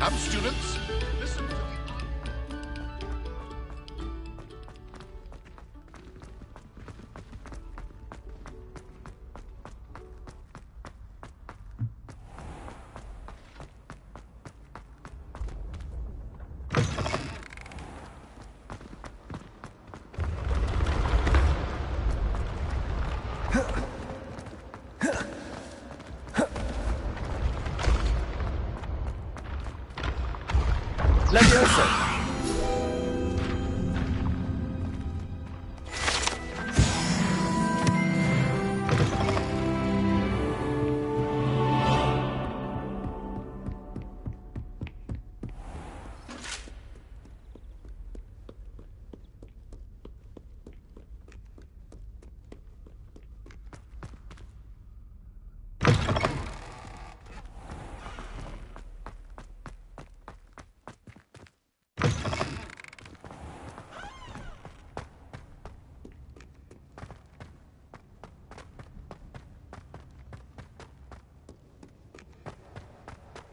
Come, students. Listen to Levioso!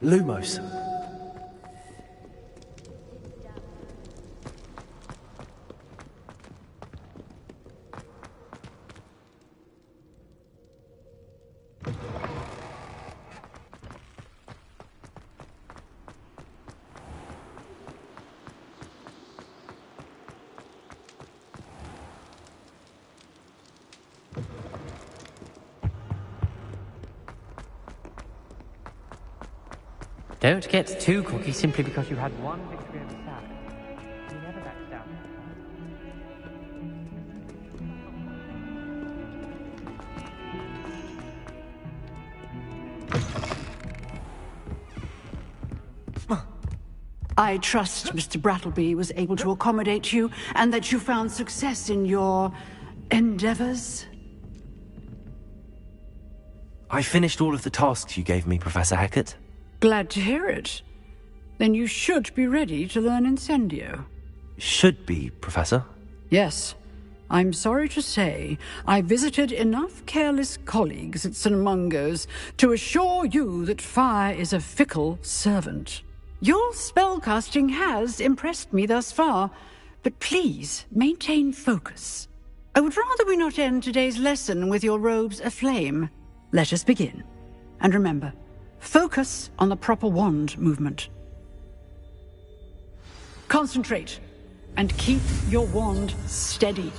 Lumos. Don't get too cocky simply because you had one victory over Sad. You never back down. I trust Mr. Brattleby was able to accommodate you and that you found success in your endeavors. I finished all of the tasks you gave me, Professor Hackett. Glad to hear it. Then you should be ready to learn Incendio. Should be, Professor. Yes. I'm sorry to say, I visited enough careless colleagues at St. Mungo's to assure you that fire is a fickle servant. Your spellcasting has impressed me thus far, but please maintain focus. I would rather we not end today's lesson with your robes aflame. Let us begin. And remember, focus on the proper wand movement. Concentrate, and keep your wand steady.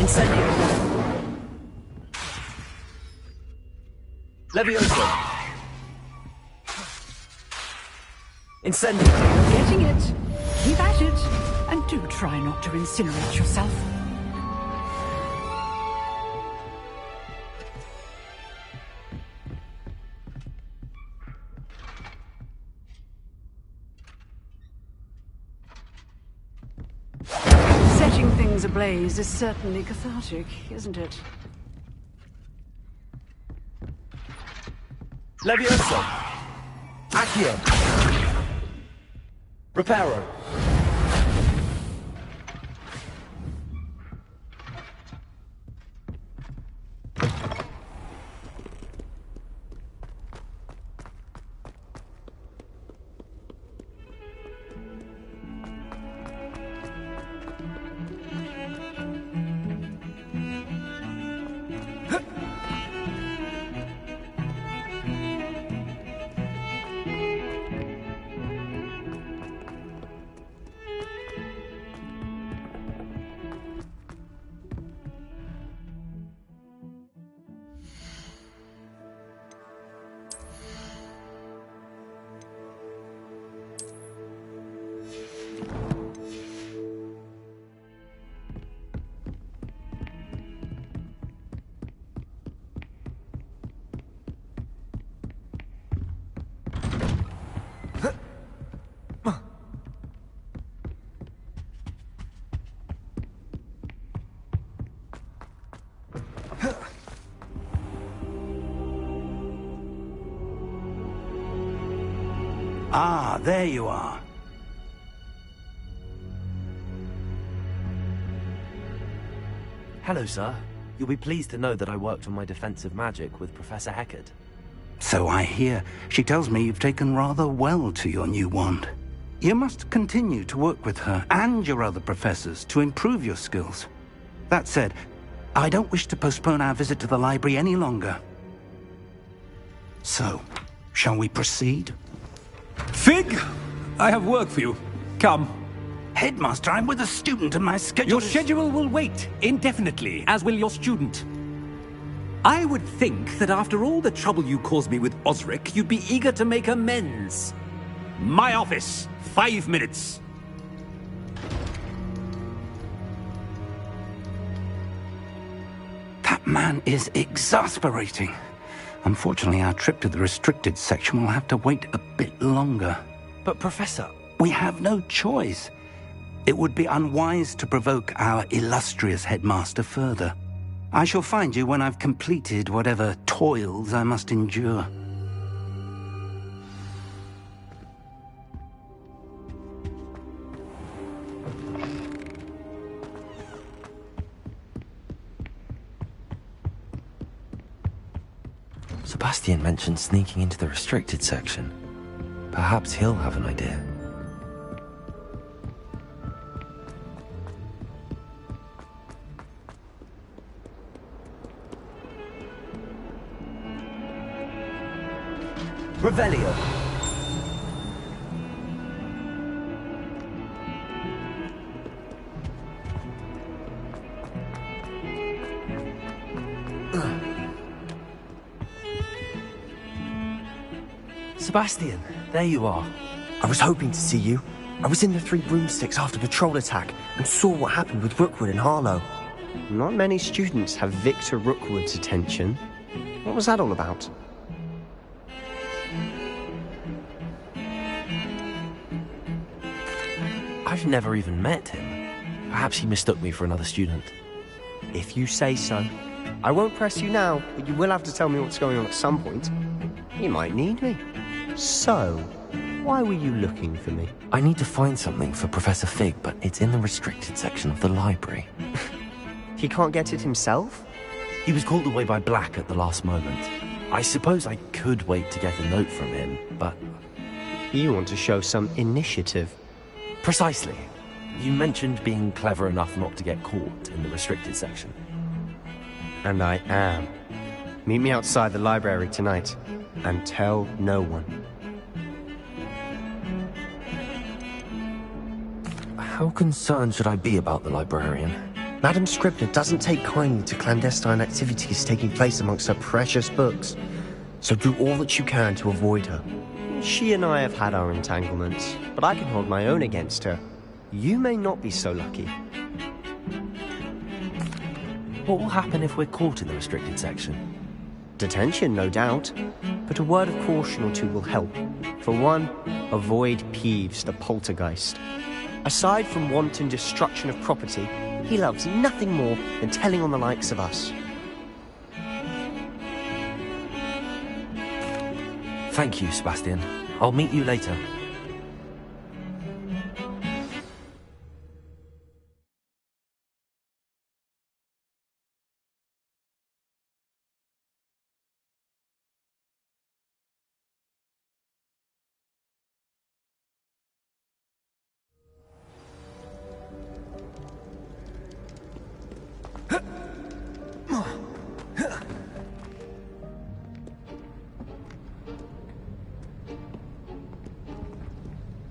Incendio! Levioso! Incendio! Getting it. Keep at it. And do try not to incinerate yourself. Setting things ablaze is certainly cathartic, isn't it? Levioso! Accio! Reparo! Ah, there you are. Hello, sir. You'll be pleased to know that I worked on my defensive magic with Professor Heckard. So I hear. She tells me you've taken rather well to your new wand. You must continue to work with her and your other professors to improve your skills. That said, I don't wish to postpone our visit to the library any longer. So, shall we proceed? Fig, I have work for you. Come. Headmaster, I'm with a student and my schedule Your schedule will wait indefinitely, as will your student. I would think that after all the trouble you caused me with Osric, you'd be eager to make amends. My office, 5 minutes. That man is exasperating. Unfortunately, our trip to the restricted section will have to wait a bit longer. But, Professor... We have no choice. It would be unwise to provoke our illustrious headmaster further. I shall find you when I've completed whatever toils I must endure. Sebastian mentioned sneaking into the restricted section. Perhaps he'll have an idea. Revelio. Sebastian, there you are. I was hoping to see you. I was in the Three Broomsticks after patrol attack and saw what happened with Rookwood and Harlow. Not many students have Victor Rookwood's attention. What was that all about? I've never even met him. Perhaps he mistook me for another student. If you say so. I won't press you now, but you will have to tell me what's going on at some point. You might need me. So, why were you looking for me? I need to find something for Professor Fig, but it's in the restricted section of the library. He can't get it himself? He was called away by Black at the last moment. I suppose I could wait to get a note from him, but... You want to show some initiative. Precisely. You mentioned being clever enough not to get caught in the restricted section. And I am. Meet me outside the library tonight, and tell no one. How concerned should I be about the librarian? Madam Scribner doesn't take kindly to clandestine activities taking place amongst her precious books. So do all that you can to avoid her. She and I have had our entanglements, but I can hold my own against her. You may not be so lucky. What will happen if we're caught in the restricted section? Detention, no doubt. But a word of caution or two will help. For one, avoid Peeves, the poltergeist. Aside from wanton destruction of property, he loves nothing more than telling on the likes of us. Thank you, Sebastian. I'll meet you later.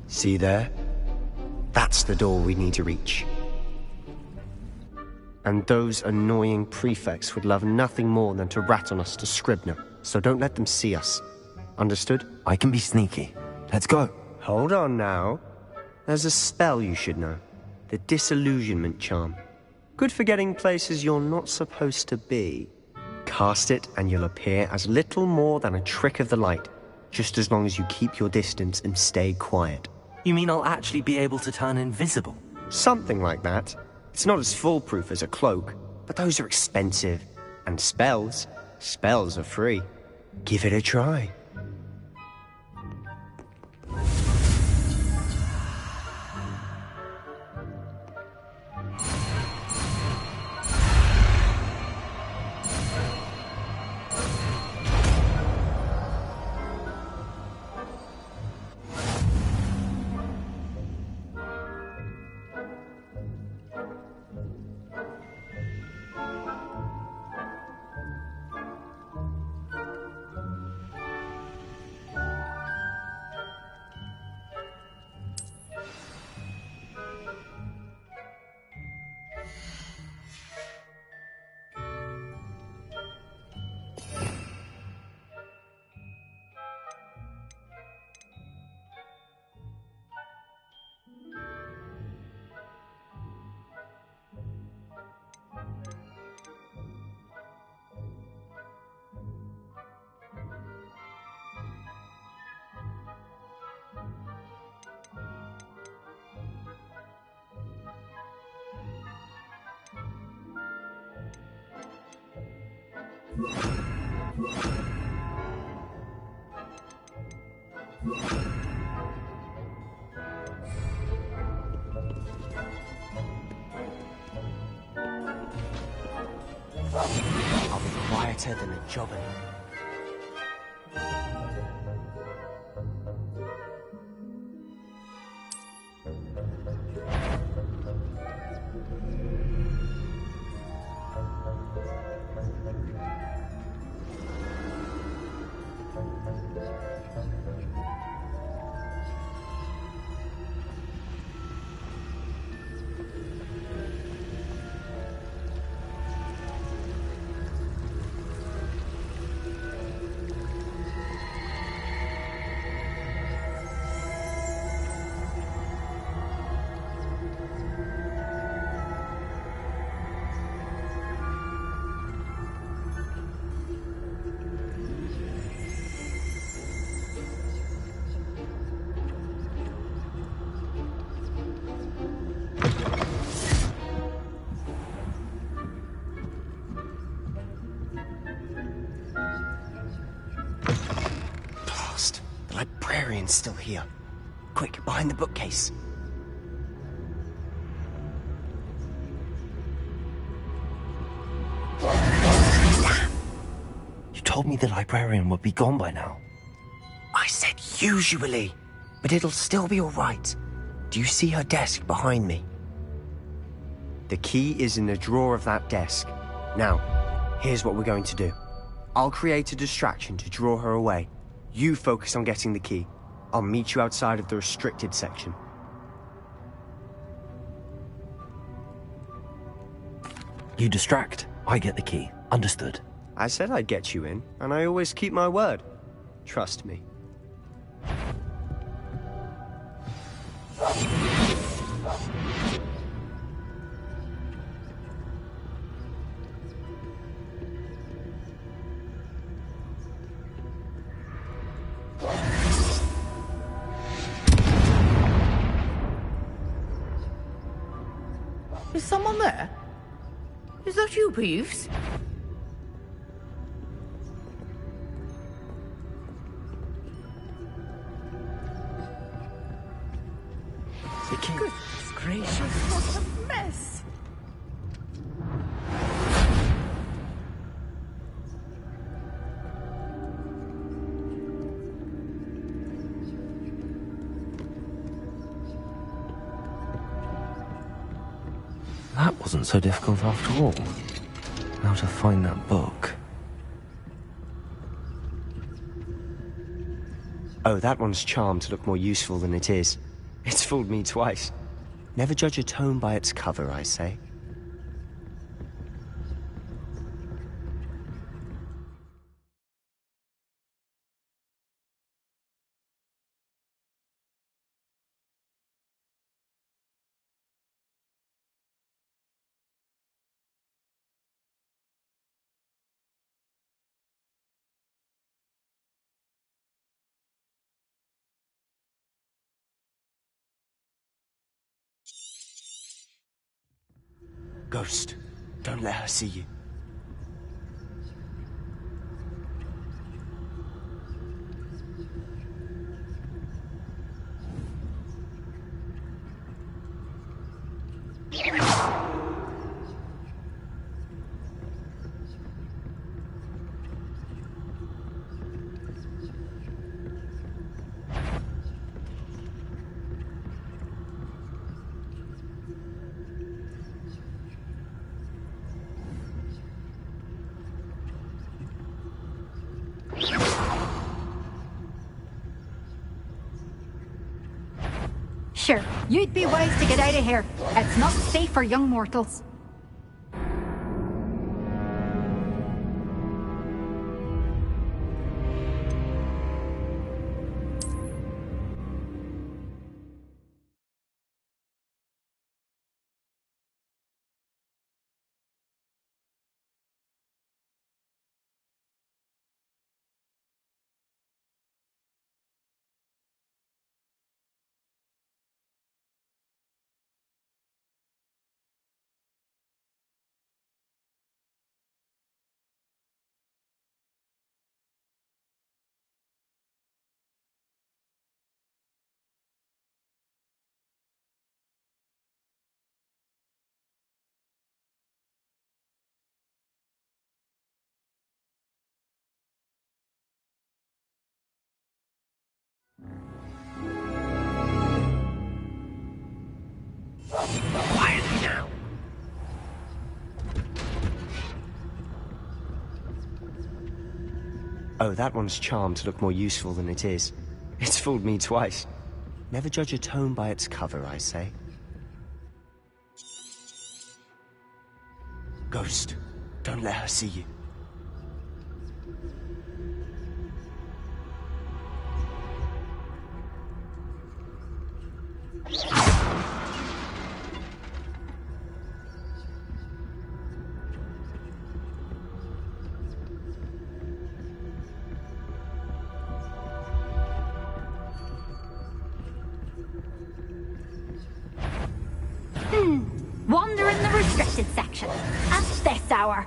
See there? That's the door we need to reach. And those annoying prefects would love nothing more than to rat on us to Scribner, so don't let them see us. Understood? I can be sneaky. Let's go. Hold on now. There's a spell you should know. The Disillusionment Charm. Good for getting places you're not supposed to be. Cast it and you'll appear as little more than a trick of the light, just as long as you keep your distance and stay quiet. You mean I'll actually be able to turn invisible? Something like that. It's not as foolproof as a cloak, but those are expensive. And spells are free. Give it a try. I'll be quieter than a jobbing. Librarian's still here. Quick, behind the bookcase. You told me the librarian would be gone by now. I said usually, but it'll still be all right. Do you see her desk behind me? The key is in the drawer of that desk. Now, here's what we're going to do. I'll create a distraction to draw her away. You focus on getting the key. I'll meet you outside of the restricted section. You distract, I get the key. Understood. I said I'd get you in, and I always keep my word. Trust me. Is someone there? Is that you, Peeves? Goodness gracious, what a mess! That wasn't so difficult after all. Now to find that book. Oh, that one's charmed to look more useful than it is. It's fooled me twice. Never judge a tome by its cover, I say. Ghost, don't let her see you. Sure, you'd be wise to get out of here. It's not safe for young mortals. Quietly now. Oh, that one's charmed to look more useful than it is. It's fooled me twice. Never judge a tome by its cover, I say. Ghost, don't let her see you. Wander in the restricted section. At this hour.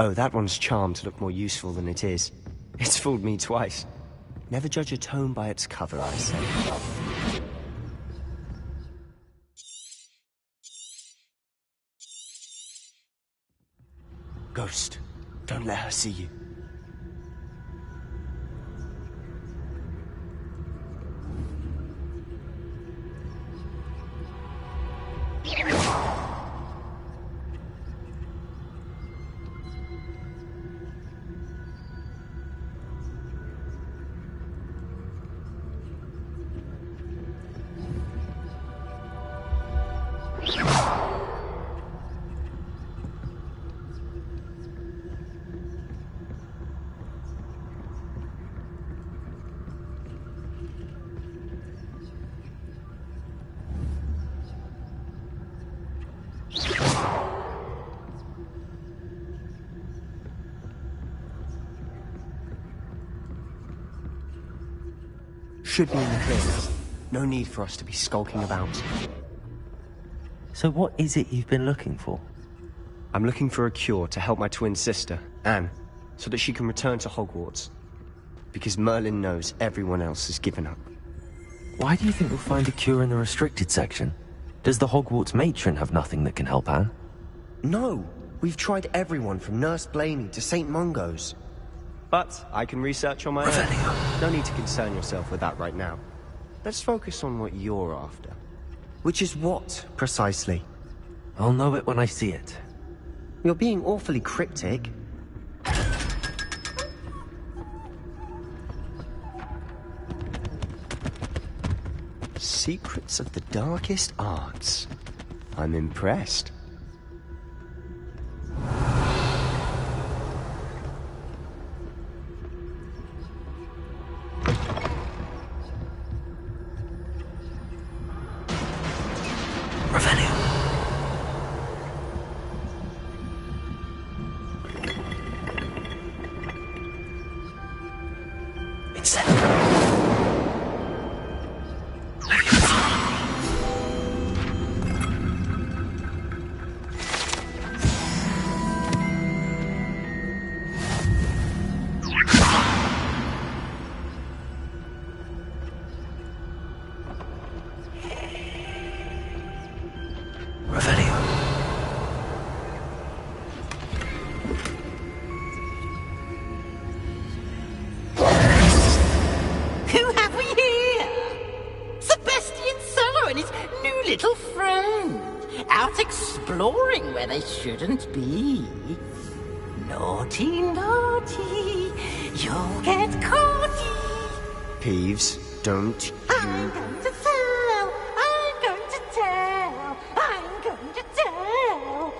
Oh, that one's charmed to look more useful than it is. It's fooled me twice. Never judge a tome by its cover, I say. Ghost, don't let her see you. Should be in the clear now. No need for us to be skulking about. So what is it you've been looking for? I'm looking for a cure to help my twin sister, Anne, so that she can return to Hogwarts. Because Merlin knows everyone else has given up. Why do you think we'll find a cure in the restricted section? Does the Hogwarts matron have nothing that can help Anne? No! We've tried everyone from Nurse Blaney to St. Mungo's. But I can research on my own. No need to concern yourself with that right now. Let's focus on what you're after. Which is what, precisely? I'll know it when I see it. You're being awfully cryptic. Secrets of the darkest arts. I'm impressed. Shouldn't be. Naughty, naughty, you'll get caught. Peeves, don't you... I'm going to tell, I'm going to tell, I'm going to tell.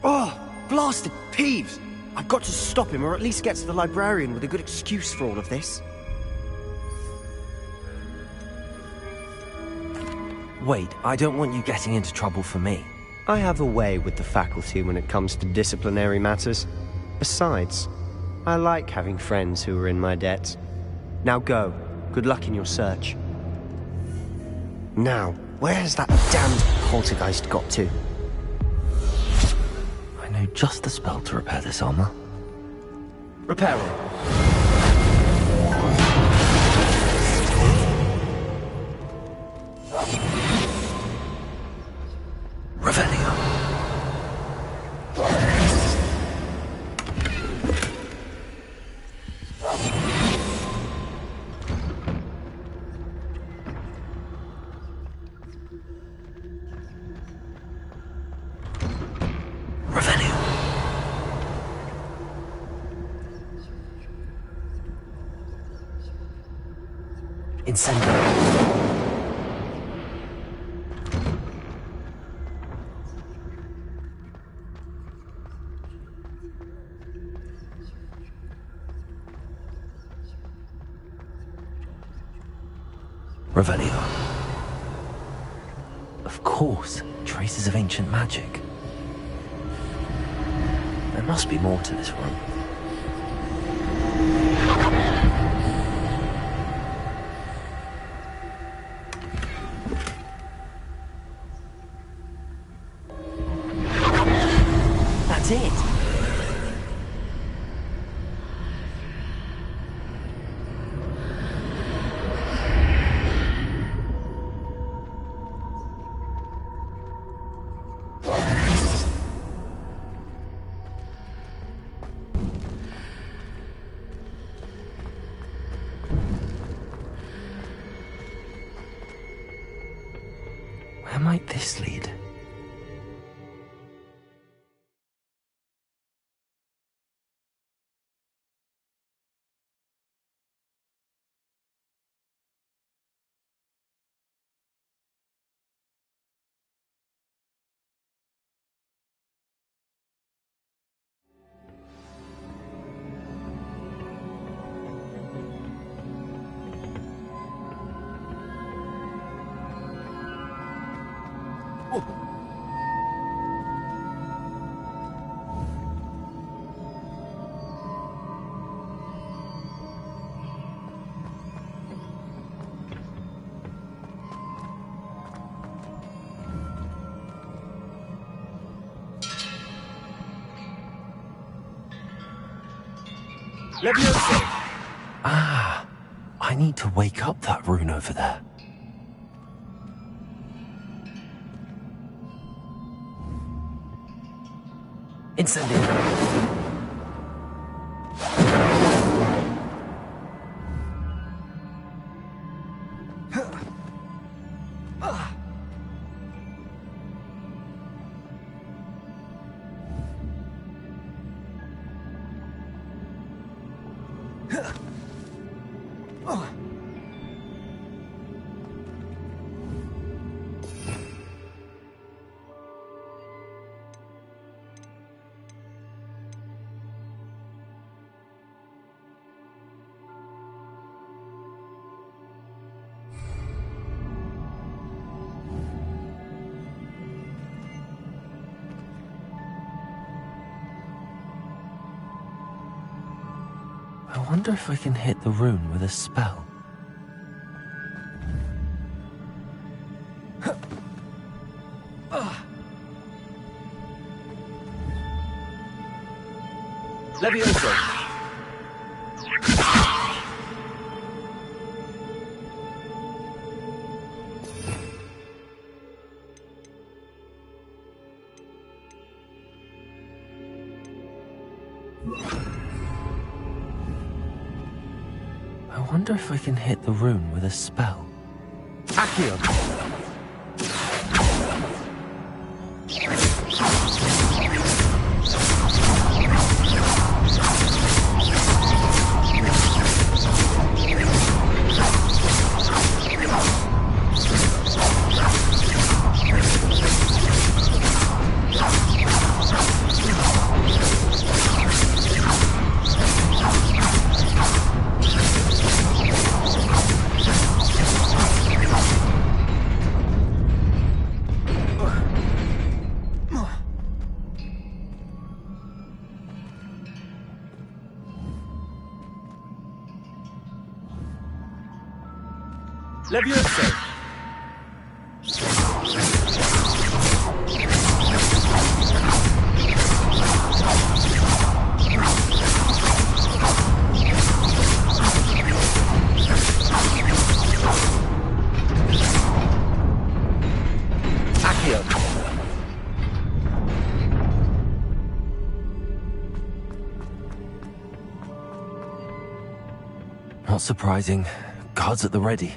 Oh, blasted Peeves! I've got to stop him, or at least get to the librarian with a good excuse for all of this. Wait, I don't want you getting into trouble for me. I have a way with the faculty when it comes to disciplinary matters. Besides, I like having friends who are in my debt. Now go. Good luck in your search. Now, where has that damned poltergeist got to? I know just the spell to repair this armor. Repair it. Revelio. Of course, traces of ancient magic. There must be more to this room. That's it. Where might this lead? Ah, I need to wake up that rune over there. Incendio. I wonder if I can hit the rune with a spell. Levioso. I wonder if I can hit the rune with a spell. Accio. Levioso. Accio. Not surprising. Guards at the ready.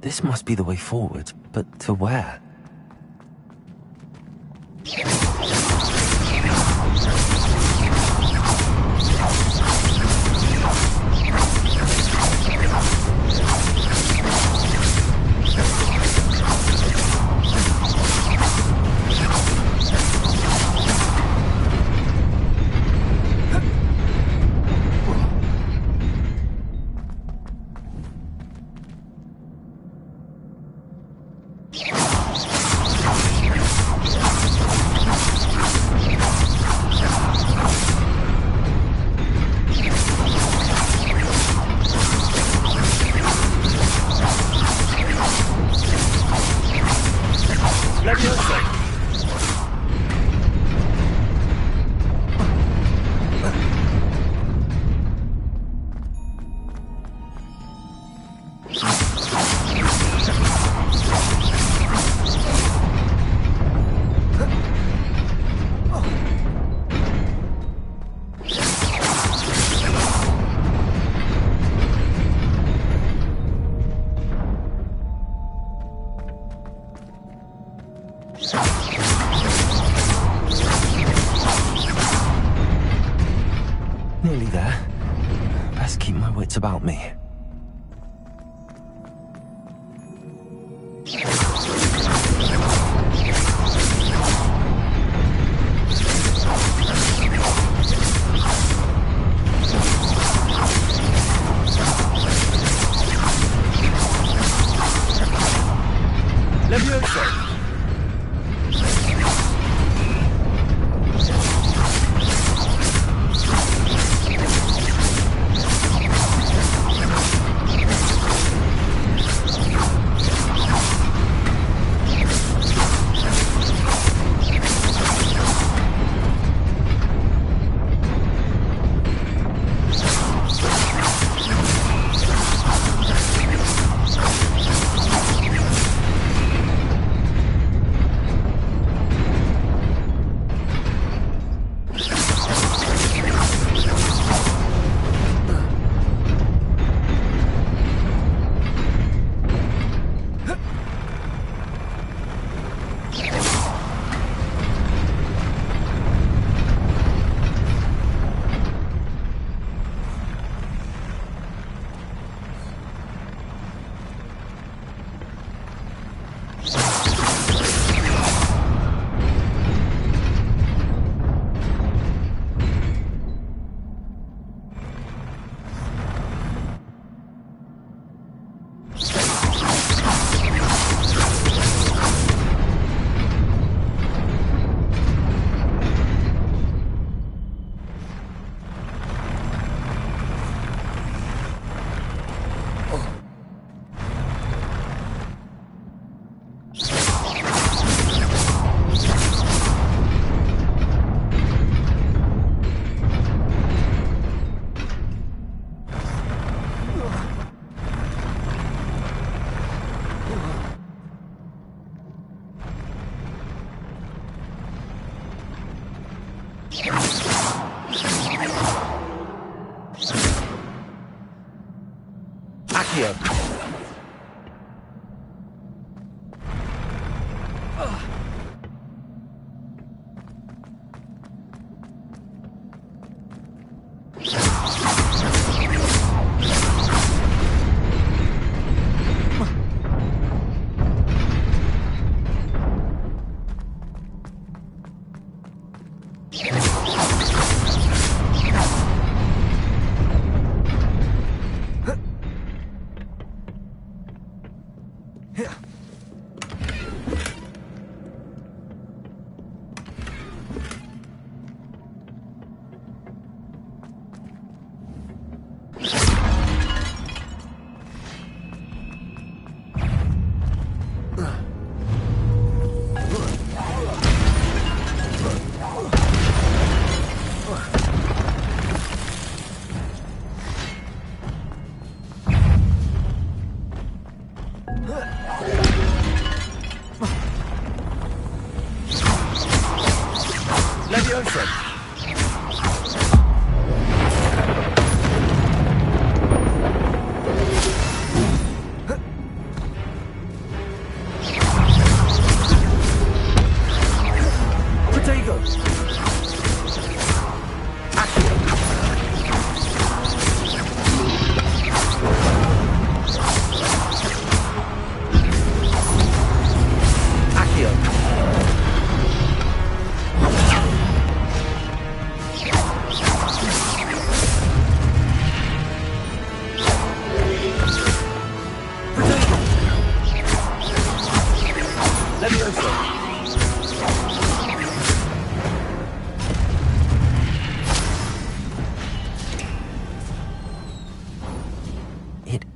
This must be the way forward, but to where? Nearly there. Best keep my wits about me.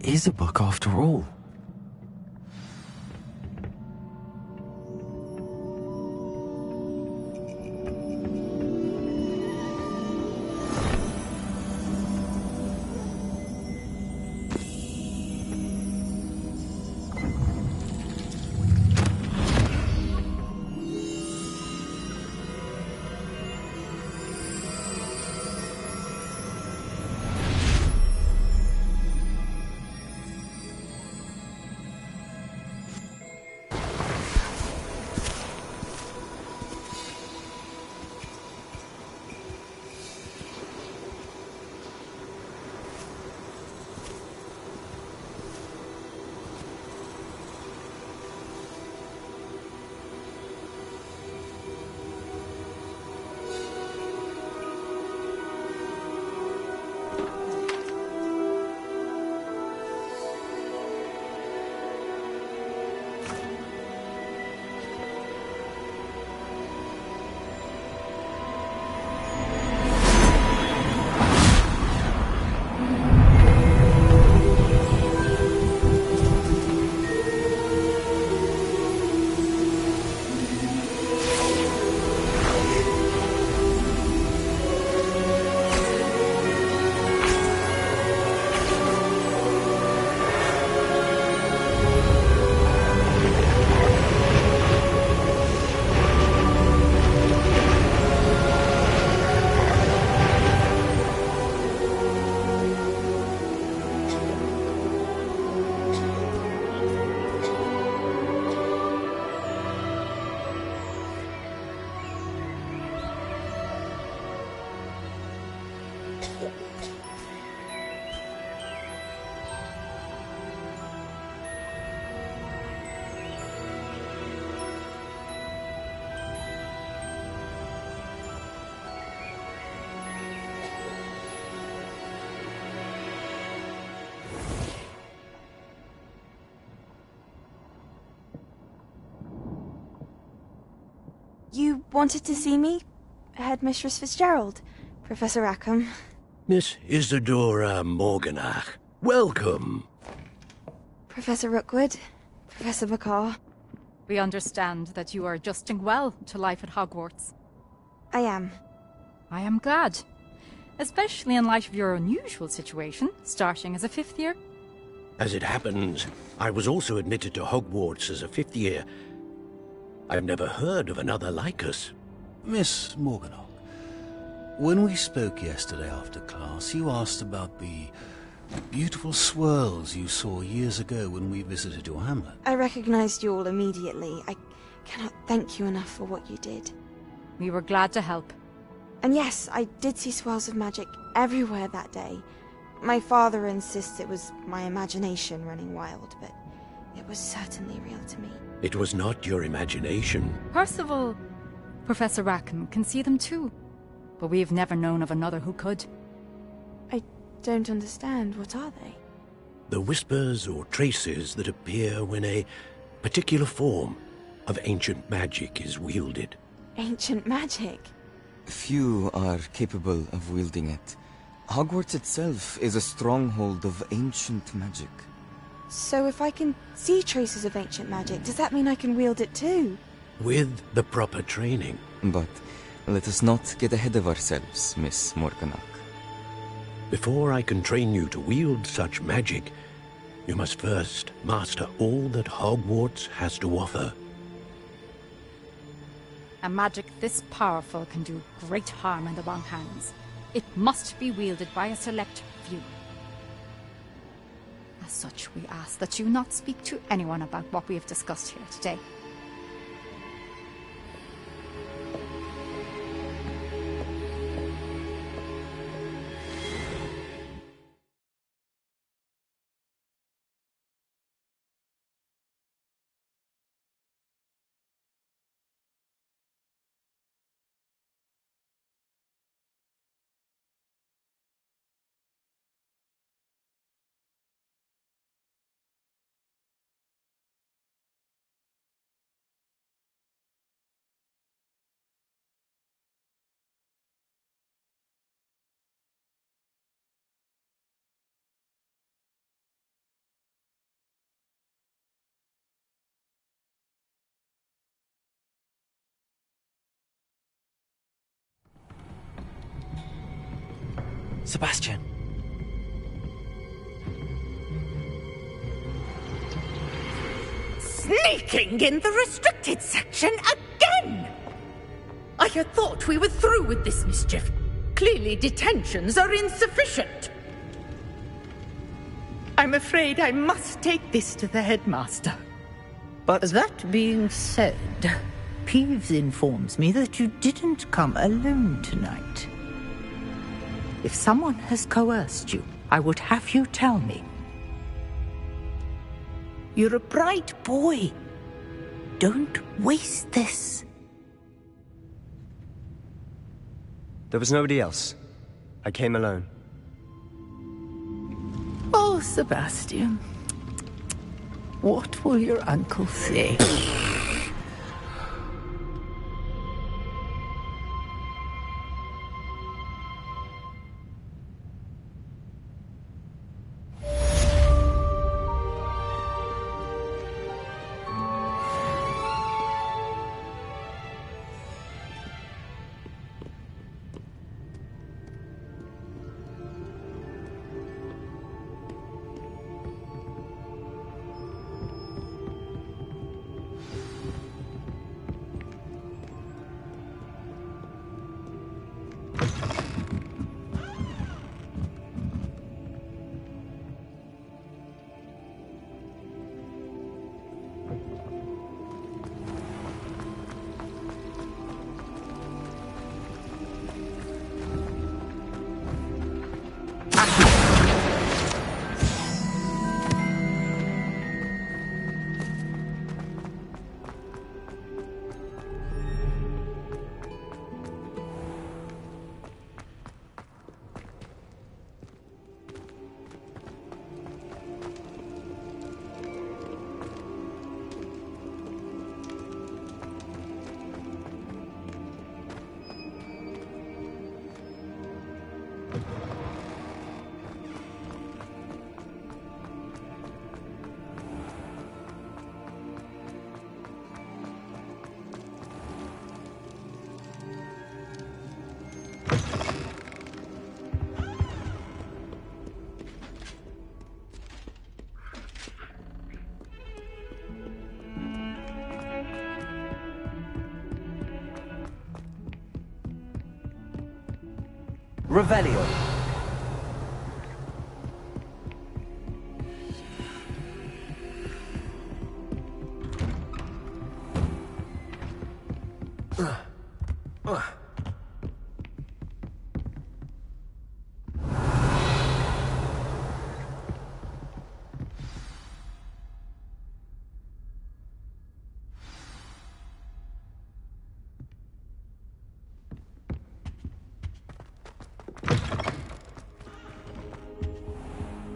is a book after all. You wanted to see me? Headmistress Fitzgerald? Professor Rackham? Miss Isadora Morganach, welcome. Professor Rookwood? Professor McCaw? We understand that you are adjusting well to life at Hogwarts. I am. I am glad. Especially in light of your unusual situation, starting as a 5th year. As it happens, I was also admitted to Hogwarts as a 5th year. I've never heard of another like us. Miss Morganach, when we spoke yesterday after class, you asked about the beautiful swirls you saw years ago when we visited your hamlet. I recognized you all immediately. I cannot thank you enough for what you did. We were glad to help. And yes, I did see swirls of magic everywhere that day. My father insists it was my imagination running wild, but it was certainly real to me. It was not your imagination. Percival, Professor Rackham can see them too. But we've never known of another who could. I don't understand. What are they? The whispers or traces that appear when a particular form of ancient magic is wielded. Ancient magic? Few are capable of wielding it. Hogwarts itself is a stronghold of ancient magic. So if I can see traces of ancient magic, does that mean I can wield it too? With the proper training. But let us not get ahead of ourselves, Miss Morganach. Before I can train you to wield such magic, you must first master all that Hogwarts has to offer. A magic this powerful can do great harm in the wrong hands. It must be wielded by a select few. As such, we ask that you not speak to anyone about what we have discussed here today. Sebastian. Sneaking in the restricted section again! I had thought we were through with this mischief. Clearly detentions are insufficient. I'm afraid I must take this to the headmaster. But that being said, Peeves informs me that you didn't come alone tonight. If someone has coerced you, I would have you tell me. You're a bright boy. Don't waste this. there was nobody else. I came alone. Oh, Sebastian. What will your uncle say? Revelio.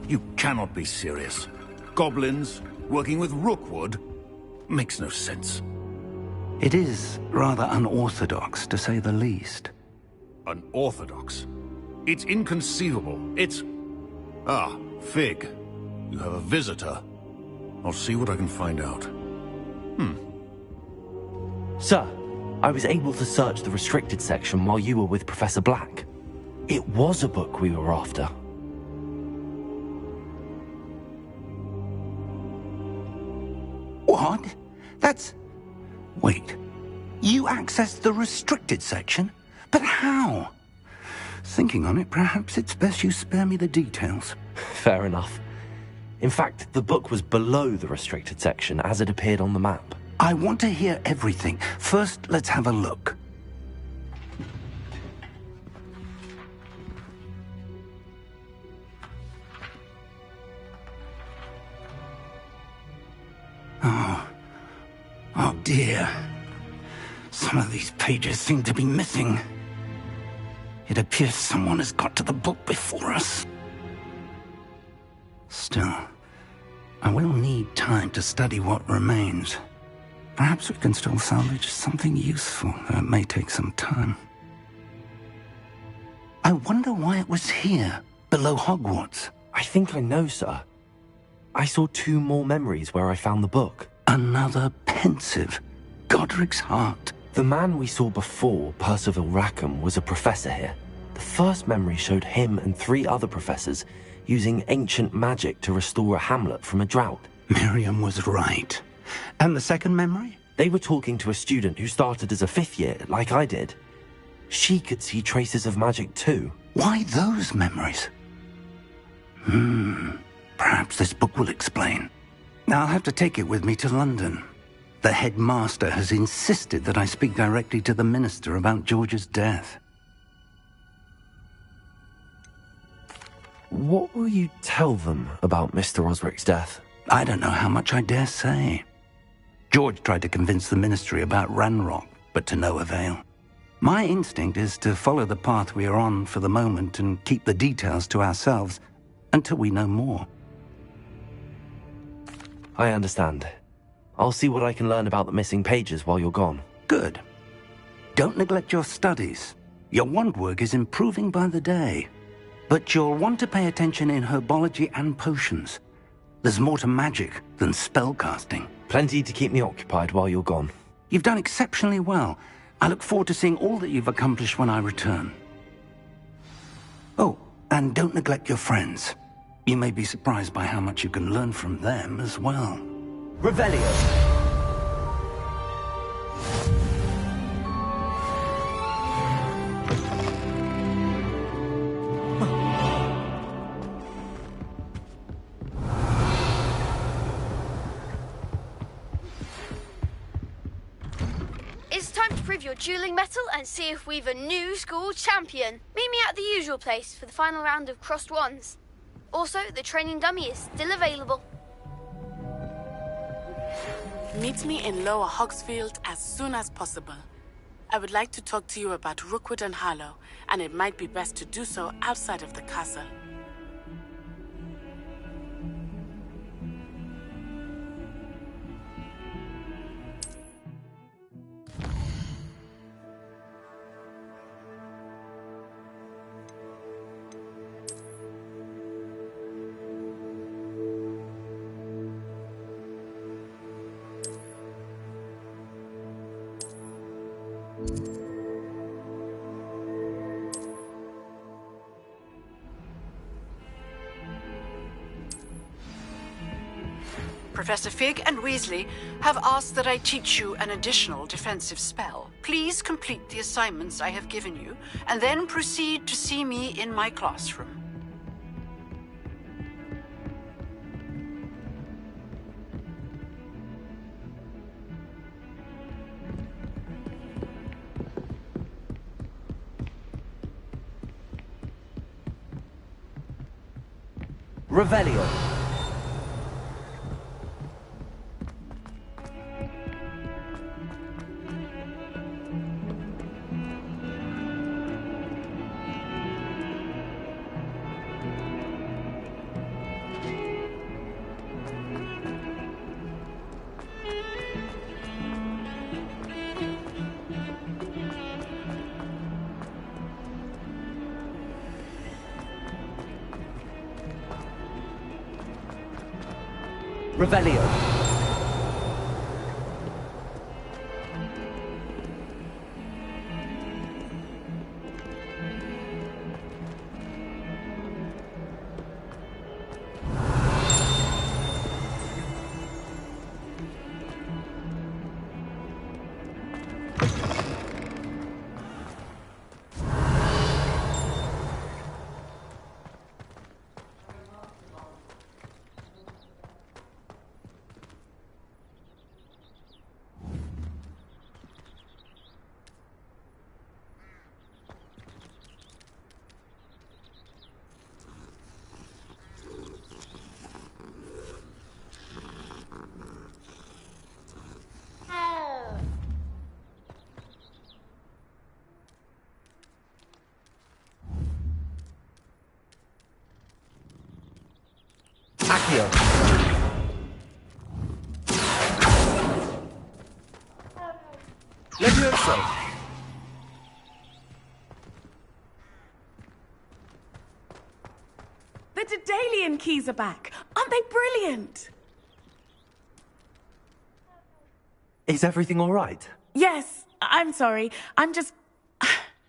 You cannot be serious. Goblins working with Rookwood makes no sense. It is rather unorthodox, to say the least. Unorthodox? It's inconceivable. It's... Ah, Fig. You have a visitor. I'll see what I can find out. Sir, I was able to search the restricted section while you were with Professor Black. It was a book we were after. What? That's... Wait. You accessed the restricted section? But how? Thinking on it, perhaps it's best you spare me the details. Fair enough. In fact, the book was below the restricted section as it appeared on the map. I want to hear everything. First, let's have a look. Oh dear. Some of these pages seem to be missing. It appears someone has got to the book before us. Still, I will need time to study what remains. Perhaps we can still salvage something useful, though it may take some time. I wonder why it was here, below Hogwarts. I think I know, sir. I saw 2 more memories where I found the book. Another pensive. Godric's heart. The man we saw before, Percival Rackham, was a professor here. The first memory showed him and 3 other professors using ancient magic to restore a hamlet from a drought. Miriam was right. And the second memory? They were talking to a student who started as a 5th year, like I did. She could see traces of magic too. Why those memories? Perhaps this book will explain. I'll have to take it with me to London. The headmaster has insisted that I speak directly to the minister about George's death. What will you tell them about Mr. Osric's death? I don't know how much I dare say. George tried to convince the ministry about Ranrock, but to no avail. My instinct is to follow the path we are on for the moment and keep the details to ourselves until we know more. I understand. I'll see what I can learn about the missing pages while you're gone. Good. Don't neglect your studies. Your wand work is improving by the day. But you'll want to pay attention in herbology and potions. There's more to magic than spellcasting. Plenty to keep me occupied while you're gone. You've done exceptionally well. I look forward to seeing all that you've accomplished when I return. Oh, and don't neglect your friends. You may be surprised by how much you can learn from them as well. Revelio. It's time to prove your dueling mettle and see if we've a new school champion. Meet me at the usual place for the final round of crossed wands. Also, the training dummy is still available. Meet me in Lower Hogsfield as soon as possible. I would like to talk to you about Rookwood and Harlow, and it might be best to do so outside of the castle. Professor Fig and Weasley have asked that I teach you an additional defensive spell. Please complete the assignments I have given you, and then proceed to see me in my classroom. Revelio. Revelio. Accio. Levioso. The Daedalian keys are back. Aren't they brilliant? Is everything all right? Yes, I'm sorry. I'm just...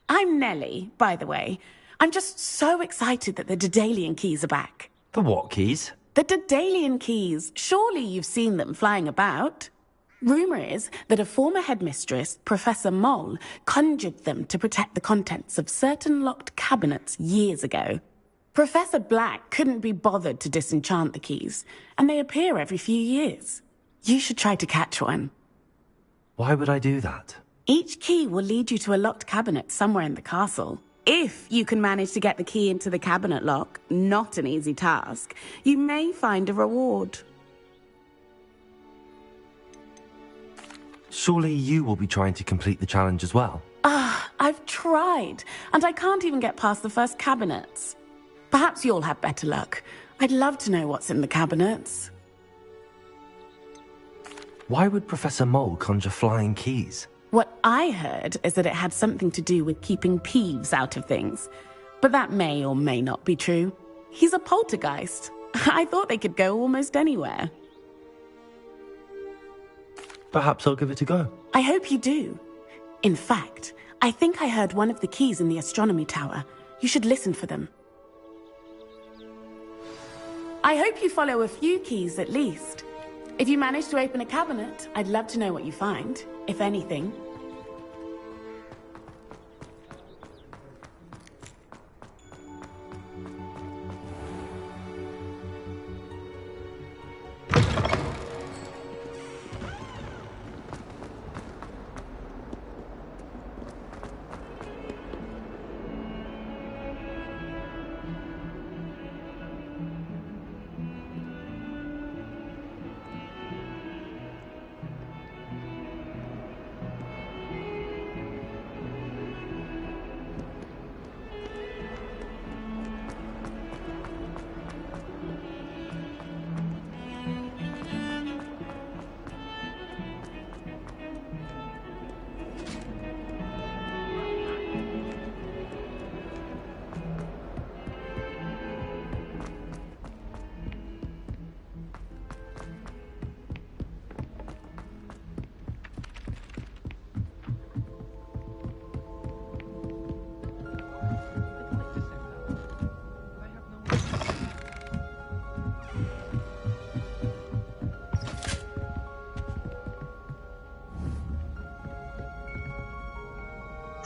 I'm Nellie, by the way. I'm just so excited that the Daedalian keys are back. The what keys? The Daedalian keys. Surely you've seen them flying about. Rumour is that a former headmistress, Professor Mole, conjured them to protect the contents of certain locked cabinets years ago. Professor Black couldn't be bothered to disenchant the keys, and they appear every few years. You should try to catch one. Why would I do that? Each key will lead you to a locked cabinet somewhere in the castle. If you can manage to get the key into the cabinet lock, not an easy task, you may find a reward. Surely you will be trying to complete the challenge as well. I've tried, and I can't even get past the first cabinets. Perhaps you'll have better luck. I'd love to know what's in the cabinets. Why would Professor Mole conjure flying keys? What I heard is that it had something to do with keeping Peeves out of things. But that may or may not be true. He's a poltergeist. I thought they could go almost anywhere. Perhaps I'll give it a go. I hope you do. In fact, I think I heard one of the keys in the astronomy tower. You should listen for them. I hope you follow a few keys at least. If you manage to open a cabinet, I'd love to know what you find, if anything.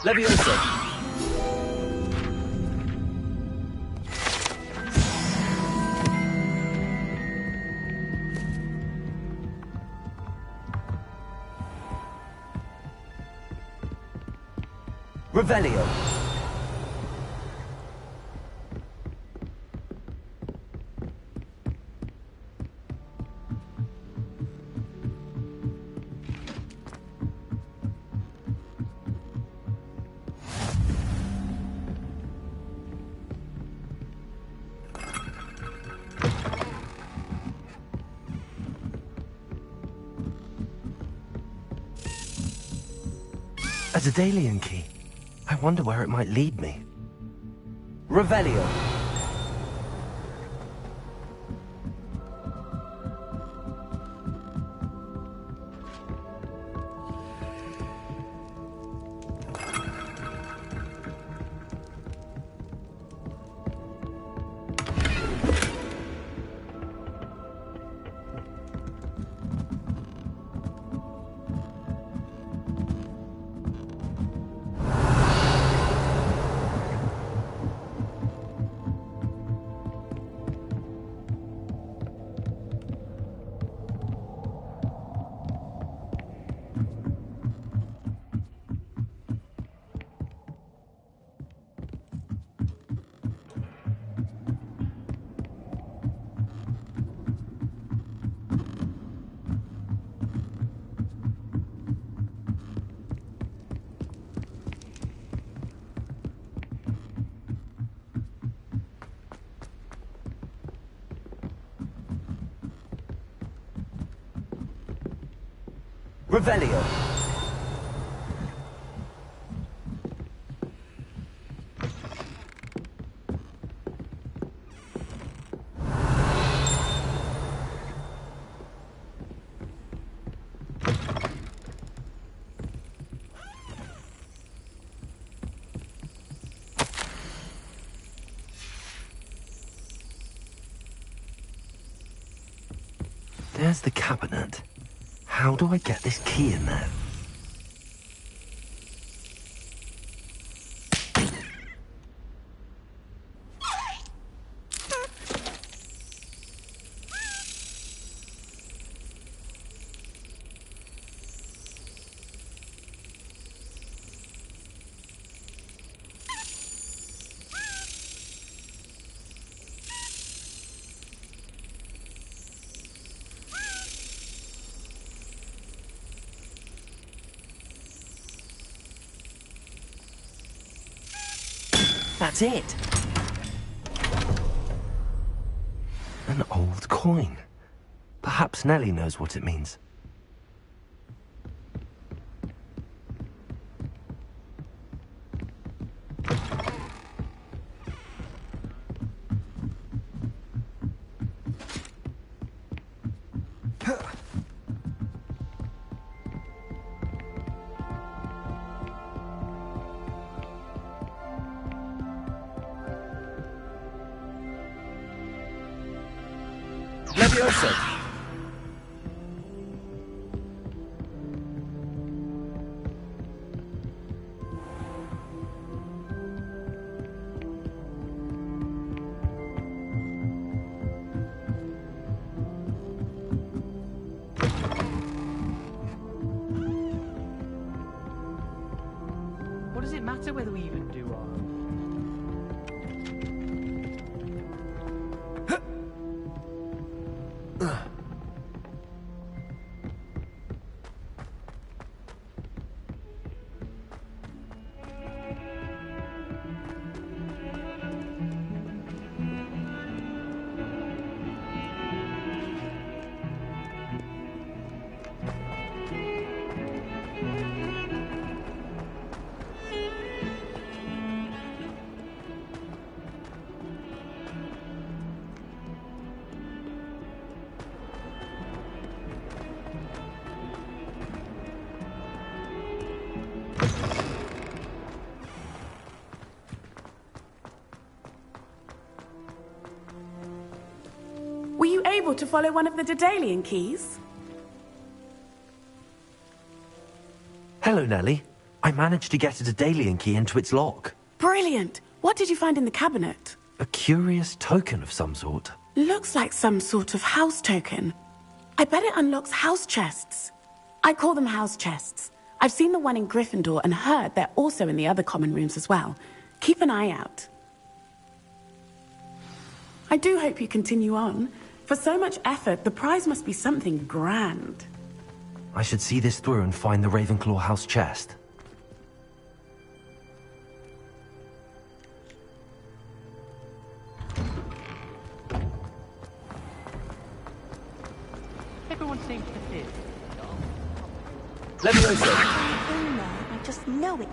Leviosa! Revelio! A Daedalian key. I wonder where it might lead me. Revelio. Revelio. There's the cabinet. How do I get this key in there? That's it. An old coin. Perhaps Nellie knows what it means. Leviosa! What does it matter whether we even do our... Were you able to follow one of the Daedalian keys? Hello, Nellie. I managed to get a Daedalian key into its lock. Brilliant! What did you find in the cabinet? A curious token of some sort. Looks like some sort of house token. I bet it unlocks house chests. I call them house chests. I've seen the one in Gryffindor and heard they're also in the other common rooms as well. Keep an eye out. I do hope you continue on. For so much effort, the prize must be something grand. I should see this through and find the Ravenclaw house chest. Everyone seems to fit. Leviosa! I just know it.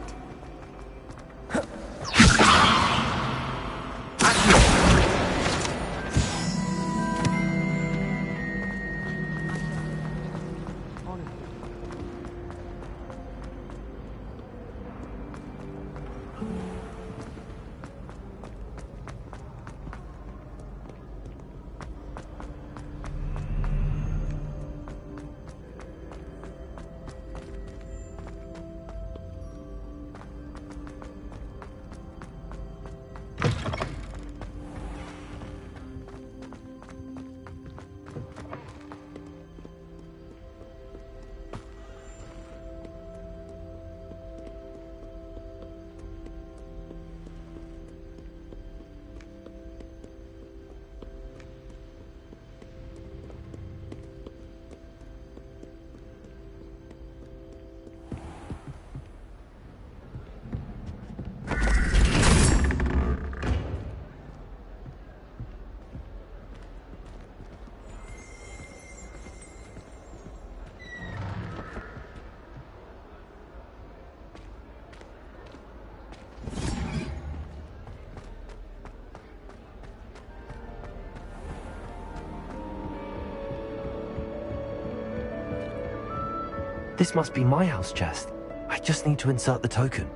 This must be my house chest. I just need to insert the token.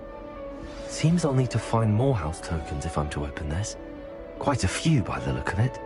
Seems I'll need to find more house tokens if I'm to open this. Quite a few by the look of it.